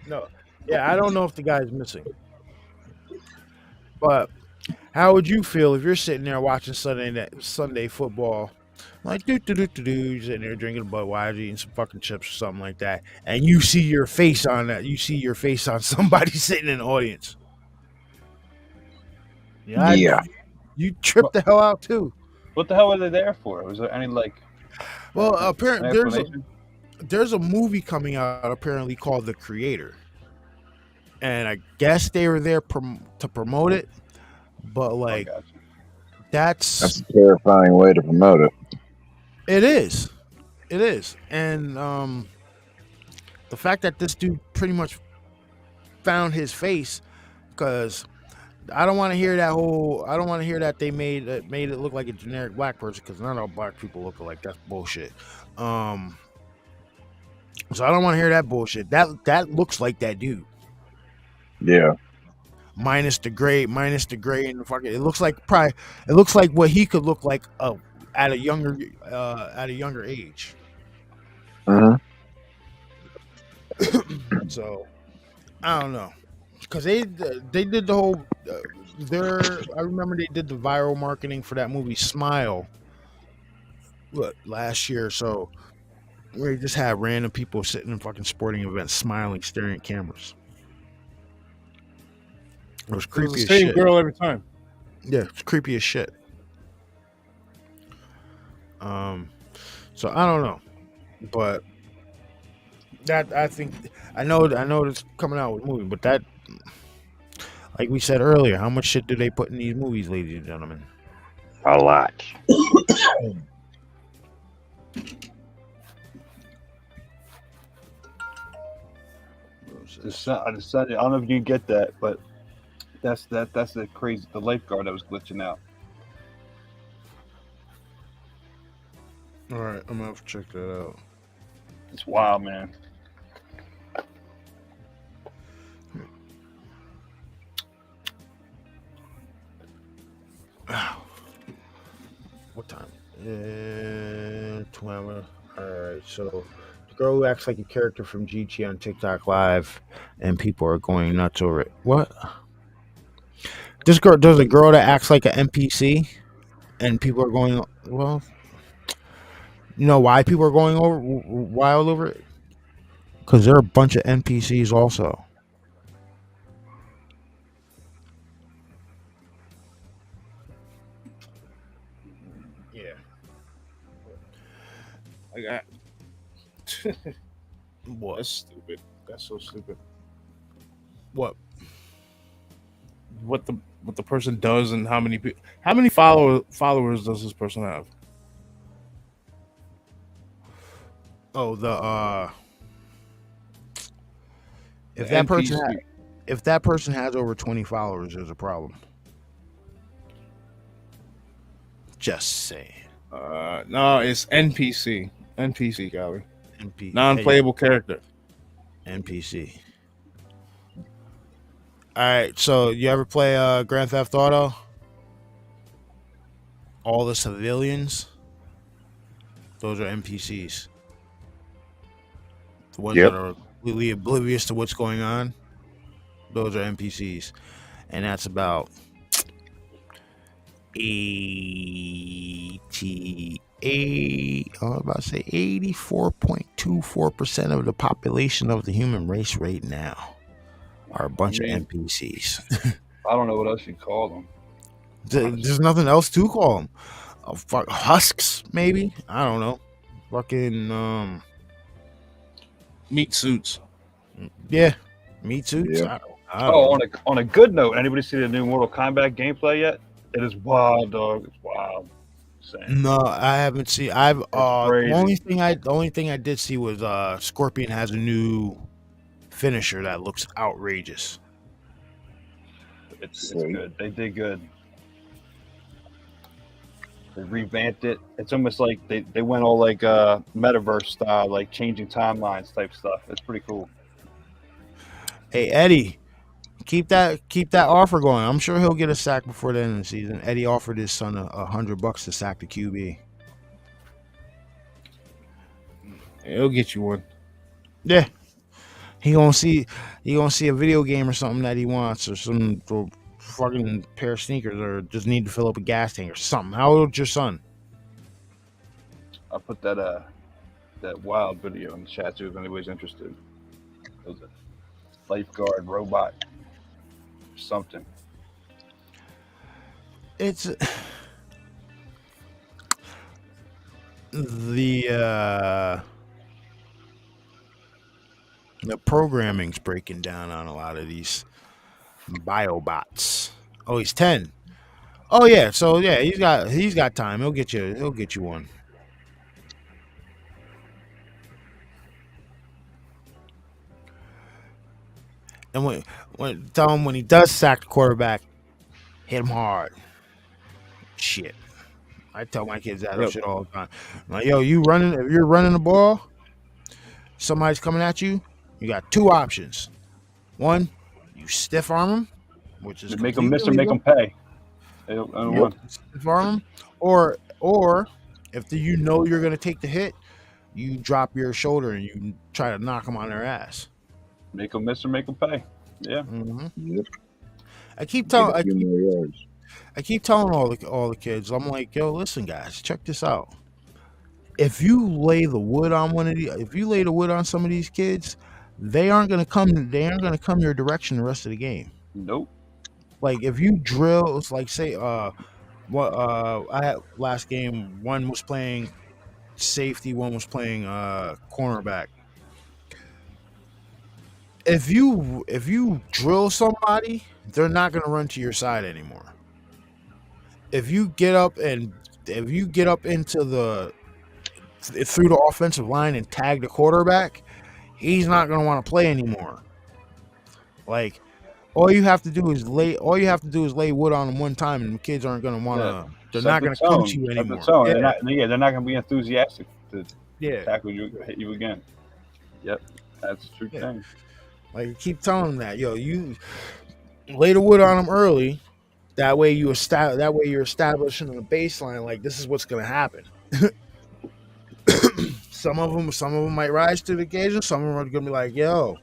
No. Yeah, I don't know if the guy's missing. But how would you feel if you're sitting there watching Sunday football? Like, you're sitting there drinking a Budweiser, eating some fucking chips or something like that, and you see your face on that. You see your face on somebody sitting in the audience. Yeah. You trip the hell out too. What the hell were they there for? Was there any like? Well, apparently there's a movie coming out apparently called The Creator, and I guess they were there to promote it. But like, that's a terrifying way to promote it. It is, and the fact that this dude pretty much found his face, because I don't want to hear that they made it look like a generic black person, because not all black people look alike. That's bullshit. So I don't want to hear that bullshit. That looks like that dude. Yeah. Minus the gray and the fucking. It looks like what he could look like at a younger age. Mhm. So I don't know, because they did the whole I remember they did the viral marketing for that movie Smile last year. So we just had random people sitting in fucking sporting events, smiling, staring at cameras. It was It was creepy the as same shit. girl every time. Yeah, it's creepy as shit. So I don't know, but that I know it's coming out with a movie, but that, like we said earlier, how much shit do they put in these movies, ladies and gentlemen? A lot. I decided, I don't know if you get that, but that's the crazy, the lifeguard that was glitching out. All right, I'm gonna have to check that out. It's wild, man. What time? 12. All right, so the girl who acts like a character from GT on TikTok Live, and people are going nuts over it. What? This girl, there's a girl that acts like an NPC, and people are going. Well, you know why people are going wild over it? Because there are a bunch of NPCs also. Yeah. I got. What? That's stupid. That's so stupid. What? What the person does and how many followers does this person have? Oh, if The that NPC. person has over 20 followers, there's a problem. Just saying. No, it's NPC. NPC, Gally. Non-playable character. NPC. All right, so you ever play Grand Theft Auto? All the civilians, those are NPCs. The ones that are completely oblivious to what's going on, those are NPCs. And that's about 84.24% of the population of the human race right now are a bunch of NPCs. I don't know what else you call them. There's nothing else to call them. Fuck husks, maybe. I don't know. Fucking meat suits. Yeah, meat suits. Yeah. I don't know. On a good note, anybody see the new Mortal Kombat gameplay yet? It is wild, dog. It's wild. Insane. No, I haven't seen. I've the crazy. only thing I did see was Scorpion has a new finisher that looks outrageous. It's good. They did good. They revamped it. It's almost like they went all like metaverse style, like changing timelines type stuff. It's pretty cool. Hey Eddie, keep that offer going. I'm sure he'll get a sack before the end of the season. Eddie offered his son $100 to sack the QB. He'll get you one. Yeah, he gonna see a video game or something that he wants, or some fucking pair of sneakers, or just need to fill up a gas tank or something. How old's your son? I'll put that wild video in the chat too if anybody's interested. It was a lifeguard robot, something. It's the programming's breaking down on a lot of these biobots. Oh, he's 10. Oh yeah, so yeah, he's got time. He'll get you one. And tell him when he does sack the quarterback, hit him hard. Shit. I tell my kids that shit all the time. I'm like, yo, if you're running the ball, somebody's coming at you, you got two options. One, you stiff arm them, which is make them miss or make them pay. Stiff arm them, or If you know you're gonna take the hit, you drop your shoulder and you try to knock them on their ass. Make them miss or make them pay. Yeah. Mm-hmm. Yep. I keep Get a telling few more yards. I keep telling all the kids, I'm like, yo, listen, guys, check this out. If you lay the wood on some of these kids, they aren't gonna come your direction the rest of the game. Nope. Like if you drill, it's like say I had last game, one was playing safety, one was playing cornerback. If you drill somebody, they're not gonna run to your side anymore. If you get up into through the offensive line and tag the quarterback, he's not going to want to play anymore. Like all you have to do is lay wood on them one time, and the kids aren't going to want to. They're not going to come to you anymore. They're not going to be enthusiastic to tackle you, hit you again. Yep, that's a true thing. Like you keep telling them that, yo, you lay the wood on them early. That way you're establishing a baseline. Like this is what's going to happen. Some of them might rise to the occasion. Some of them are gonna be like, "Yo,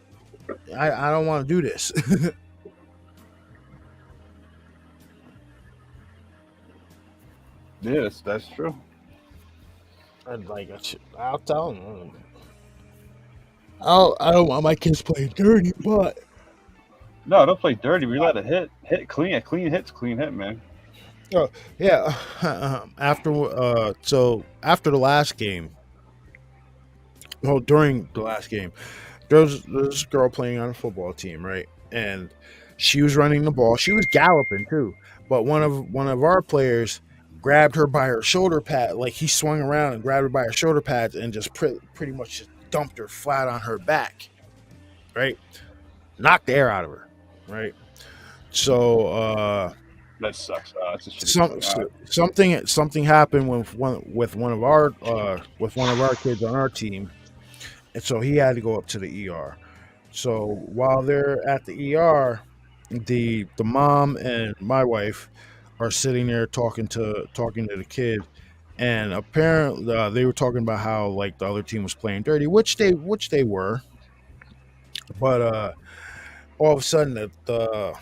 I don't want to do this." Yes, that's true. And like, I'll tell them. I don't want my kids playing dirty, but no, don't play dirty. We let it hit clean. A clean hit, man. Oh yeah. After the last game. Well, during the last game, there was this girl playing on a football team, right? And she was running the ball. She was galloping too, but one of our players grabbed her by her shoulder pad. Like he swung around and grabbed her by her shoulder pads and just pretty much just dumped her flat on her back, right? Knocked the air out of her, right? So that sucks. Something happened with one of our kids on our team. And so he had to go up to the ER. So while they're at the ER, the mom and my wife are sitting there talking to the kid, and apparently they were talking about how like the other team was playing dirty, which they were. But all of a sudden the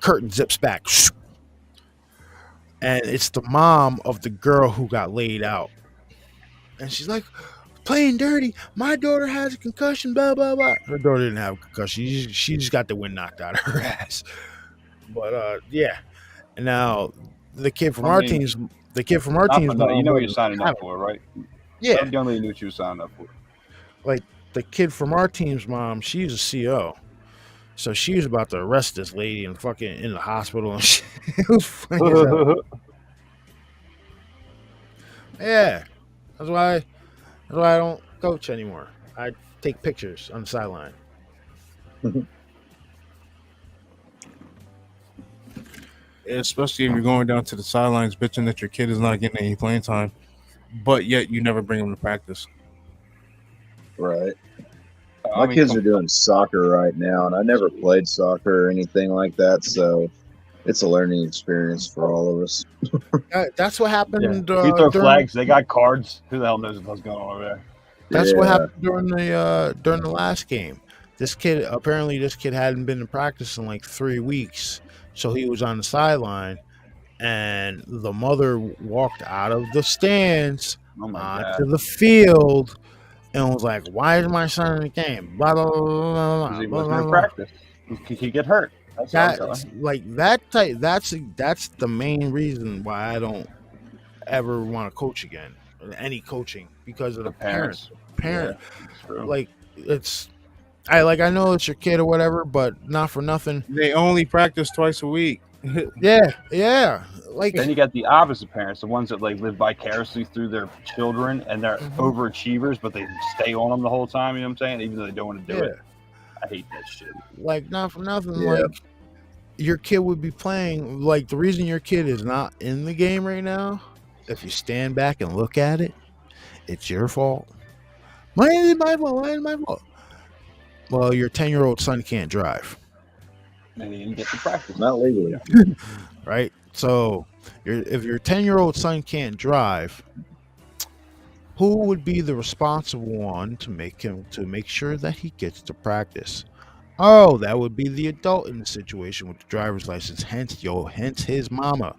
curtain zips back, and it's the mom of the girl who got laid out, and she's like, playing dirty. My daughter has a concussion. Blah blah blah. Her daughter didn't have a concussion. She just got the wind knocked out of her ass. But yeah. And now the kid from our team's. You know what you're signing up for, right? Yeah. Some young lady knew what you were signing up for. Like the kid from our team's mom, she's a CO, so she was about to arrest this lady and fucking in the hospital and shit. It was funny as hell. Yeah, that's why I don't coach anymore. I take pictures on the sideline. Especially if you're going down to the sidelines bitching that your kid is not getting any playing time, but yet you never bring them to practice. Right. My kids are doing soccer right now, and I never played soccer or anything like that, so it's a learning experience for all of us. That's what happened. Yeah. We throw flags. They got cards. Who the hell knows what's going on over there? That's what happened during the last game. This kid hadn't been to practice in like 3 weeks, so he was on the sideline, and the mother walked out of the stands onto the field and was like, "Why is my son in the game?" Blah blah blah blah blah. He wasn't in practice. He could get hurt. That's the main reason why I don't ever want to coach again, any coaching, because of the parents. Yeah, like I know it's your kid or whatever, but not for nothing. They only practice twice a week. yeah. Like then you got the opposite parents, the ones that like live vicariously through their children, and they're overachievers, but they stay on them the whole time. You know what I'm saying? Even though they don't want to do it. I hate that shit. Like not for nothing. Like your kid would be playing. Like the reason your kid is not in the game right now, if you stand back and look at it, it's your fault. Why is it my fault? Well, your 10-year-old son can't drive. And he didn't get to practice. Not legally. Right? So if your 10-year-old son can't drive, who would be the responsible one to make sure that he gets to practice? Oh, that would be the adult in the situation with the driver's license. Hence his mama.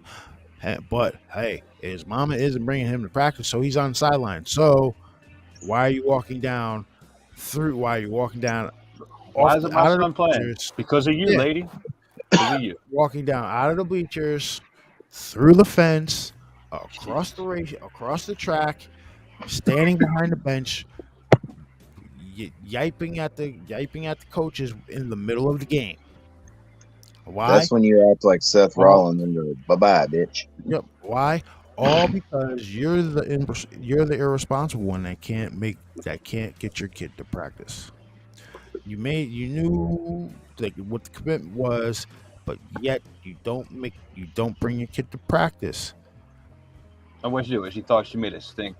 But hey, his mama isn't bringing him to practice, so he's on the sideline. So why are you walking down? Why is it my son playing? Because of you, lady. Because of you. Walking down out of the bleachers, through the fence, across the track, standing behind the bench, yiping at the coaches in the middle of the game. Why? That's when you act like Seth Rollins and go, "Bye-bye, bitch." Yep. Why? All because you're the irresponsible one that can't get your kid to practice. You knew like what the commitment was, but yet you don't bring your kid to practice. And what she did was she thought she made it stink.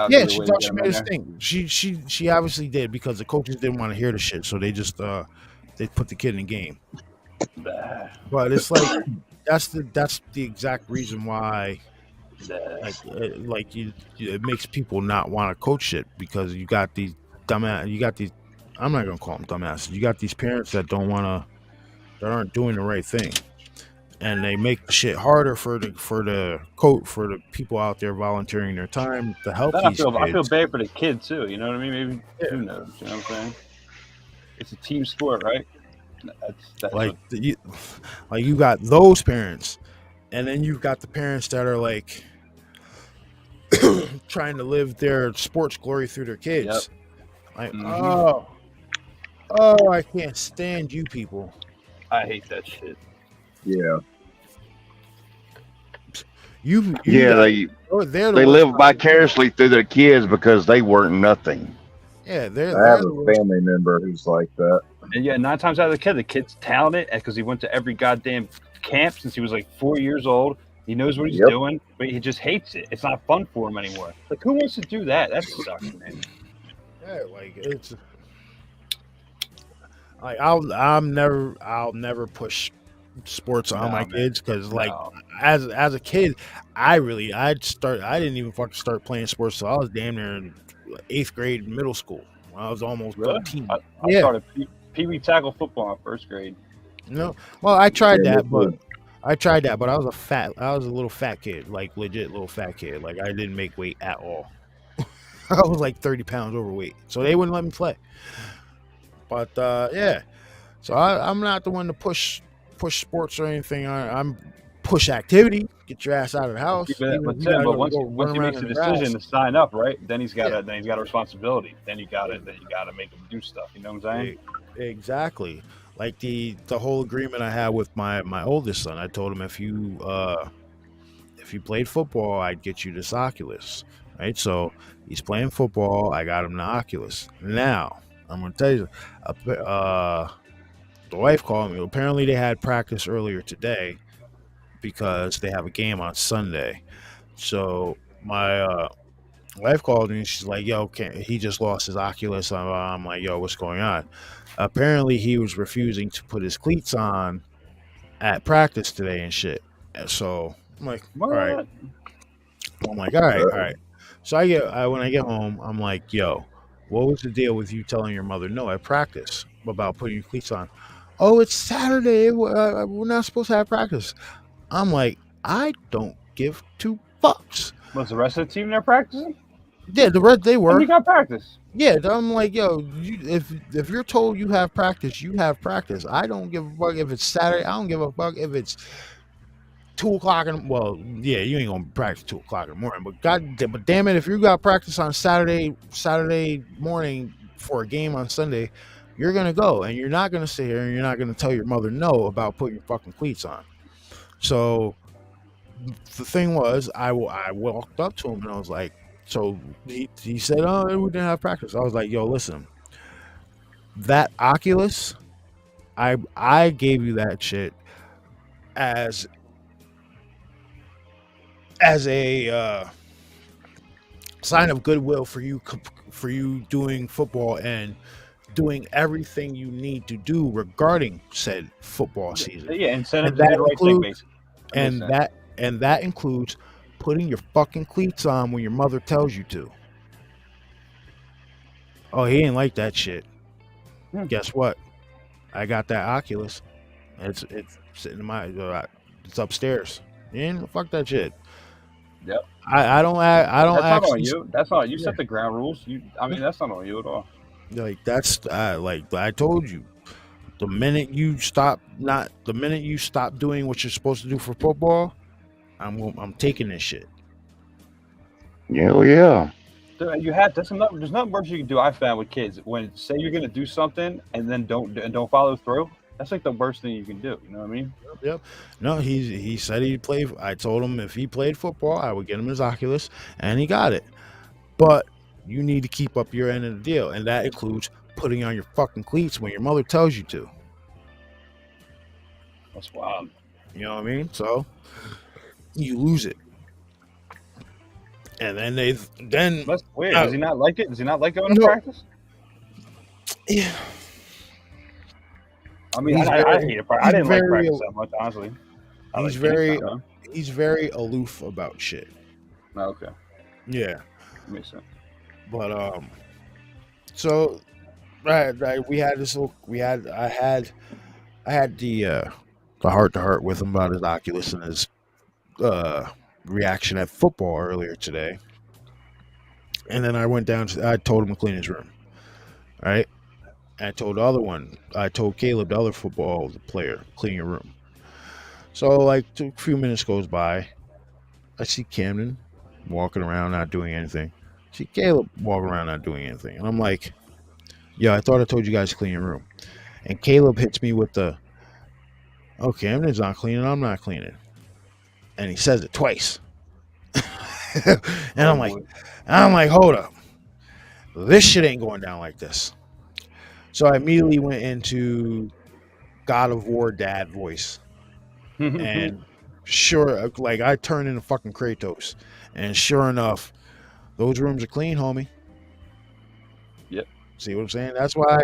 Yeah, she thought she made it stink. She obviously did, because the coaches didn't want to hear the shit, so they just they put the kid in the game. But it's like that's the exact reason why it makes people not want to coach shit, because you got these I'm not gonna call them dumbasses. You got these parents that aren't doing the right thing, and they make the shit harder for the people out there volunteering their time to help these kids. I feel bad for the kid too. You know what I mean? Maybe who knows? You know what I'm saying? It's a team sport, right? You got those parents, and then you've got the parents that are like trying to live their sports glory through their kids. Yep. Like, oh, I can't stand you people. I hate that shit. Yeah. They live vicariously through their kids because they weren't nothing. Yeah, I have a family member who's like that. And yeah, 9 times out of the kid's talented because he went to every goddamn camp since he was like 4 years old. He knows what he's doing, but he just hates it. It's not fun for him anymore. Like, who wants to do that? That sucks, man. Yeah, like it's like I'll never push sports on my kids, because as a kid, I didn't even fucking start playing sports till I was damn near in 8th grade middle school. I was almost 13. I started pee-wee tackle football in 1st grade. No, well, I tried that, but I was a little fat kid, like legit little fat kid. Like, I didn't make weight at all. I was like 30 pounds overweight, so they wouldn't let me play. But yeah, so I'm not the one to push sports or anything. I'm push activity. Get your ass out of the house. But once he makes a decision to sign up, right? Then he's got a responsibility. Then you got to make him do stuff. You know what I'm saying? Exactly. Like the whole agreement I had with my oldest son. I told him if you played football, I'd get you this Oculus. Right? So he's playing football. I got him the Oculus. Now I'm gonna tell you, the wife called me. Apparently they had practice earlier today because they have a game on Sunday. So my wife called me and she's like, "Yo, he just lost his Oculus." I'm like, "Yo, what's going on?" Apparently he was refusing to put his cleats on at practice today and shit. So I'm like, all right. So when I get home, I'm like, "Yo, what was the deal with you telling your mother no at practice about putting your cleats on?" "Oh, it's Saturday. We're not supposed to have practice." I'm like, I don't give 2 fucks. Was the rest of the team there practicing? Yeah, the rest they were. And you got practice. Yeah, I'm like, yo, if you're told you have practice, you have practice. I don't give a fuck if it's Saturday. I don't give a fuck if it's 2 o'clock. Well, yeah, you ain't gonna practice 2 o'clock in the morning. But damn it, if you got practice on Saturday morning for a game on Sunday, you're gonna go, and you're not gonna sit here and you're not gonna tell your mother no about putting your fucking cleats on. So the thing was, I walked up to him and I was like, so he said, "Oh, we didn't have practice." I was like, "Yo, listen, that Oculus, I gave you that shit as a sign of goodwill for you doing football and doing everything you need to do regarding said football season." Yeah, incentive to do the right thing, basically. And that includes putting your fucking cleats on when your mother tells you to. Oh, he ain't like that shit. Hmm. Guess what? I got that Oculus. It's sitting in my. It's upstairs. Yeah, fuck that shit. Yep. I don't That's not actually on you. That's not you. Yeah. Set the ground rules. I mean, that's not on you at all. like that's like I told you. The minute you stop doing what you're supposed to do for football, I'm taking this shit. Yeah, yeah. You have there's nothing worse you can do. I found with kids when say you're gonna do something and then don't follow through. That's like the worst thing you can do. You know what I mean? Yep. No, he said he'd play. I told him if he played football, I would get him his Oculus, and he got it. But you need to keep up your end of the deal, and that includes putting on your fucking cleats when your mother tells you to. That's wild. You know what I mean? So you lose it, and then That's weird. Uh, Does he not like it? Does he not like going to no. practice? Yeah. I mean, He's I very- hate it. I he's didn't like very- practice that much, honestly. I He's like very games, though. he's very aloof about shit. Oh, okay. Yeah. Makes sense. But so right, we had this little I had the heart to heart with him about his Oculus and his reaction at football earlier today. And then I went down I told him to clean his room. Right? I told Caleb, the other football player, clean your room. So like a few minutes goes by, I see Camden walking around not doing anything. See Caleb walking around not doing anything. And I'm like, yo, I thought I told you guys to clean your room. And Caleb hits me with the, oh, Camden's not cleaning, I'm not cleaning. And he says it twice. and I'm like, hold up. This shit ain't going down like this. So I immediately went into God of War dad voice. And sure, like I turned into fucking Kratos. And sure enough, those rooms are clean, homie. Yep. See what I'm saying? That's why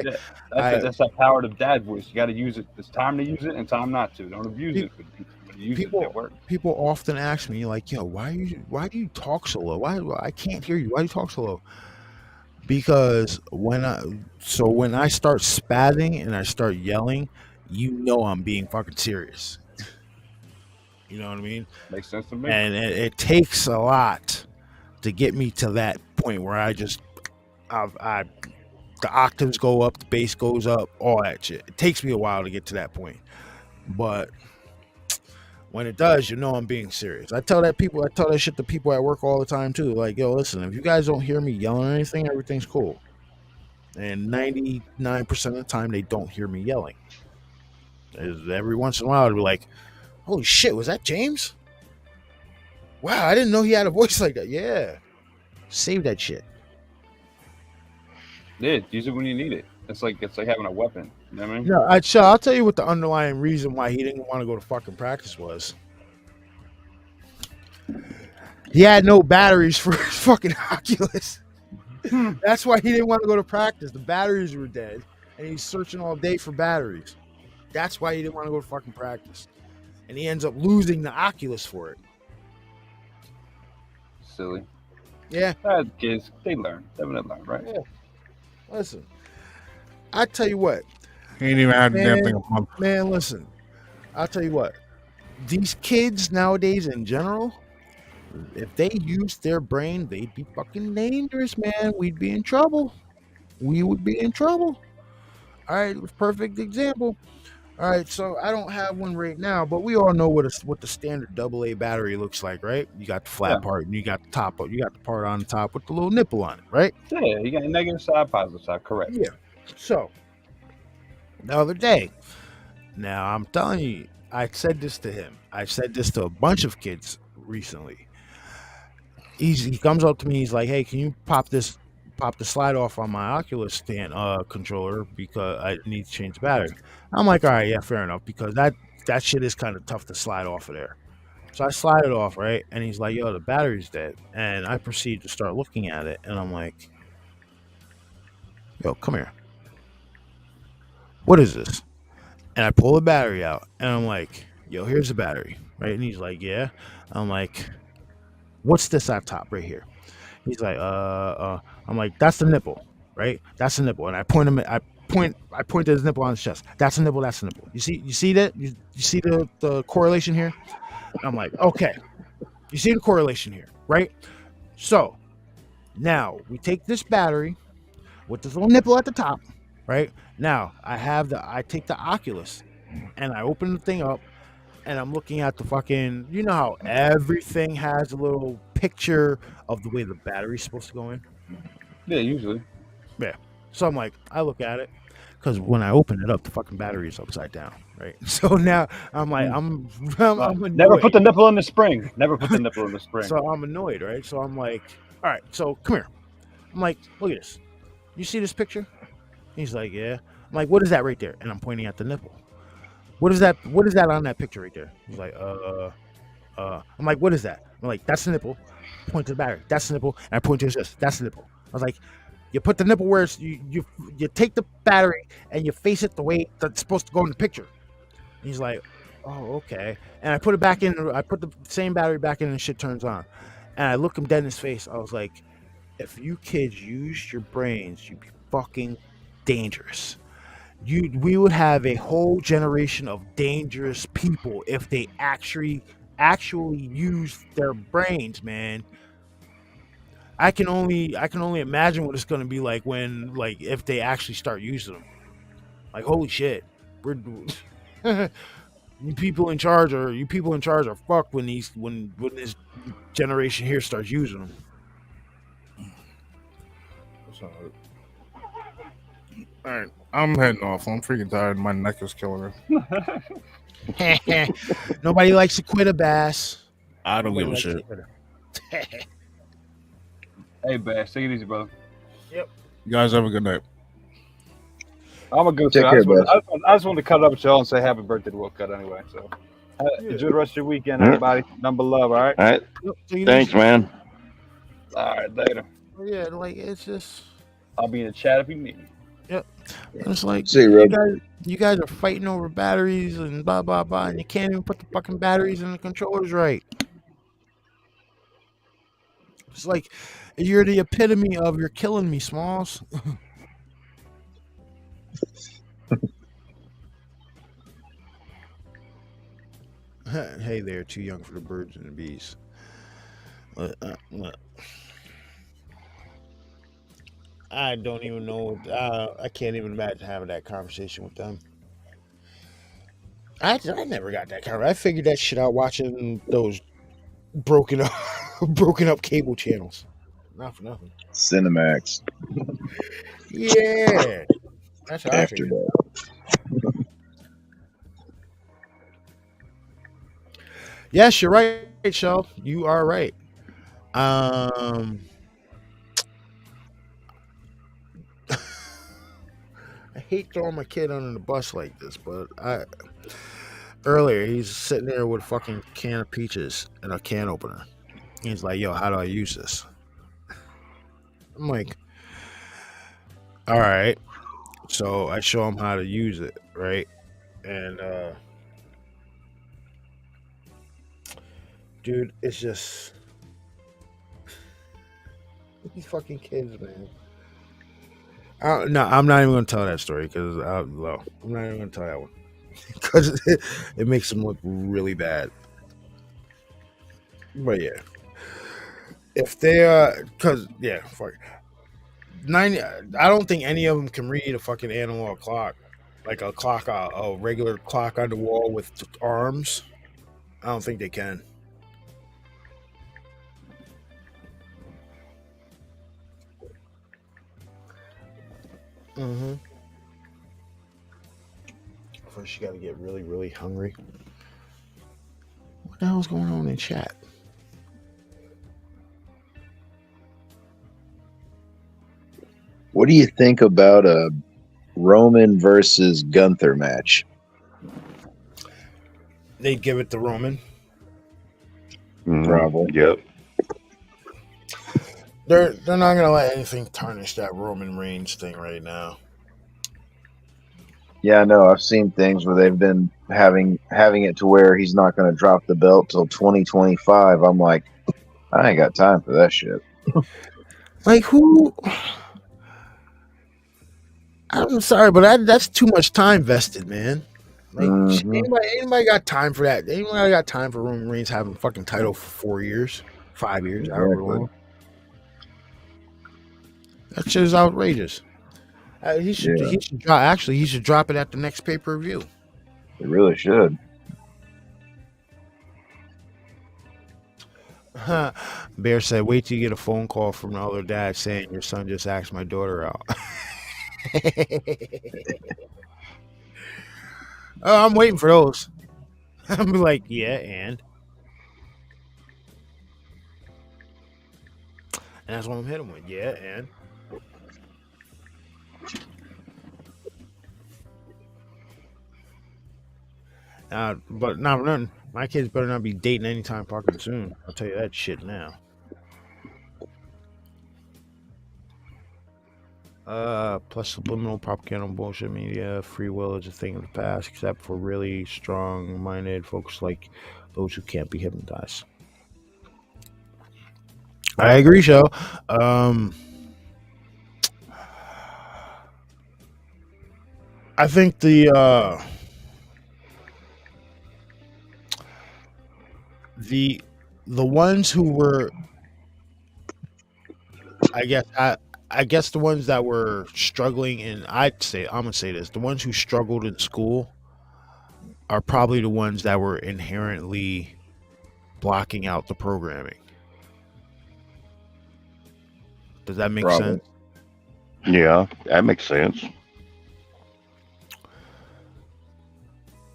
That's that power of dad voice. You got to use it. There's time to use it and time not to. Don't abuse it. But use it at work. People often ask me, like, yo, why do you talk so low? Why I can't hear you? Why do you talk so low? Because when I start spazzing and I start yelling, you know I'm being fucking serious. You know what I mean? Makes sense to me. And it takes a lot to get me to that point where the octaves go up, the bass goes up, all that shit. It takes me a while to get to that point. But when it does, you know I'm being serious. I tell that shit to people at work all the time too. Like, yo, listen, if you guys don't hear me yelling or anything, everything's cool. And 99% of the time, they don't hear me yelling. Every once in a while, they'll be like, holy shit, was that James? Wow, I didn't know he had a voice like that. Yeah. Save that shit. Yeah, use it when you need it. It's like having a weapon. You know what I mean? No, I'll tell you what the underlying reason why he didn't want to go to fucking practice was. He had no batteries for his fucking Oculus. That's why he didn't want to go to practice. The batteries were dead, and he's searching all day for batteries. That's why he didn't want to go to fucking practice. And he ends up losing the Oculus for it. Silly. Yeah. Kids, they learn. They're gonna learn, right? Yeah. Listen, I tell you what. He ain't even had a damn thing a month. Man, listen. I'll tell you what. These kids nowadays in general, if they used their brain, they'd be fucking dangerous, man. We'd be in trouble. We would be in trouble. All right, perfect example. All right, so I don't have one right now, but we all know what the standard AA battery looks like, right? You got the flat part, and you got the top. You got the part on the top with the little nipple on it, right? Yeah, you got a negative side, positive side, correct. Yeah. So the other day, now I'm telling you, I said this to him. I've said this to a bunch of kids recently. He comes up to me. He's like, "Hey, can you pop the slide off on my Oculus stand controller because I need to change the battery?" I'm like, "All right, yeah, fair enough," because that shit is kind of tough to slide off of there. So I slide it off, right? And he's like, "Yo, the battery's dead." And I proceed to start looking at it, and I'm like, "Yo, come here. What is this?" And I pull the battery out, and I'm like, "Yo, here's the battery," right? And he's like, "Yeah." I'm like, "What's this on top right here?" He's like, I'm like, "That's the nipple," right? That's a nipple, and I point to his nipple on his chest. That's a nipple. That's a nipple. You see that? You see the correlation here? I'm like, okay, you see the correlation here, right? So now we take this battery with this little nipple at the top, right? Now I take the Oculus and I open the thing up and I'm looking at the fucking, you know how everything has a little picture of the way the battery's supposed to go in? Yeah, usually. Yeah. So I'm like, I look at it because when I open it up, the fucking battery is upside down, right? So now I'm like, I'm annoyed. Never put the nipple in the spring. Never put the nipple in the spring. So I'm annoyed, right? So I'm like, all right, so come here. I'm like, look at this. You see this picture? He's like, yeah. I'm like, what is that right there? And I'm pointing at the nipple. What is that on that picture right there? He's like, I'm like, what is that? I'm like, that's the nipple. Point to the battery. That's the nipple. And I point to his chest. That's the nipple. I was like, you put the nipple where it's, you take the battery and you face it the way that's supposed to go in the picture. And he's like, oh, okay. And I put it back in. I put the same battery back in and shit turns on. And I look him dead in his face. I was like, if you kids used your brains, you'd be fucking dangerous. We would have a whole generation of dangerous people if they actually use their brains, man. I can only imagine what it's going to be like when, like, if they actually start using them. Like, holy shit, you people in charge are fucked when this generation here starts using them. All right, I'm heading off. I'm freaking tired. My neck is killing me. Nobody likes to quit a bass. I don't give a shit. Hey, Bass, take it easy, brother. Yep. You guys have a good night. I'm gonna go too. I just wanted to cut up with y'all and say happy birthday to Will Cut anyway. So enjoy the rest of your weekend, everybody. Number love, all right? All right. Thanks, man. All right, later. Yeah, like it's just. I'll be in the chat if you need me. Yep. It's like See, you guys are fighting over batteries and blah blah blah, and you can't even put the fucking batteries in the controllers right. It's like you're the epitome of "you're killing me, Smalls." Hey there, too young for the birds and the bees. I don't even know. I can't even imagine having that conversation with them. I never got that conversation. I figured that shit out watching those broken up cable channels. Not for nothing. Cinemax. Yeah. That's how After that. Yes, you're right, Shell. You are right. I hate throwing my kid under the bus like this, but earlier he's sitting there with a fucking can of peaches and a can opener. He's like, yo, how do I use this? I'm like, all right. So I show him how to use it, right? And dude, it's just these fucking kids, man. No, I'm not even gonna tell that story because I'm not even gonna tell that one because it makes them look really bad. But yeah, if they because yeah, fuck 90. I don't think any of them can read a fucking analog clock, like a clock, a regular clock on the wall with arms. I don't think they can. Mm-hmm. First, you got to get really, really hungry. What the hell's going on in chat? What do you think about a Roman versus Gunther match? They'd give it to Roman. Probably. Yep. They're not gonna let anything tarnish that Roman Reigns thing right now. Yeah, I know. I've seen things where they've been having it to where he's not going to drop the belt till 2025. I'm like, I ain't got time for that shit. Like who? I'm sorry, but that's too much time vested, man. Like, Mhm. anybody got time for that? Anybody got time for Roman Reigns having fucking title for 4 years, 5 years, however Exactly. long? That shit is outrageous. He should drop it at the next pay-per-view. It really should. Bear said, "Wait till you get a phone call from the other dad saying your son just asked my daughter out." Oh, I'm waiting for those. I'm like, yeah, and that's what I'm hitting with. Yeah, and but not none. My kids better not be dating anytime fucking soon. I'll tell you that shit now. Plus subliminal propaganda, bullshit media, free will is a thing of the past, except for really strong-minded folks like those who can't be hypnotized. I agree, Joe. I think the ones who were, I guess the ones that were struggling, and I'm gonna say this: the ones who struggled in school are probably the ones that were inherently blocking out the programming. Does that make sense? Yeah, that makes sense.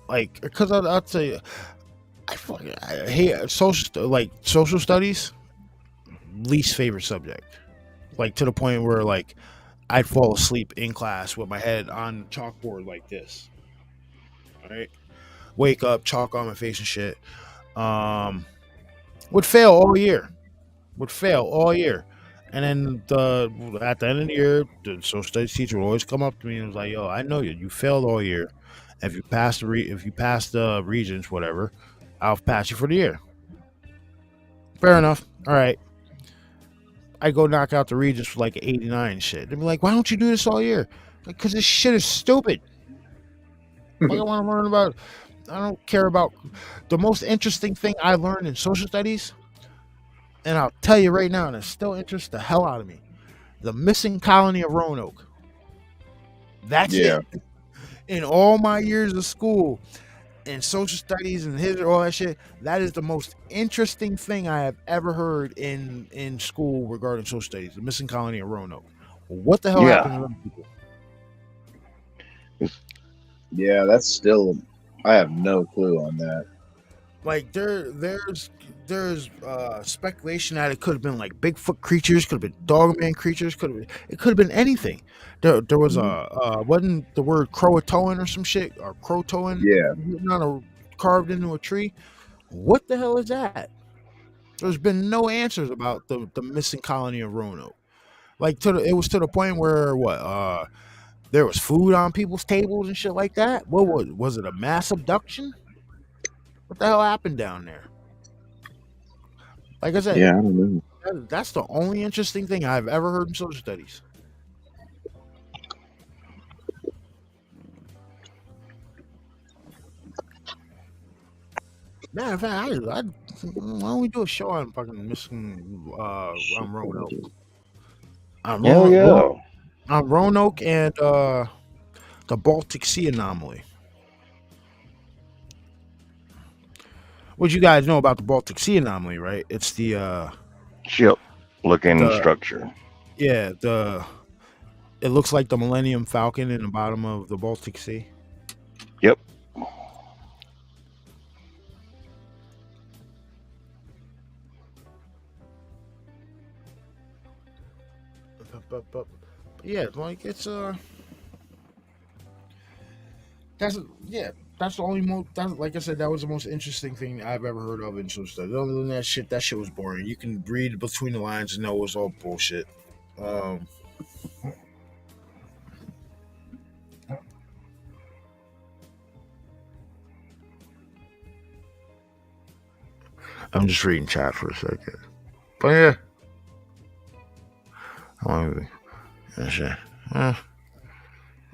Like, because I'll tell you, I hate social studies. Least favorite subject. Like, to the point where, like, I'd fall asleep in class with my head on the chalkboard like this. All right, wake up, chalk on my face and shit. Would fail all year. And then at the end of the year, the social studies teacher would always come up to me and was like, "Yo, I know you failed all year. If you pass the regions, whatever, I'll pass you for the year." Fair enough. All right. I go knock out the regions for like 89 and shit. They'd be like, "Why don't you do this all year?" Like, because this shit is stupid. Like, I want to learn about. I don't care about the most interesting thing I learned in social studies. And I'll tell you right now, and it still interests the hell out of me. The missing colony of Roanoke. That's it. In all my years of school, in social studies and history, all that shit, that is the most interesting thing I have ever heard in school regarding social studies. The missing colony of Roanoke. What the hell happened to them people? Yeah, that's still. I have no clue on that. Like, there's speculation that it could have been like Bigfoot creatures, could have been Dogman creatures, it could have been anything. There was wasn't the word Croatoan or some shit, or Croatoan? Yeah, carved into a tree. What the hell is that? There's been no answers about the missing colony of Roanoke. Like, it was to the point where there was food on people's tables and shit like that. What was it? A mass abduction? What the hell happened down there? Like I said, I don't know. That's the only interesting thing I've ever heard in social studies. Matter of fact, why don't we do a show on fucking missing on Roanoke? On Roanoke and the Baltic Sea anomaly. What you guys know about the Baltic Sea anomaly, right? It's the ship-looking structure. Yeah, it looks like the Millennium Falcon in the bottom of the Baltic Sea. Yep. But yeah, like it's that's the only like I said, that was the most interesting thing I've ever heard of in social studies. Other than that shit was boring. You can read between the lines and know it was all bullshit. I'm just reading chat for a second. But yeah.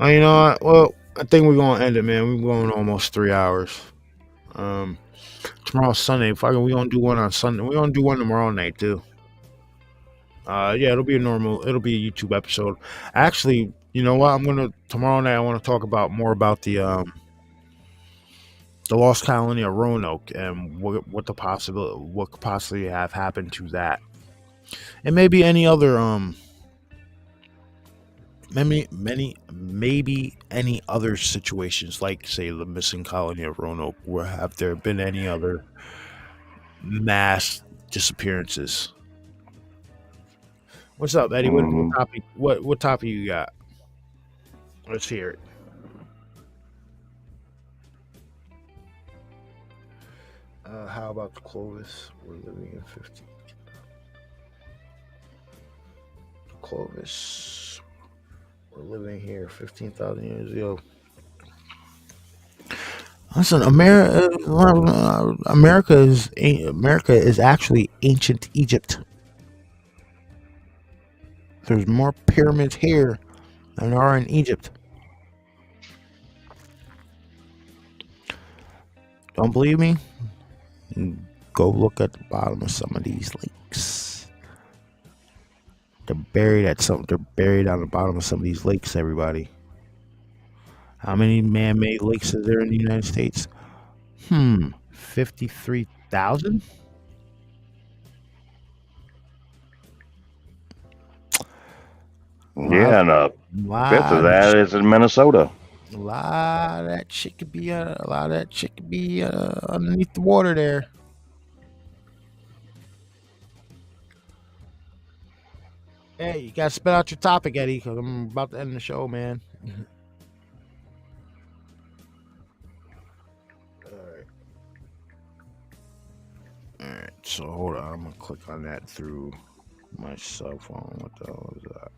You know what? Well, I think we're gonna end it, man. We're going almost 3 hours. Tomorrow's Sunday. Fucking, we gonna do one on Sunday. We gonna do one tomorrow night too. Yeah, it'll be a YouTube episode. Actually, you know what? Tomorrow night. I want to talk about more about the lost colony of Roanoke and what could possibly have happened to that, and maybe any other maybe any other situations, like say the missing colony of Roanoke. Where have there been any other mass disappearances? What's up, Eddie? What topic? What topic you got? Let's hear it. How about the Clovis? We're living in 15. Clovis. We're living here 15,000 years ago. Listen, America is actually ancient Egypt. There's more pyramids here than there are in Egypt. Don't believe me? Go look at the bottom of some of these lakes. They're buried on the bottom of some of these lakes, everybody. How many man-made lakes is there in the United States? 53,000? Yeah, and a fifth of that is in Minnesota. A lot of that shit could be underneath the water there. Hey, you gotta spit out your topic, Eddie, because I'm about to end the show, man. Alright, so hold on. I'm gonna click on that through my cell phone. What the hell is that?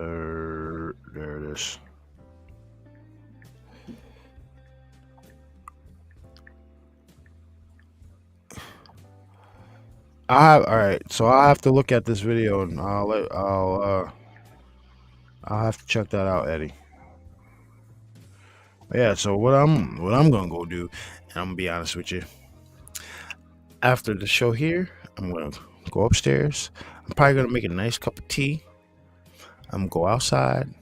There it is. All right, so I'll have to look at this video and I'll have to check that out, Eddie. Yeah, so what I'm gonna go do, and I'm gonna be honest with you. After the show here, I'm gonna go upstairs. I'm probably gonna make a nice cup of tea. I'm gonna go outside,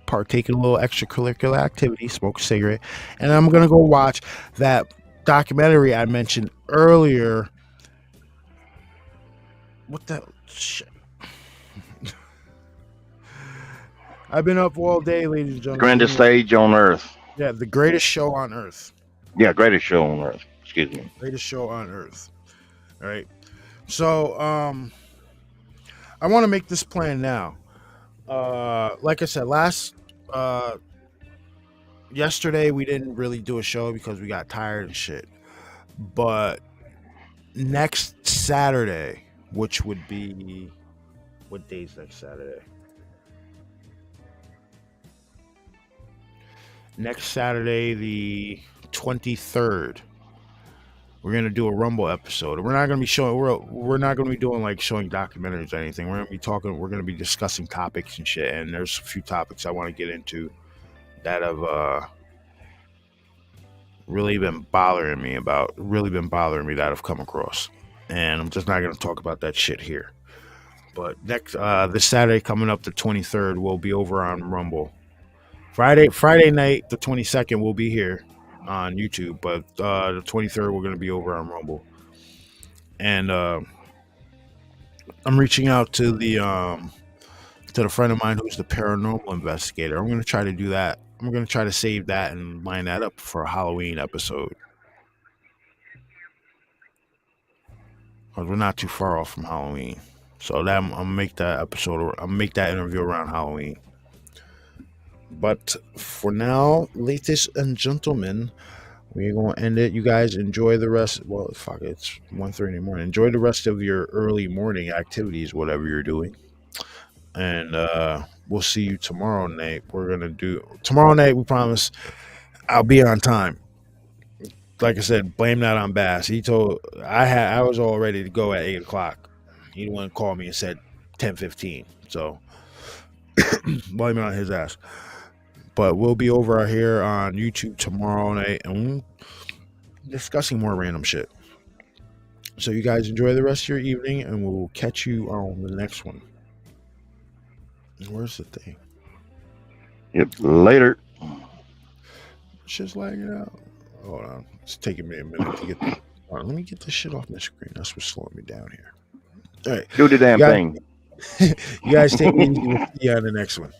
partake in a little extracurricular activity, smoke a cigarette, and I'm gonna go watch that documentary I mentioned earlier. What the shit? I've been up all day, ladies and gentlemen. Grandest stage on earth. Yeah, the greatest show on earth. Yeah, greatest show on earth. Excuse me. Greatest show on earth. All right. So, I want to make this plan now. Like I said, yesterday we didn't really do a show because we got tired and shit. But next Saturday, which would be, what day's next Saturday? Next Saturday, the 23rd, we're gonna do a Rumble episode. We're not gonna be showing. We're not gonna be doing like showing documentaries or anything. We're gonna be talking. We're gonna be discussing topics and shit. And there's a few topics I want to get into that have really been bothering me that I've come across. And I'm just not gonna talk about that shit here. But next this Saturday coming up, the 23rd, we'll be over on Rumble. Friday night, the 22nd, we'll be here on YouTube, but the 23rd, we're going to be over on Rumble. And I'm reaching out to the friend of mine who's the paranormal investigator. I'm going to try to do that. I'm going to try to save that and line that up for a Halloween episode. Because we're not too far off from Halloween. So that I'm going to make that episode, I'll make that interview around Halloween. But for now, ladies and gentlemen, we're going to end it. You guys enjoy the rest. Well, fuck it. It's 1:30 in the morning. Enjoy the rest of your early morning activities, whatever you're doing. And we'll see you tomorrow night. Tomorrow night, we promise I'll be on time. like I said, blame that on Bass. He told I was all ready to go at 8 o'clock. He didn't want to call me and said 10:15. So blame it on his ass. But we'll be over here on YouTube tomorrow night and we're discussing more random shit. So you guys enjoy the rest of your evening, and we'll catch you on the next one. Where's the thing? Yep. Later. Just lagging out. Hold on. It's taking me a minute to get. Hold on, let me get this shit off my screen. That's what's slowing me down here. All right. Do the damn thing. You guys take it easy. We'll see you on the next one.